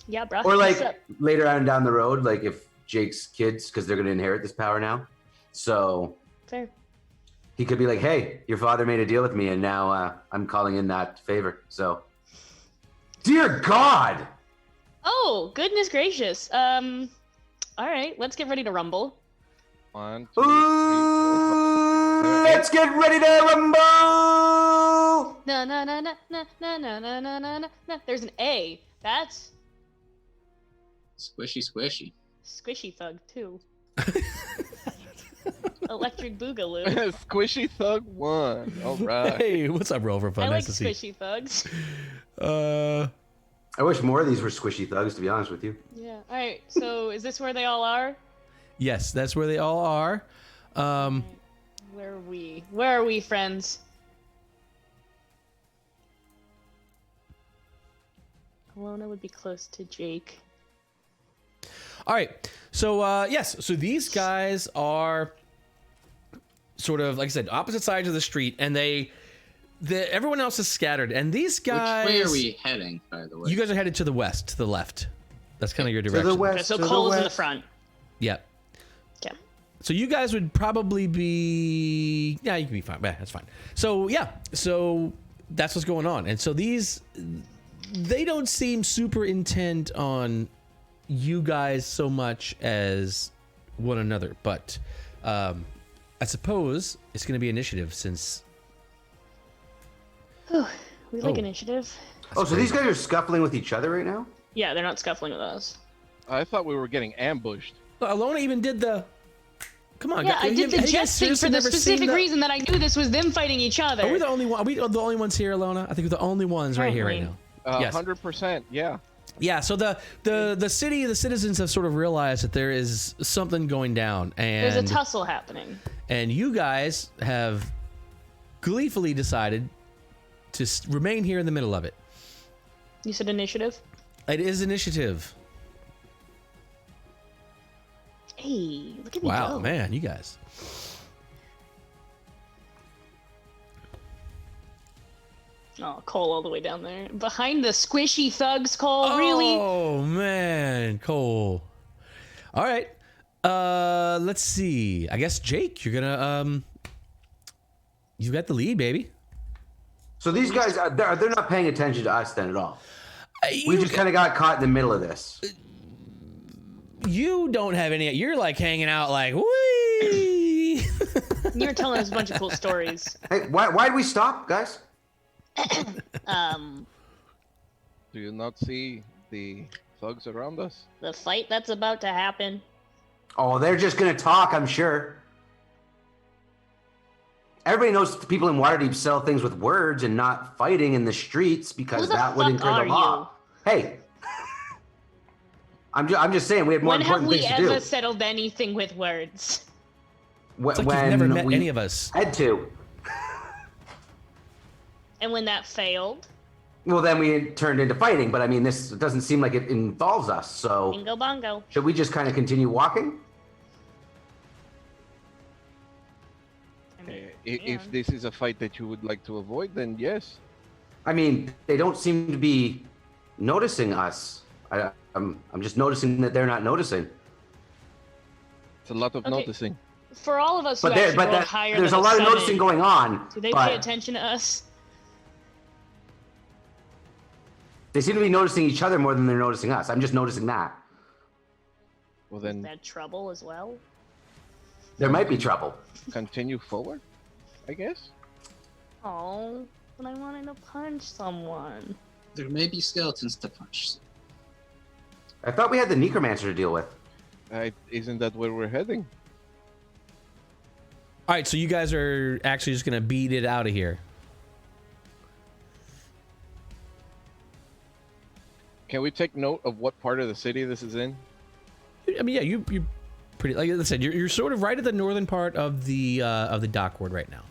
Yeah, bro. Or what's like up? later on down the road, like if Jake's kids, because they're going to inherit this power now, so Fair. he could be like, "Hey, your father made a deal with me, and now I'm calling in that favor." So, dear God, Oh, goodness gracious. All right, let's get ready to rumble. 1, 2, 3, 4, 5. let's get ready to rumble. Na na na na na na na na na na na. There's an A. That's Squishy, squishy. Squishy Thug too. Electric Boogaloo. Squishy Thug 1. All right. Hey, what's up, Rover? Fun, I like nice to see. Squishy Thugs. I wish more of these were squishy thugs, to be honest with you. Yeah. All right. So is this where they all are? Yes, that's where they all are. Where are we? Where are we, friends? Elona would be close to Jake. All right. So yes, so these guys are sort of like I said, opposite sides of the street, and everyone else is scattered. And these guys, Which way are we heading, by the way? You guys are headed to the west, to the left. That's kind of your direction. To the Okay, west. so to the Cole's in the west. front. Yep. Okay. So you guys would probably be, yeah, you can be fine. Yeah, that's fine. So yeah, so that's what's going on. And so they don't seem super intent on you guys so much as one another, but I suppose it's going to be initiative since. We like Oh. initiative. Oh, so these guys are scuffling with each other right now? Yeah, they're not scuffling with us. I thought we were getting ambushed. Alona even did the. Come on, Yeah, guys. I did Have the you guys jet thing seriously for the never seen specific the- reason that I knew this was them fighting each other. Are we the only one? Are we the only ones here, Alona? I think we're the only ones right here right now. Yes. 100%. Yeah. Yeah, so the city, the citizens have sort of realized that there is something going down, There's and a tussle happening. and you guys have gleefully decided to remain here in the middle of it. You said initiative? It is initiative. Hey, look at me Wow, go. man, you guys. Oh, Cole all the way down there. Behind the squishy thugs, Cole, really? Oh man, Cole. All right. Let's see. I guess Jake, you're gonna you got the lead, baby. So these guys, they're not paying attention to us then at all. We You, just kind of got caught in the middle of this. you don't have any. You're like hanging out like, wee. You're telling us a bunch of cool stories. Hey, why did we stop, guys? Do you not see the thugs around us? The fight that's about to happen. Oh, they're just gonna talk, I'm sure. Everybody knows people in Waterdeep sell things with words and not fighting in the streets because Who the that would fuck incur are the law. Hey, I'm just saying we have more When have important we things to ever do. settled anything with words? It's like when you've never met we any of us. had to. And when that failed, Well, then we turned into fighting, but I mean, this doesn't seem like it involves us. So bingo bongo. should we just kind of continue walking? I mean, If and- this is a fight that you would like to avoid, then yes. I mean, they don't seem to be noticing us. I'm just noticing that they're not noticing. It's a lot of Okay. noticing. For all of us who But actually rolled higher there's a than lot of 7, noticing going on. do they but pay attention to us? They seem to be noticing each other more than they're noticing us. I'm just noticing that. Well, Is then that trouble as well? There might be trouble. continue forward, I guess. Oh, but I wanted to punch someone. There may be skeletons to punch. I thought we had the necromancer to deal with. Isn't that where we're heading? All right, so you guys are actually just gonna beat it out of here. Can we take note of what part of the city this is in? I mean, yeah, you pretty like I said, you're sort of right at the northern part of the dock ward right now.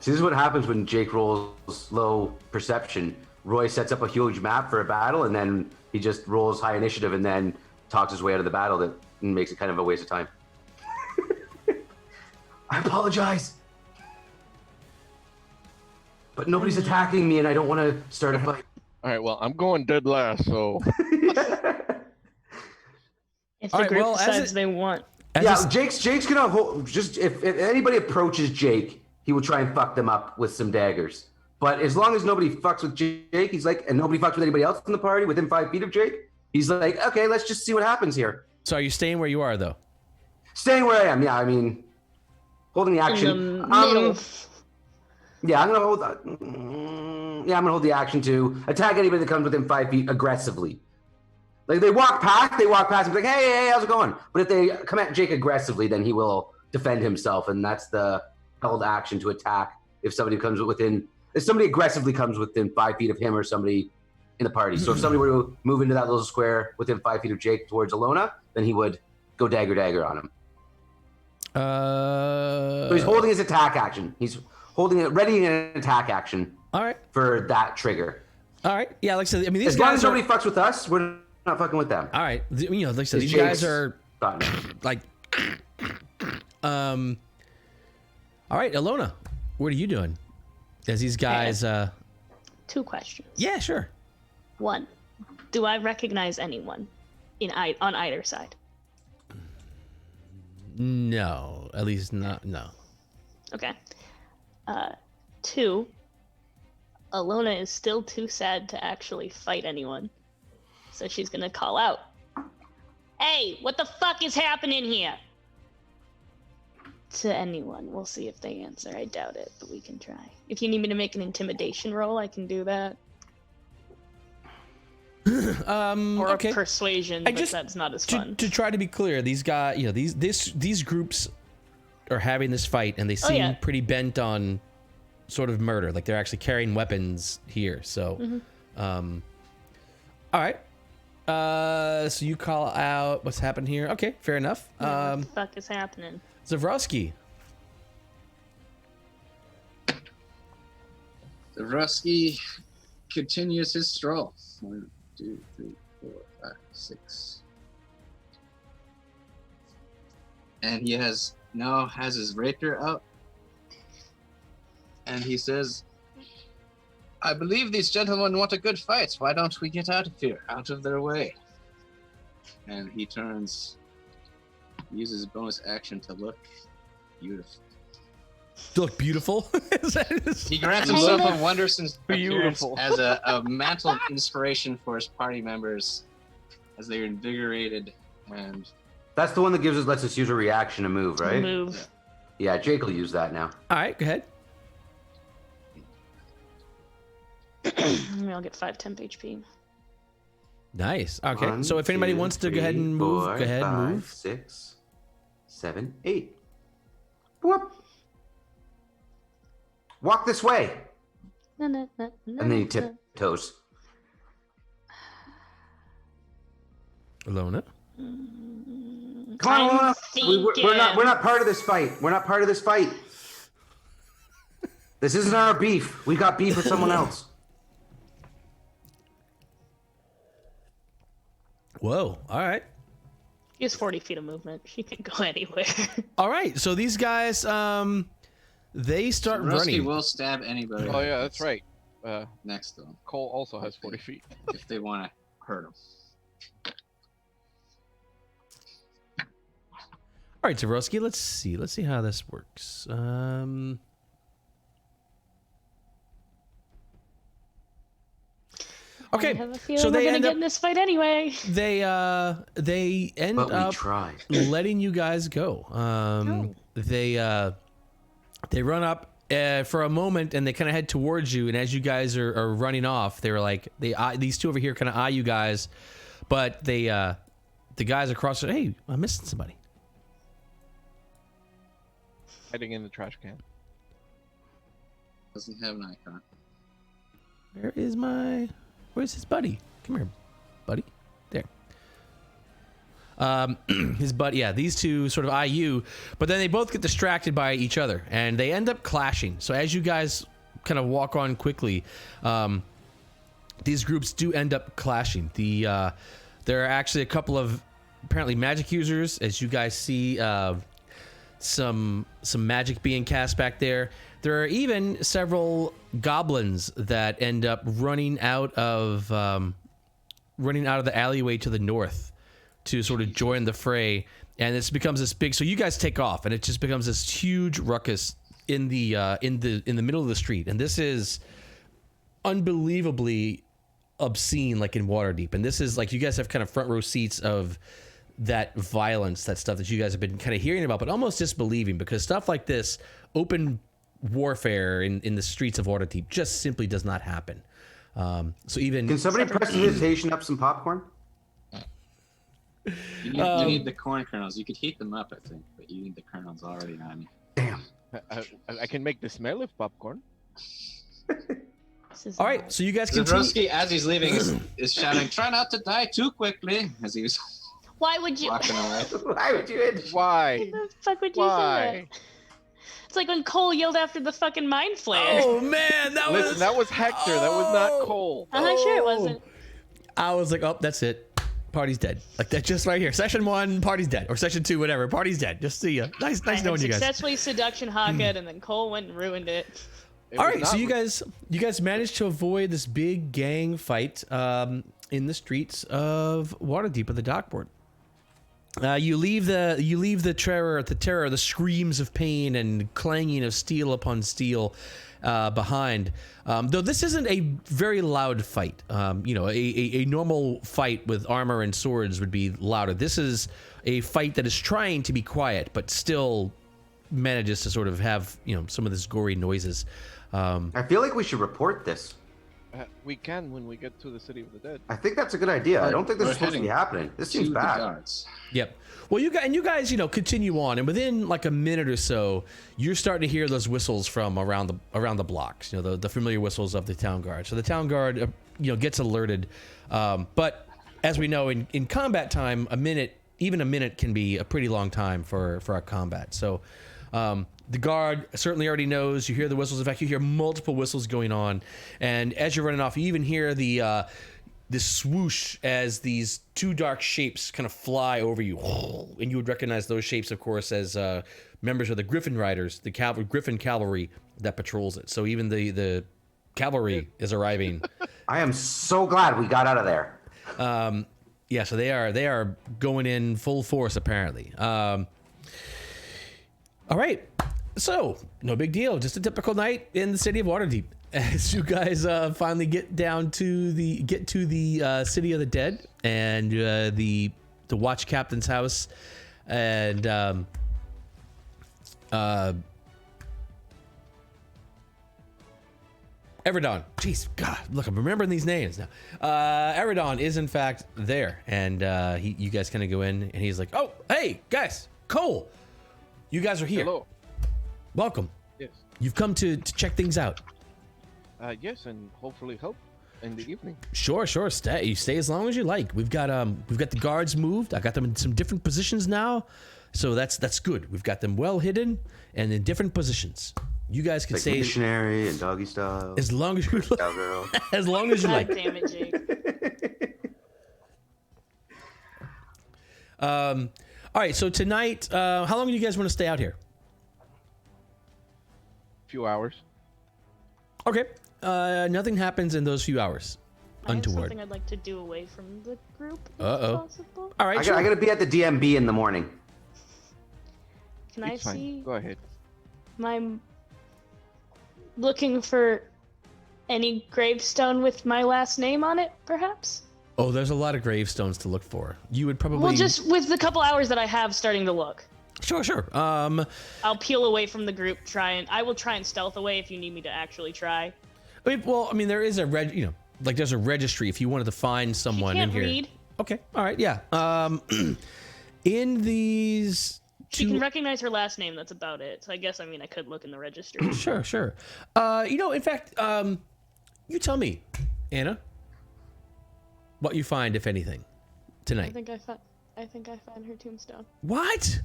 See, this is what happens when Jake rolls low perception. Roy sets up a huge map for a battle, and then he just rolls high initiative and then talks his way out of the battle. That makes it kind of a waste of time. I apologize. But nobody's attacking me, and I don't want to start a fight. All right, well, I'm going dead last, so If All the right, group well, as decides it- they want. As Yeah, this- Jake's gonna hold, just if anybody approaches Jake, he will try and fuck them up with some daggers. But as long as nobody fucks with Jake, he's like, and nobody fucks with anybody else in the party within 5 feet of Jake, he's like, okay, let's just see what happens here. so are you staying where you are though? Staying where I am, yeah. I mean, holding the action. In the middle. Yeah, I'm gonna hold. Yeah, I'm gonna hold the action to attack anybody that comes within 5 feet aggressively. Like they walk past, and be like, hey, how's it going? But if they come at Jake aggressively, then he will defend himself, and that's the held action to attack. If somebody aggressively comes within 5 feet of him or somebody in the party. So if somebody were to move into that little square within 5 feet of Jake towards Elona, then he would go dagger on him. So he's holding his attack action. He's holding it, readying an attack action All right, for that trigger. all right. Yeah, like I said, I mean these As long guys as are. nobody fucks with us, we're not fucking with them. All right, you know, like I said, It's these guys Jake's are button. like. All right, Elona, what are you doing? As these guys, 2 questions. yeah, sure. 1, do I recognize anyone on either side? No, at least not. No. Okay. 2, Elona is still too sad to actually fight anyone. So she's gonna call out, hey, what the fuck is happening here? To anyone. We'll see if they answer. I doubt it, but we can try. If you need me to make an intimidation roll, I can do that. Or Okay. a persuasion, I but just- that's not as fun. To try to be clear, these guys, you know, these groups are having this fight, and they seem yeah. pretty bent on sort of murder. Like they're actually carrying weapons here. So, Mm-hmm. All right. So you call out what's happened here. Okay, fair enough. What the fuck is happening? Zavroski. Zavroski continues his stroll. 1, 2, 3, 4, 5, 6. And he now has his rapier out. And he says, I believe these gentlemen want a good fight. Why don't we get out of here, out of their way? And he uses his bonus action to look beautiful. look beautiful. He grants himself a Wonderson's Beautiful. appearance as a mantle of inspiration for his party members as they're invigorated and That's the one that lets us use a reaction to move, right? Move. Yeah, Jake will use that now. All right, go ahead. I'll get 5 temp HP. Nice. Okay, 1, so if anybody 2, wants to go ahead 3, and move, 4, go ahead and 5, move. 6, 7, 8. Whoop. Walk this way. And then he tiptoes. Elona. Come on, Elona. thinking. We're not part of this fight. We're not part of this fight. This isn't our beef. We got beef with someone else. Whoa. All right. She has 40 feet of movement. She can go anywhere. All right. So these guys, they start Zavroski running. will stab anybody. Oh yeah, that's right. Next to him Cole also has 40 feet. if they want to hurt him. All right, Zavroski. Let's see. Let's see how this works. I Okay. have a feeling So we're they gonna end get up. in this fight anyway. They end But we up tried. letting you guys go. Oh. They run up for a moment and they kind of head towards you. And as you guys are running off, they were like these two over here kind of eye you guys, but the guys across. Hey, I'm missing somebody. Hiding in the trash can. Doesn't have an icon. Where's his buddy? Come here, buddy. There. His buddy. Yeah, these two sort of eye you, but then they both get distracted by each other and they end up clashing. So as you guys kind of walk on quickly, these groups do end up clashing. There are actually a couple of apparently magic users, as you guys see. Some magic being cast back there. There are even several goblins that end up running out of the alleyway to the north to sort of join the fray, and this becomes this big. So you guys take off, and it just becomes this huge ruckus in the middle of the street, and this is unbelievably obscene, like in Waterdeep. And this is like you guys have kind of front row seats of that violence, that stuff that you guys have been kind of hearing about, but almost disbelieving, because stuff like this, open warfare in the streets of Waterdeep, just simply does not happen. So even Can somebody prestidigitation up some popcorn? You need the corn kernels. You could heat them up, I think, but you need the kernels already on you. Damn. I can make the smell of popcorn. This is all right, so you guys continue. Zavroski, as he's leaving, is shouting, "Try not to die too quickly," as he was Why would you? walking away. Why would you? Why? Why the fuck would you Why? say that? It's like when Cole yelled after the fucking mind flare. Oh man, Listen, that was Hector. That was not Cole. Sure it wasn't. I was like, oh, that's it. Party's dead. Like that, just right here. Session 1, party's dead, or session 2, whatever. Party's dead. Just see ya. Nice I had knowing you guys. successfully seduction Hocket, and then Cole went and ruined it. It All was right, so not you guys managed to avoid this big gang fight in the streets of Waterdeep at the dockboard. You leave the terror, the screams of pain and clanging of steel upon steel behind. Though this isn't a very loud fight. A normal fight with armor and swords would be louder. This is a fight that is trying to be quiet, but still manages to sort of have some of this gory noises. I feel like we should report this. We can when we get to the city of the dead. I think that's a good idea. I don't think this We're is supposed to be heading happening. This To seems the bad. guards. Yep. Well, you guys, continue on, and within like a minute or so, you're starting to hear those whistles from around the blocks. The familiar whistles of the town guard. So the town guard, gets alerted. But as we know, in combat time, even a minute can be a pretty long time for a combat. So the guard certainly already knows. You hear the whistles. In fact, you hear multiple whistles going on, and as you're running off, you even hear the swoosh as these two dark shapes kind of fly over you, and you would recognize those shapes, of course, as members of the Griffin Riders, the Griffin Cavalry that patrols it. So even the cavalry is arriving. I am so glad we got out of there. Yeah, so they are going in full force apparently. All right. So, no big deal. Just a typical night in the city of Waterdeep. As you guys finally get to the city of the dead and the watch captain's house, and Everidon. Jeez, God, look, I'm remembering these names now. Everidon is in fact there, and you guys kind of go in, and he's like, "Oh, hey guys, Cole, you guys are here. Hello. Welcome. Yes. You've come to check things out." Yes, and hopefully help in the evening. Sure. Stay. You stay as long as you like. We've got the guards moved. I got them in some different positions now, so that's good. We've got them well hidden and in different positions. You guys can Like stay missionary and doggy style. as long as you like. Cowgirl. As long as you God like. damn it, Jake. All right. So tonight, how long do you guys want to stay out here? Few hours. Okay. Nothing happens in those few hours. I have Untoward. something I'd like to do away from the group, if Uh-oh. possible. All right. I Sure. gotta be at the DMB in the morning. Can I It's fine. see Go ahead. my... Looking for any gravestone with my last name on it, perhaps? Oh, there's a lot of gravestones to look for. You would probably. Well, just with the couple hours that I have starting to look. Sure. I'll peel away from the group, I will try and stealth away if you need me to actually try. I mean, there is a there's a registry if you wanted to find someone She can't in here. read. Okay. All right. Yeah. In these She two. can recognize her last name, that's about it. So I guess, I could look in the registry. Sure. In fact, you tell me, Anna, what you find, if anything, I tonight. think I found her tombstone. What?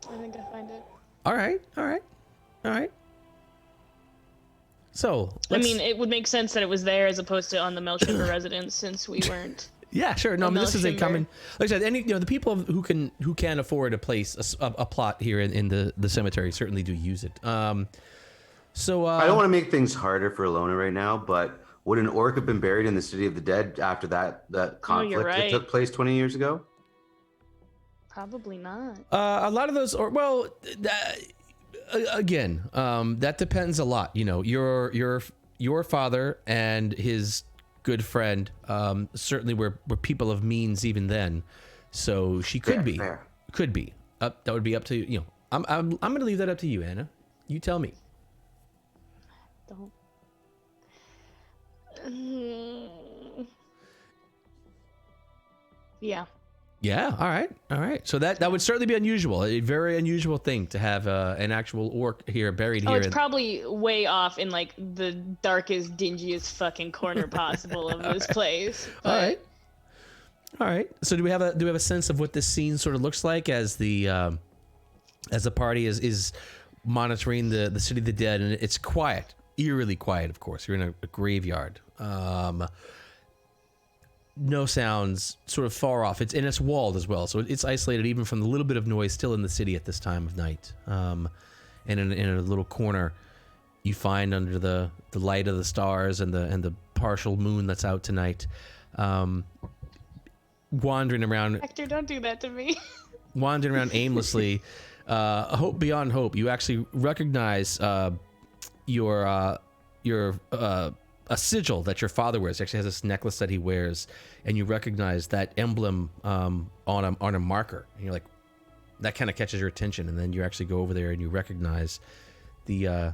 I think I find it. All right. So, it would make sense that it was there as opposed to on the Melshimber residence, since we weren't. yeah, sure. No, I the mean, this is a Melshimber. common. Like I said, the people who can afford a place, a plot here in the cemetery certainly do use it. So I don't want to make things harder for Elona right now, but would an orc have been buried in the city of the dead after that conflict that right. took place 20 years ago? Probably not. a lot of those, again, that depends a lot. Your father and his good friend certainly were people of means even then, so she could be. Fair. Could be. That would be up to you. I'm going to leave that up to you, Anna. You tell me. Don't. Yeah. Yeah. All right. So that would certainly be unusual. A very unusual thing to have an actual orc here buried Oh, here. it's probably way off in like the darkest, dingiest fucking corner possible of this place. All right. So do we have a sense of what this scene sort of looks like as the party is monitoring the city of the dead, and it's quiet, eerily quiet. Of course, you're in a graveyard. No sounds, sort of far off. It's walled as well, so it's isolated even from the little bit of noise still in the city at this time of night. And in a little corner, you find under the light of the stars and the partial moon that's out tonight, wandering around Hector, don't do that to me. aimlessly, hope beyond hope. You actually recognize a sigil that your father wears. He actually has this necklace that he wears, and you recognize that emblem on a marker. And you're like, that kind of catches your attention, and then you actually go over there and you recognize the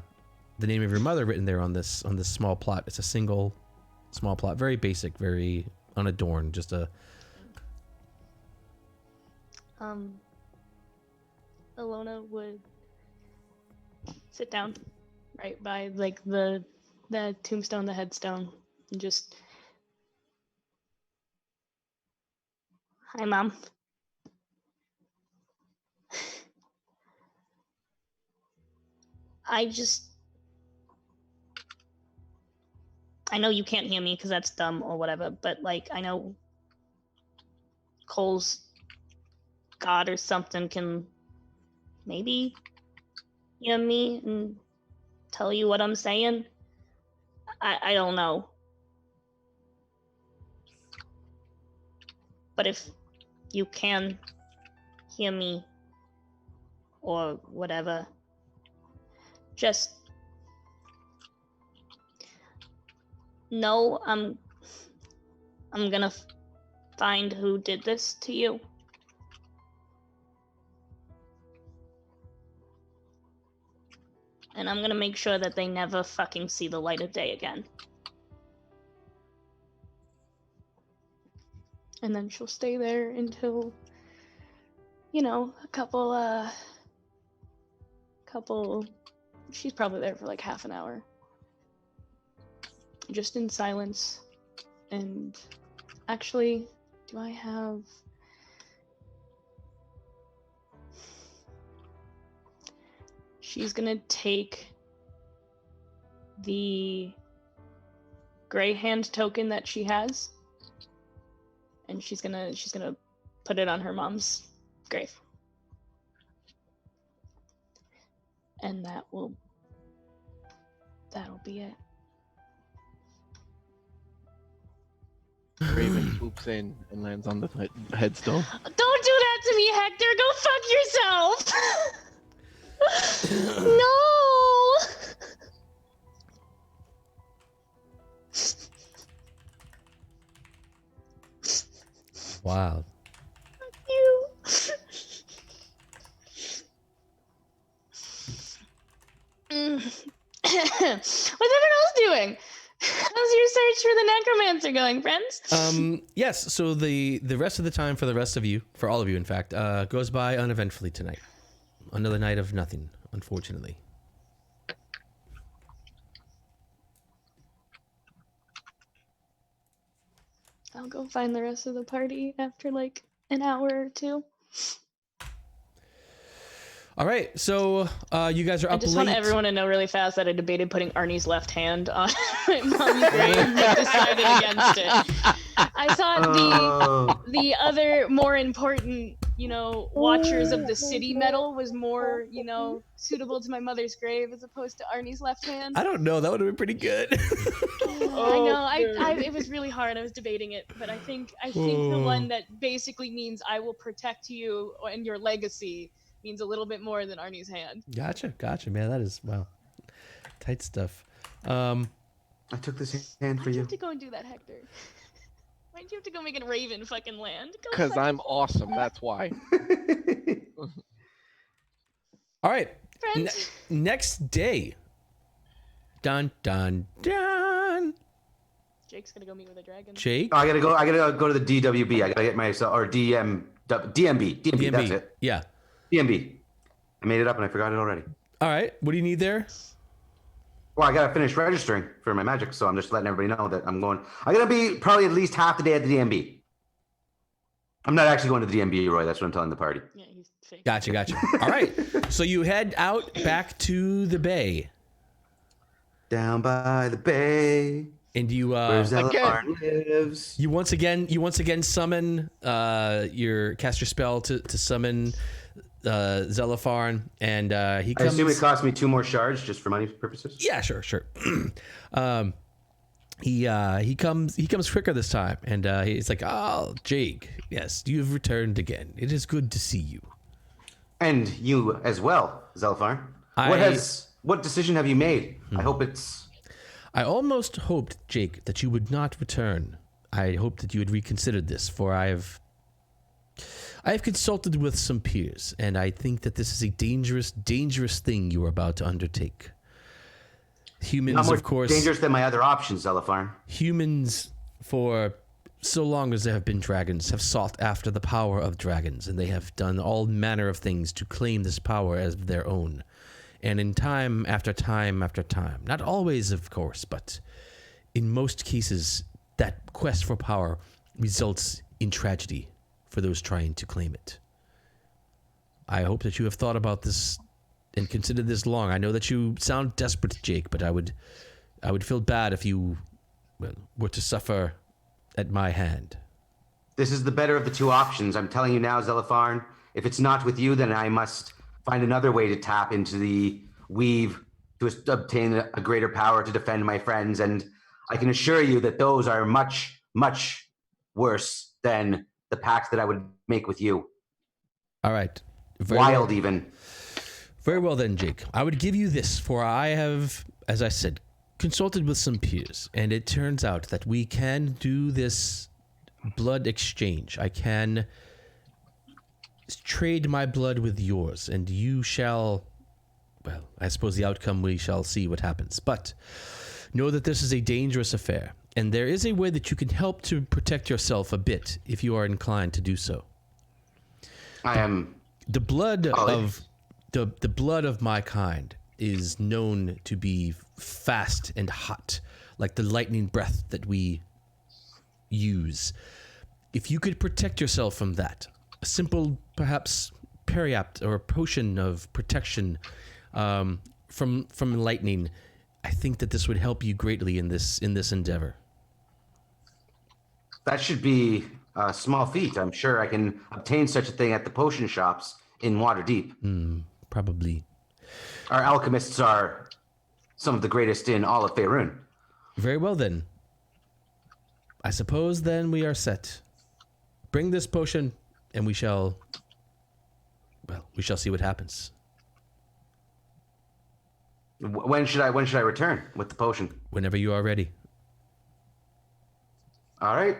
name of your mother written there on this small plot. It's a single small plot, very basic, very unadorned, just a. Elona would sit down right by like the tombstone, the headstone, and just, hi, Mom. I know you can't hear me because that's dumb or whatever, but like, I know Cole's God or something can maybe hear me and tell you what I'm saying. I don't know. But if you can hear me or whatever, Just no, I'm gonna find who did this to you. And I'm gonna make sure that they never fucking see the light of day again. And then she'll stay there until, you know, a couple, she's probably there for like half an hour. Just in silence. And actually, do I have... She's gonna take the gray hand token that she has, and she's gonna put it on her mom's grave. And that'll be it. Raven swoops in and lands on the headstone. Don't do that to me, Hector! Go fuck yourself! No! Wow. You. What's everyone else doing? How's your search for the necromancer going, friends? Yes. So the rest of the time for the rest of you, for all of you, in fact, goes by uneventfully tonight. Another night of nothing, unfortunately. I'll go find the rest of the party after like an hour or two. All right, so you guys are up I just late. want everyone to know really fast that I debated putting Arnie's left hand on my mom's grave, but decided against it. I thought the other more important, you know, Watchers of the City medal was more, you know, suitable to my mother's grave as opposed to Arnie's left hand. I don't know. That would have been pretty good. I know. It was really hard. I was debating it, but I think the one that basically means I will protect you and your legacy means a little bit more than Arnie's hand. Gotcha, man. That is, wow, tight stuff. I took this hand for Why'd you you. have to go and do that, Hector? Why'd you have to go make a raven fucking land? Because I'm awesome, that's why. All right. Friends. Next day. Dun dun dun. Jake's gonna go meet with a dragon. Jake. I gotta go to the DWB. I gotta get myself or DMB. That's it. Yeah. DMB. I made it up and I forgot it already. All right. What do you need there? Well, I gotta finish registering for my magic, so I'm just letting everybody know that I'm going. I'm gonna be probably at least half the day at the DMB. I'm not actually going to the DMB, Roy. That's what I'm telling the party. Yeah, he's fake. Gotcha. All right. So you head out back to the bay. Down by the bay. And you where Zellarn lives. You once again summon cast your spell to summon Zellarn, and he comes. I assume it cost me 2 more shards just for money purposes. Yeah, sure. He comes quicker this time, and he's like, "Oh, Jake, yes, you've returned again. It is good to see you." And you as well, Zelfarn. What decision have you made? I hope it's. I almost hoped, Jake, that you would not return. I hoped that you had reconsidered this, for I have consulted with some peers, and I think that this is a dangerous, dangerous thing you are about to undertake. Humans, Not more of course, dangerous than my other options, Zelfarn. Humans, for so long as there have been dragons, have sought after the power of dragons, and they have done all manner of things to claim this power as their own. And in time after time after time, not always, of course, but in most cases, that quest for power results in tragedy for those trying to claim it. I hope that you have thought about this and considered this long. I know that you sound desperate, Jake, but I would feel bad if you were to suffer at my hand. This is the better of the 2 options. I'm telling you now, Zelfarn. If it's not with you, then I must find another way to tap into the weave to obtain a greater power to defend my friends. And I can assure you that those are much, much worse than the pacts that I would make with you. All right. Wild, even. Very well then, Jake. I would give you this, for I have, as I said, consulted with some peers, and it turns out that we can do this blood exchange. I can trade my blood with yours, and you shall, well, I suppose the outcome we shall see what happens. But know that this is a dangerous affair, and there is a way that you can help to protect yourself a bit if you are inclined to do so. I am. The blood of the blood of my kind is known to be fast and hot, like the lightning breath that we use. If you could protect yourself from that, a simple, perhaps, periapt or a potion of protection from lightning, I think that this would help you greatly in this endeavor. That should be a small feat. I'm sure I can obtain such a thing at the potion shops in Waterdeep. Probably. Our alchemists are some of the greatest in all of Faerun. Very well then. I suppose then we are set. Bring this potion, and we shall see what happens. When should I return with the potion? Whenever you are ready. All right.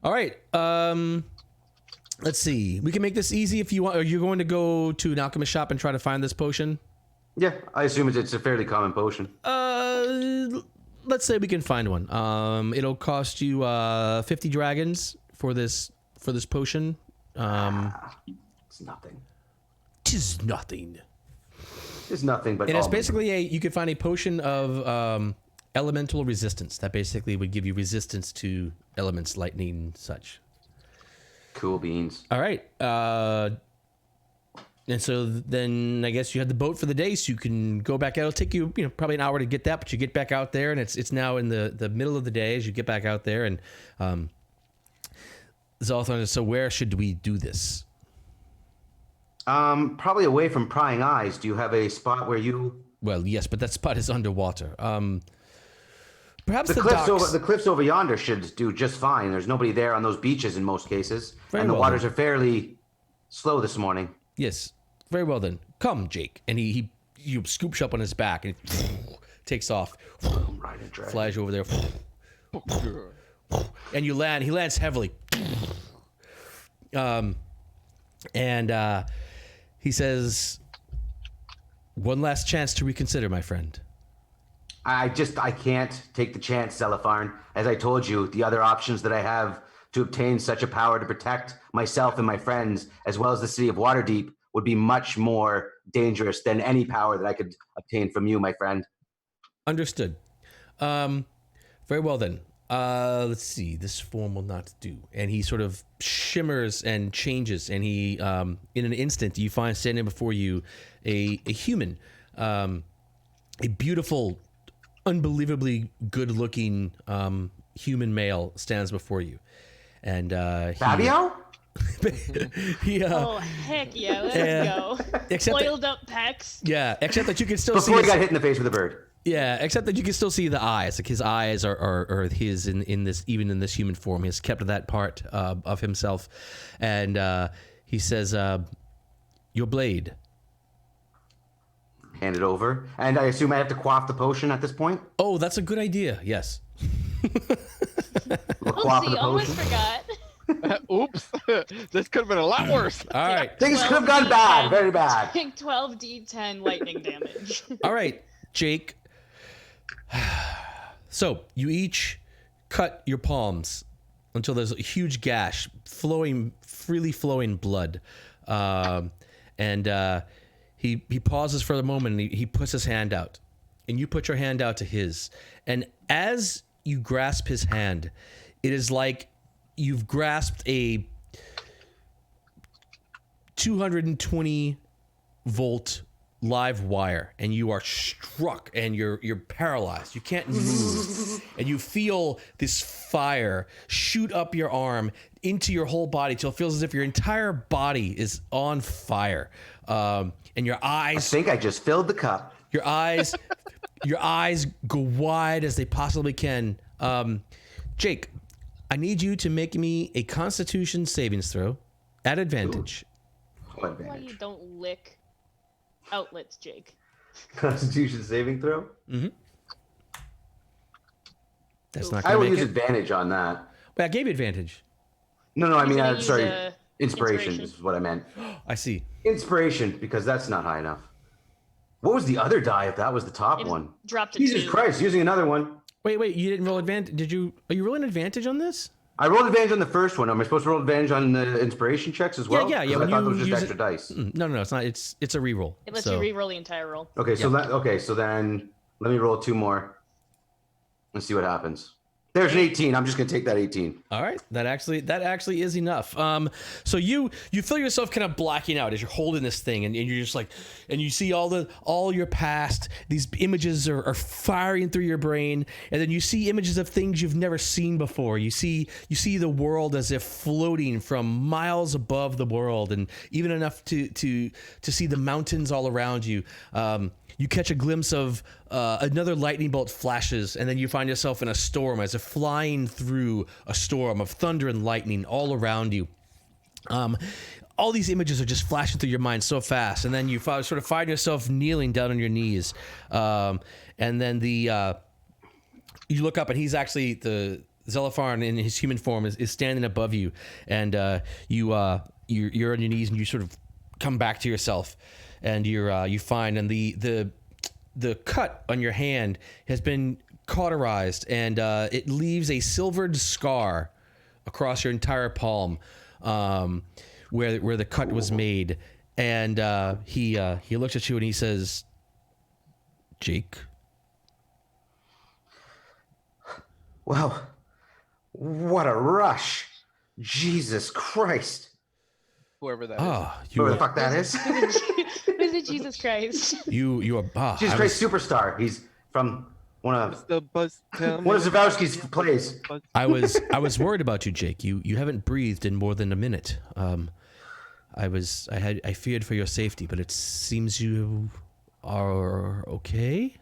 All right. Let's see. We can make this easy if you want. Are you going to go to an alchemist shop and try to find this potion? Yeah, I assume it's a fairly common potion. Let's say we can find one. It'll cost you 50 dragons for this potion. It's nothing. 'Tis nothing. It's nothing but. And it's basically you could find a potion of elemental resistance that basically would give you resistance to elements, lightning, such. Cool beans. All right. And so then I guess you have the boat for the day, so you can go back out. It'll take you, probably an hour to get that, but you get back out there, and it's now in the middle of the day as you get back out there. And Zoltan, so where should we do this? Probably away from prying eyes. Do you have a spot where you? Well, yes, but that spot is underwater. Perhaps the cliffs docks. the cliffs over yonder should do just fine. There's nobody there on those beaches in most cases, Very and the well waters then. are fairly slow this morning. Yes, very well then. Come, Jake, and he scoops up on his back and takes off, Right and drag. flies over there, and you land. He lands heavily, and he says, "One last chance to reconsider, my friend." I can't take the chance, Zelipharn. As I told you, the other options that I have to obtain such a power to protect myself and my friends, as well as the city of Waterdeep, would be much more dangerous than any power that I could obtain from you, my friend. Understood. Very well then. Let's see. This form will not do. And he sort of shimmers and changes, and he, in an instant, you find standing before you a human, a beautiful, unbelievably good-looking human male stands before you, and Fabio? he Oh heck yeah, let's go. except that, Oiled up pecs. yeah, except that you can still see Before he his, got hit in the face with a bird. yeah, except that you can still see the eyes. Like his eyes are his in this, even in this human form. He has kept that part of himself, and he says, "Your blade." Hand it over. And I assume I have to quaff the potion at this point? Oh, that's a good idea. Yes. We'll quaff Oopsie, the almost potion. forgot. Oops, this could have been a lot worse. All right. Things could have gone bad. Very bad. Take 12d10 lightning damage. All right, Jake. So you each cut your palms until there's a huge gash, freely flowing blood, and he pauses for a moment and he puts his hand out, and you put your hand out to his, and as you grasp his hand, it is like you've grasped a 220 volt live wire, and you are struck, and you're paralyzed. You can't move, and you feel this fire shoot up your arm into your whole body till it feels as if your entire body is on fire. And your I eyes, think I just filled the cup. your eyes go wide as they possibly can. Jake, I need you to make me a Constitution savings throw at advantage. Oh, Why advantage. you don't lick outlets, Jake? Constitution saving throw. That's not I going will to use make it. advantage on that. But I gave you advantage. No, I He's mean, gonna use, sorry, inspiration inspiration. is what I meant. I see. Inspiration, because that's not high enough. What was the other die if that was the top It one? dropped to Jesus 2. Christ, using another one. Wait, you didn't roll advantage? Did you? Are you rolling advantage on this? I rolled advantage on the first one. Am I supposed to roll advantage on the inspiration checks as well? Yeah. 'Cause I thought those were just use extra dice. No, it's not. It's a reroll. It lets so, you re-roll the entire roll. Okay, so then let me roll 2 more and see what happens. There's an 18. I'm just gonna take that 18. All right, that actually is enough. So you feel yourself kind of blacking out as you're holding this thing, and you're just like, and you see all your past. These images are firing through your brain, and then you see images of things you've never seen before. You see the world as if floating from miles above the world, and even enough to see the mountains all around you. You catch a glimpse of another lightning bolt flashes, and then you find yourself in a storm as if flying through a storm of thunder and lightning all around you. All these images are just flashing through your mind so fast, and then you sort of find yourself kneeling down on your knees. And then you look up, and he's actually the Zelipharn in his human form is standing above you, and you're on your knees, and you sort of come back to yourself. And you find, and the cut on your hand has been cauterized, and it leaves a silvered scar across your entire palm, where the cut was made. And he looks at you and he says, "Jake." Wow, what a rush! Jesus Christ! Whoever that is. Whoever the fuck that is? Is it Jesus Christ? You are Jesus Christ superstar. He's from one of The buzz. Zavroski's plays. I was worried about you, Jake. You haven't breathed in more than a minute. I feared for your safety, but it seems you are okay.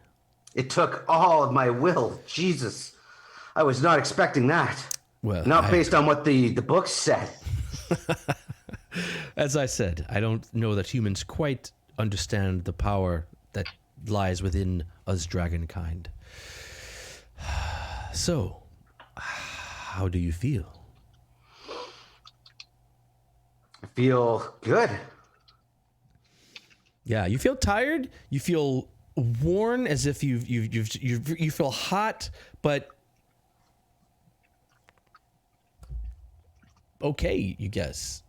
It took all of my will. Jesus, I was not expecting that. Well, Not based on what the book said. as I said, I don't know that humans quite understand the power that lies within us dragonkind. So, how do you feel? I feel good. Yeah, you feel tired. You feel worn, as if you feel hot, but okay, you guess.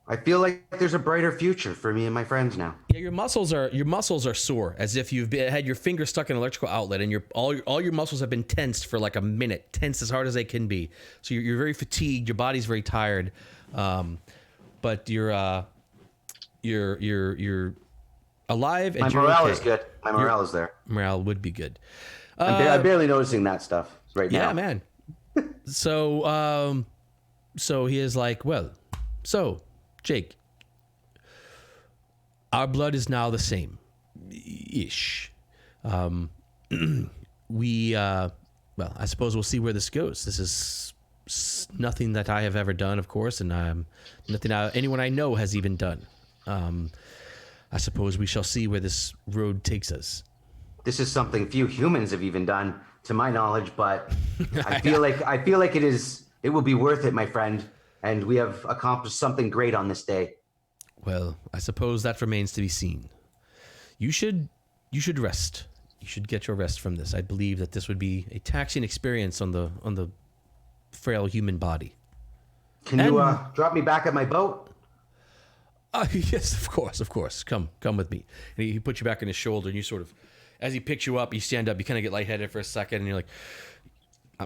I feel like there's a brighter future for me and my friends now. Yeah, your muscles are sore, as if you've had your finger stuck in an electrical outlet, and all your muscles have been tensed for like a minute, tensed as hard as they can be. So you're very fatigued. Your body's very tired, but you're alive. And My you're morale okay. is good. My morale is there. Morale would be good. I'm barely noticing that stuff right now. Yeah, man. So he is like, well, so Jake, our blood is now the same, ish. Well, I suppose we'll see where this goes. This is nothing that I have ever done, of course, and nothing anyone I know has even done. I suppose we shall see where this road takes us. This is something few humans have even done, to my knowledge, but I feel like it will be worth it, my friend, and we have accomplished something great on this day. Well, I suppose that remains to be seen. You should rest. You should get your rest from this. I believe that this would be a taxing experience on the frail human body. Can you drop me back at my boat? Yes, of course. Come with me. And he puts you back on his shoulder, and you sort of, as he picks you up, you stand up. You kind of get lightheaded for a second, and you're like,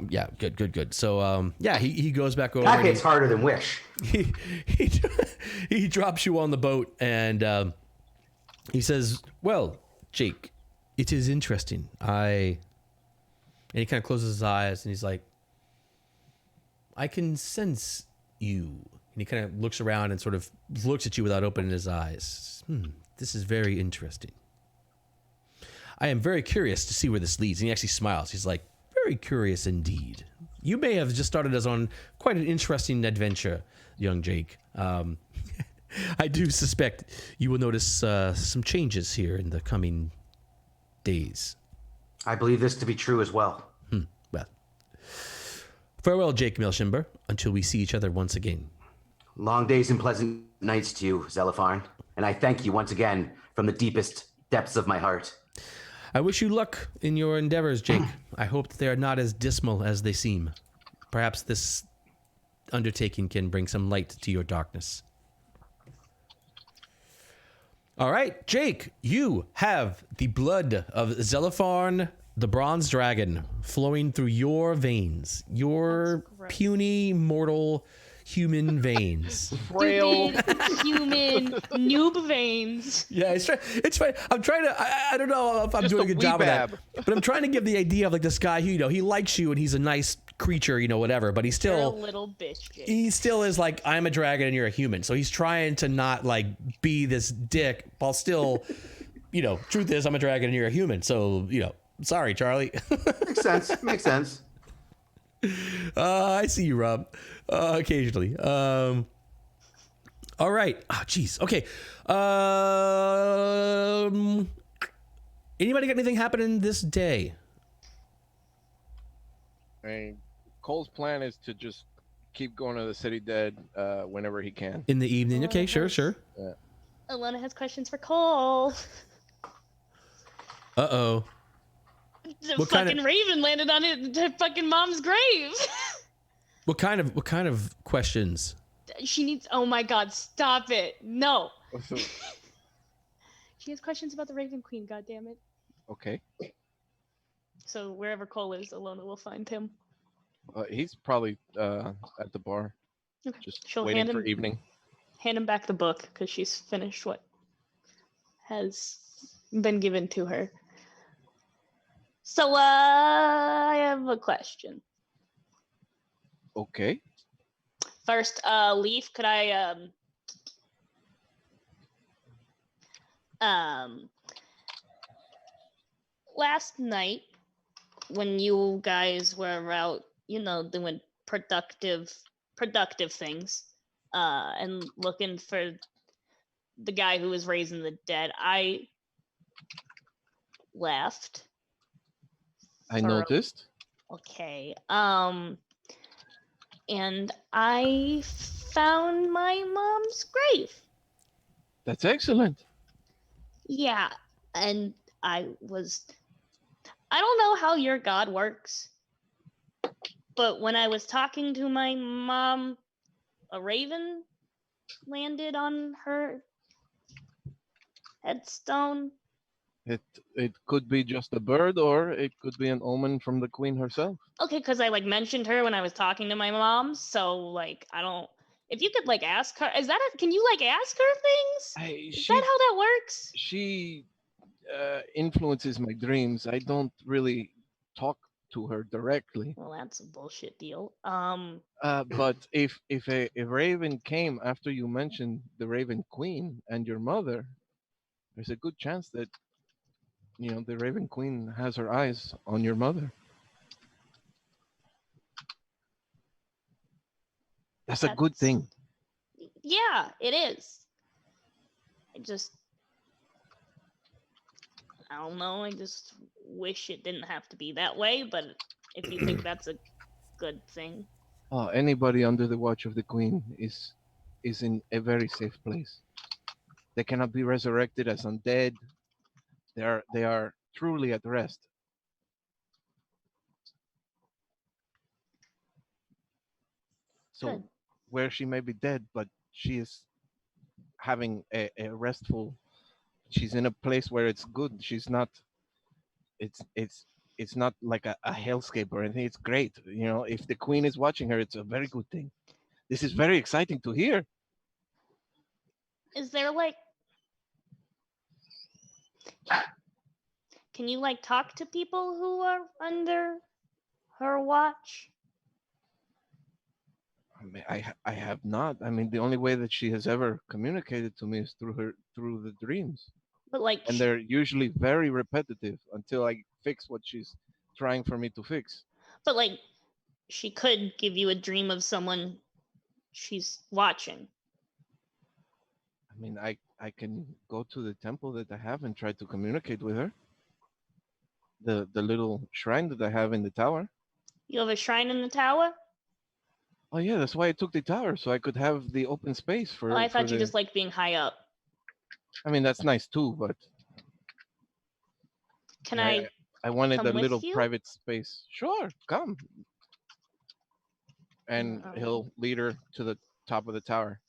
yeah, good. So, he goes back over. That hits harder than Wish. He drops you on the boat, and he says, "Well, Jake, it is interesting. And he kind of closes his eyes, and he's like, I can sense you. And he kind of looks around and sort of looks at you without opening his eyes. This is very interesting. I am very curious to see where this leads. And he actually smiles. He's like, very curious indeed. You may have just started us on quite an interesting adventure, young Jake. I do suspect you will notice some changes here in the coming days. I believe this to be true as well. Well, farewell, Jake Melshimber, until we see each other once again. Long days and pleasant nights to you, Zelipharn. And I thank you once again from the deepest depths of my heart. I wish you luck in your endeavors, Jake. I hope that they are not as dismal as they seem. Perhaps this undertaking can bring some light to your darkness. All right, Jake, you have the blood of Zelipharn, the bronze dragon, flowing through your veins. Your That's gross. puny, mortal, human veins. Frail. Stupid human noob veins. Yeah, it's fine. I'm trying to. I don't know if I'm Just doing a a good job of that, weebab. but I'm trying to give the idea of like this guy who he likes you and he's a nice creature, whatever. But he's You're a still little bitch, Jake. he still is like, I'm a dragon and you're a human. So he's trying to not like be this dick while still, truth is I'm a dragon and you're a human. So sorry, Charlie. Makes sense. Makes sense. I see you, Rob. Occasionally. All right. Oh, jeez. Okay. Anybody got anything happening this day? I mean, Cole's plan is to just keep going to the City Dead whenever he can. In the evening? Okay, sure. Elona has questions for Cole. Uh-oh. The What fucking kind of- raven landed on her fucking mom's grave. What kind of questions? She needs. Oh my god! Stop it! No. She has questions about the Raven Queen. God damn it! Okay. So wherever Cole is, Elona will find him. He's probably at the bar, Okay. just She'll waiting hand for him evening. hand him back the book because she's finished what has been given to her. So I have a question. Okay. First, Leaf, could I last night when you guys were out, doing productive things, and looking for the guy who was raising the dead, I left. I for- noticed. Okay. And I found my mom's grave. That's excellent. Yeah, and I don't know how your god works, but when I was talking to my mom, a raven landed on her headstone. It could be just a bird, or it could be an omen from the queen herself. Okay, because I mentioned her when I was talking to my mom, so I don't. If you could ask her, can you ask her things? Is that how that works? She influences my dreams. I don't really talk to her directly. Well, that's a bullshit deal. But if a raven came after you mentioned the Raven Queen and your mother, there's a good chance that the Raven Queen has her eyes on your mother. That's a good thing. Yeah, it is. I don't know. I just wish it didn't have to be that way, but if you think that's a good thing. Anybody under the watch of the Queen is in a very safe place. They cannot be resurrected as undead. They are truly at rest. So Good. where she may be dead, but she is having a restful. She's in a place where it's good. She's not. It's not like a hellscape or anything. It's great. If the queen is watching her, it's a very good thing. This is very exciting to hear. Is there can you talk to people who are under her watch? I have not. I mean, the only way that she has ever communicated to me is through the dreams, But and they're usually very repetitive until I fix what she's trying for me to fix. but she could give you a dream of someone she's watching. I mean, I can go to the temple that I have and try to communicate with her. The little shrine that I have in the tower. You have a shrine in the tower? Oh yeah, that's why I took the tower, so I could have the open space for. Oh, I thought for you the... just liked being high up. I mean, that's nice too, but Can yeah, I wanted come a with little you? private space. Sure, come. And he'll lead her to the top of the tower.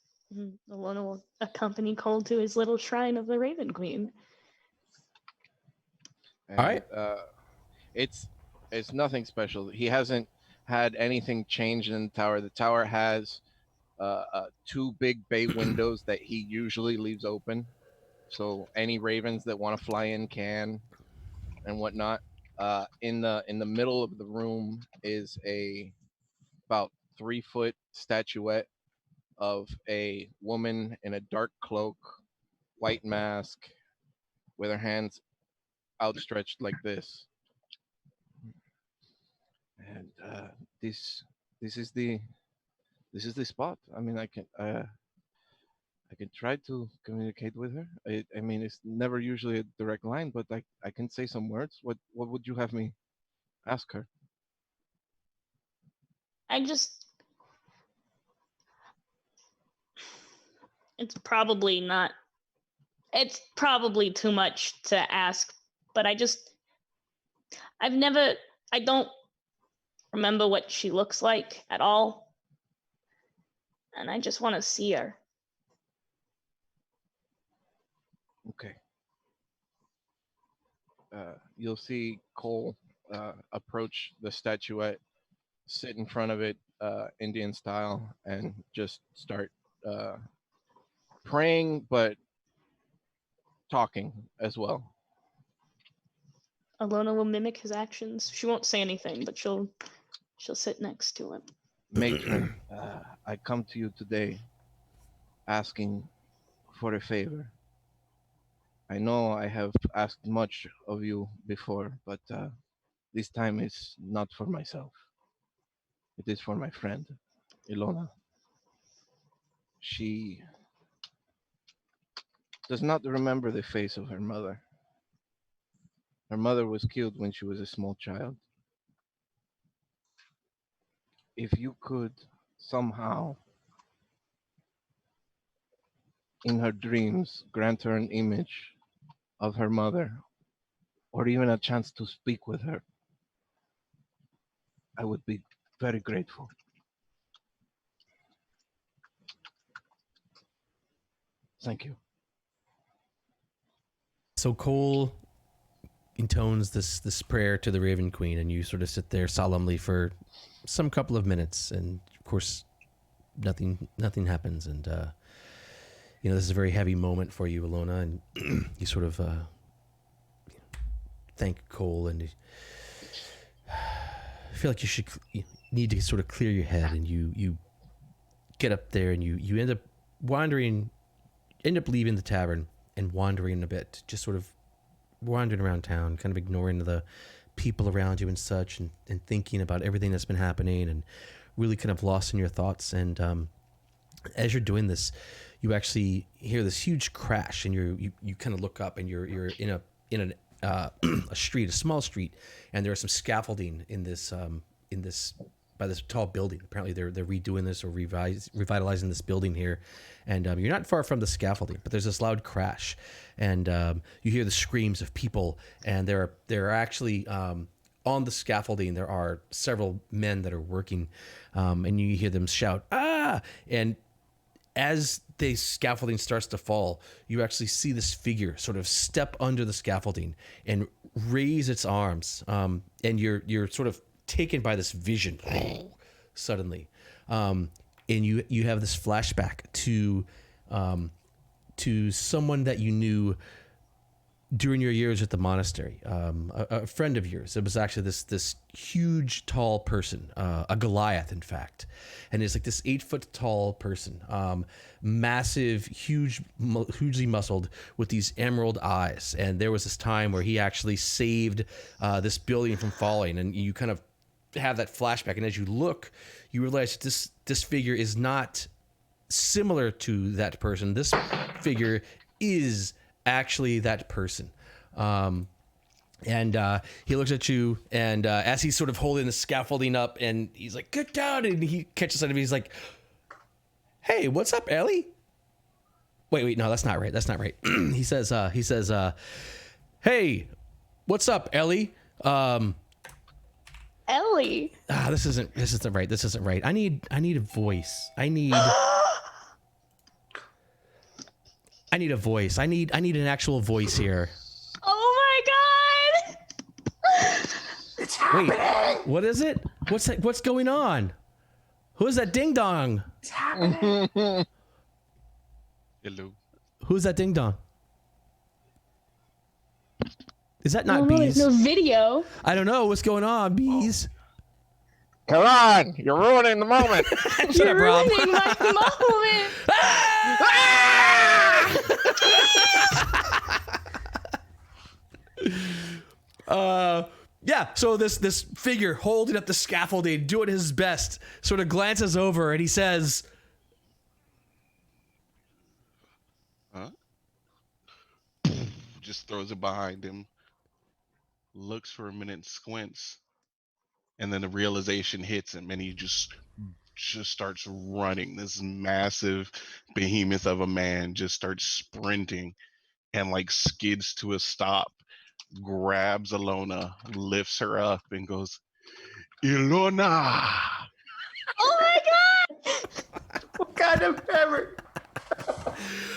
Elona will accompany Cole to his little shrine of the Raven Queen. And, All right. It's nothing special. He hasn't had anything change in the tower. The tower has 2 big bay windows that he usually leaves open, so any ravens that want to fly in can, and whatnot. In the middle of the room is a about 3-foot statuette of a woman in a dark cloak, white mask, with her hands outstretched like this. And this is the spot. I mean, I can try to communicate with her. I mean, it's never usually a direct line, but I can say some words. What would you have me ask her? It's probably not. It's probably too much to ask, but I don't remember what she looks like at all. And I just want to see her. Okay. You'll see Cole approach the statuette, sit in front of it, Indian style, and just start praying, but talking as well. Elona will mimic his actions. She won't say anything, but she'll sit next to him. Matron, I come to you today asking for a favor. I know I have asked much of you before, but this time is not for myself. It is for my friend, Elona. She does not remember the face of her mother. Her mother was killed when she was a small child. If you could somehow, in her dreams, grant her an image of her mother, or even a chance to speak with her, I would be very grateful. Thank you. So Cole intones this prayer to the Raven Queen, and you sort of sit there solemnly for some couple of minutes, and of course, nothing happens. And this is a very heavy moment for you, Elona, and you sort of thank Cole, and I feel like you need to sort of clear your head, and you get up there, and you end up leaving the tavern and wandering a bit, just sort of wandering around town, kind of ignoring the people around you and such, and thinking about everything that's been happening, and really kind of lost in your thoughts. And as you're doing this, you actually hear this huge crash, and you kind of look up, and you're in a street, a small street, and there is some scaffolding in this by this tall building. Apparently they're redoing this or revitalizing this building here, and you're not far from the scaffolding, but there's this loud crash, and you hear the screams of people, and there are actually on the scaffolding there are several men that are working, and you hear them shout, "Ah!" And as the scaffolding starts to fall, you actually see this figure sort of step under the scaffolding and raise its arms, and you're sort of taken by this vision suddenly, and you have this flashback to someone that you knew during your years at the monastery, a friend of yours. It was actually this huge, tall person, a Goliath, in fact, and it's like this 8-foot tall person, massive, hugely muscled, with these emerald eyes. And there was this time where he actually saved this building from falling, and you kind of have that flashback. And as you look, you realize this figure is not similar to that person. This figure is actually that person. And he looks at you, and as he's sort of holding the scaffolding up, and he's like, "Get down!" And he catches sight of me. He's like, "Hey, what's up, Ellie?" Wait, no, that's not right. That's not right. he says, "Hey, what's up, Ellie?" Ellie. This isn't right. This isn't right. I need a voice. I need a voice. I need an actual voice here. Oh my god! It's happening. Wait, what is it? What's that? What's going on? Who's that ding dong? It's happening. Hello. Who's that ding dong? Is that not Oh, Bees? there's no video. I don't know what's going on, Bees. Come on, you're ruining the moment. Shut You're up, Rob. ruining my moment. Yeah, so this figure holding up the scaffolding, doing his best, sort of glances over and he says, Huh? Just throws it behind him. Looks for a minute, squints, and then the realization hits him, and he just starts running. This massive behemoth of a man just starts sprinting, and like skids to a stop. Grabs Elona, lifts her up, and goes, "Elona!" Oh my god! What kind of hammer?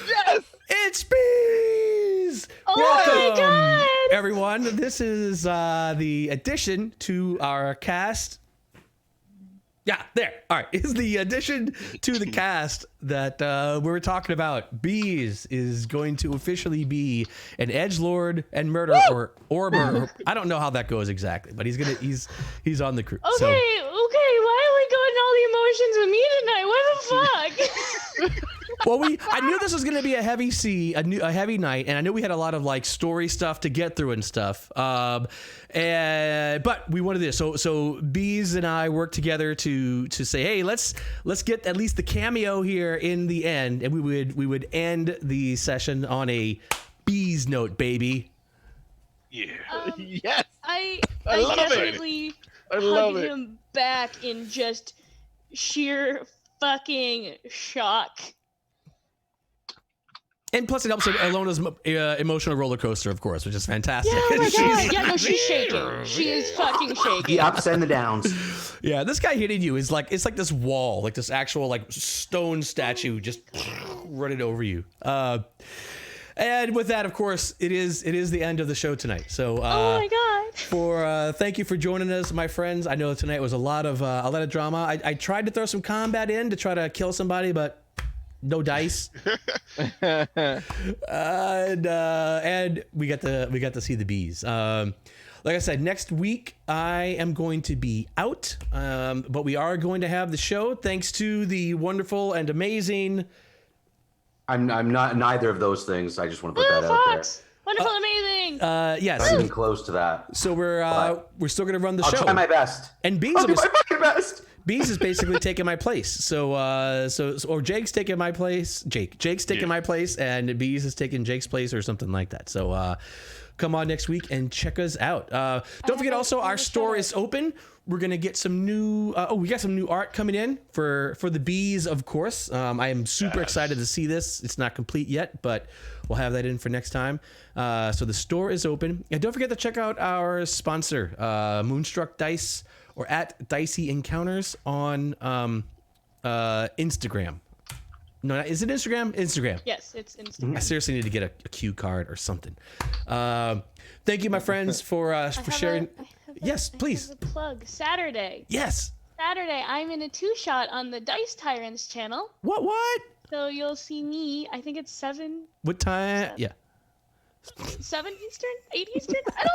Yes. "It's Bees! Oh my god! Everyone. This is the addition to our cast." Yeah, there. All right. Is the addition to the cast that we were talking about. Bees is going to officially be an edgelord and murderer or murderer. I don't know how that goes exactly, but he's on the crew. Okay, So, why are we going all the emotions with me tonight? What the fuck? well, I knew this was going to be a heavy night, and I knew we had a lot of like story stuff to get through and stuff. But we wanted this. So Bees and I worked together to say, hey, let's get at least the cameo here in the end, and we would end the session on a Bees note, baby. Yeah. Yes. I love it. definitely I love hug it. him back in just sheer fucking shock. And plus, it helps with Elona's emotional roller coaster, of course, which is fantastic. Yeah, oh my god. Yeah, no, she's shaking. She is fucking shaking. The ups and the downs. Yeah, this guy hitting you is like, it's like this wall, like this actual like stone statue just running over you. And with that, of course, it is the end of the show tonight. So, Oh my god. thank you for joining us, my friends. I know tonight was a lot of drama. I tried to throw some combat in to try to kill somebody, but no dice. And we got to see the Bees. Like I said, next week I am going to be out, but we are going to have the show thanks to the wonderful and amazing. I'm not neither of those things. I just want to put Blue that out there. Fox. Wonderful, amazing. Yes. Not even close to that. So we're still going to run the I'll show. try my best. And Bees I'll do was- my fucking best. Bees is basically taking my place. So or Jake's taking my place. Jake's taking my place, and Bees is taking Jake's place, or something like that. So come on next week and check us out. Don't forget also our store is open. We're gonna get some new. We got some new art coming in for the Bees, of course. I am super excited to see this. It's not complete yet, but we'll have that in for next time. So the store is open, and don't forget to check out our sponsor, Moonstruck Dice, or at Dicey Encounters on Instagram. No, is it Instagram? Instagram. Yes, it's Instagram. I seriously need to get a cue card or something. Thank you, my friends, for sharing. Yes, please. I have a plug. Saturday, Yes. I'm in a 2-shot on the Dice Tyrants channel. What? So you'll see me. I think it's 7 What time? Yeah. Eastern, 8 Eastern. I don't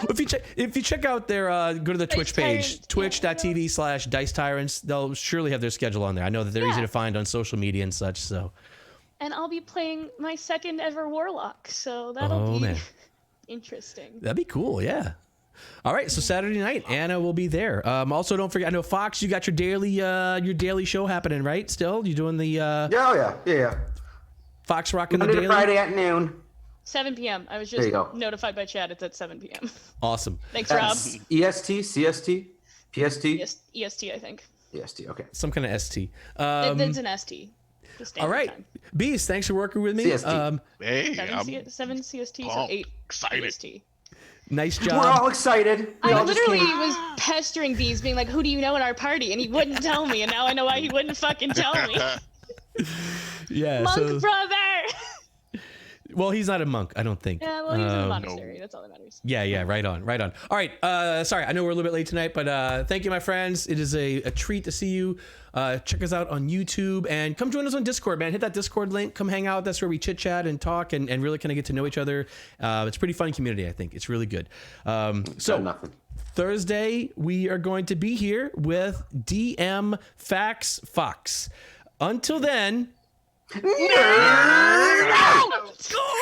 remember. If you check out their go to the Dice Twitch page, Tyrants, yeah. twitch.tv/Dice Tyrants. They'll surely have their schedule on there. I know that they're easy to find on social media and such. So. And I'll be playing my second ever Warlock, so that'll be man. interesting. That'd be cool, yeah. All right, so Saturday night, Anna will be there. Also, don't forget, I know Fox, you got your daily show happening, right? Still, you doing the? Yeah. Fox rocking the Monday to daily. Friday at noon. 7 p.m. I was There just you go. notified by chat. It's at 7 p.m. Awesome. Thanks, Rob. That's EST, CST, PST, EST, I think. EST. Okay. Some kind of ST. It's an ST. Just standard All right. time. Beast, thanks for working with me. CST. Hey, 7 CST, so pumped, 8 excited. EST. Nice We're job. all excited. We I all just literally came. was pestering Bees, being like, who do you know in our party? And he wouldn't tell me, and now I know why he wouldn't fucking tell me. Yeah. Monk So, brother! well, he's not a monk, I don't think. Yeah, well, he was in the Um, monastery. That's all that matters. Yeah, right on. All right, sorry, I know we're a little bit late tonight, but thank you, my friends. It is a treat to see you. Check us out on YouTube and come join us on Discord, man. Hit that Discord link. Come hang out. That's where we chit chat and talk and really kind of get to know each other. It's a pretty fun community, I think. It's really good. So Nothing. Thursday, we are going to be here with DM Fax Fox. Until then, Nerd out! go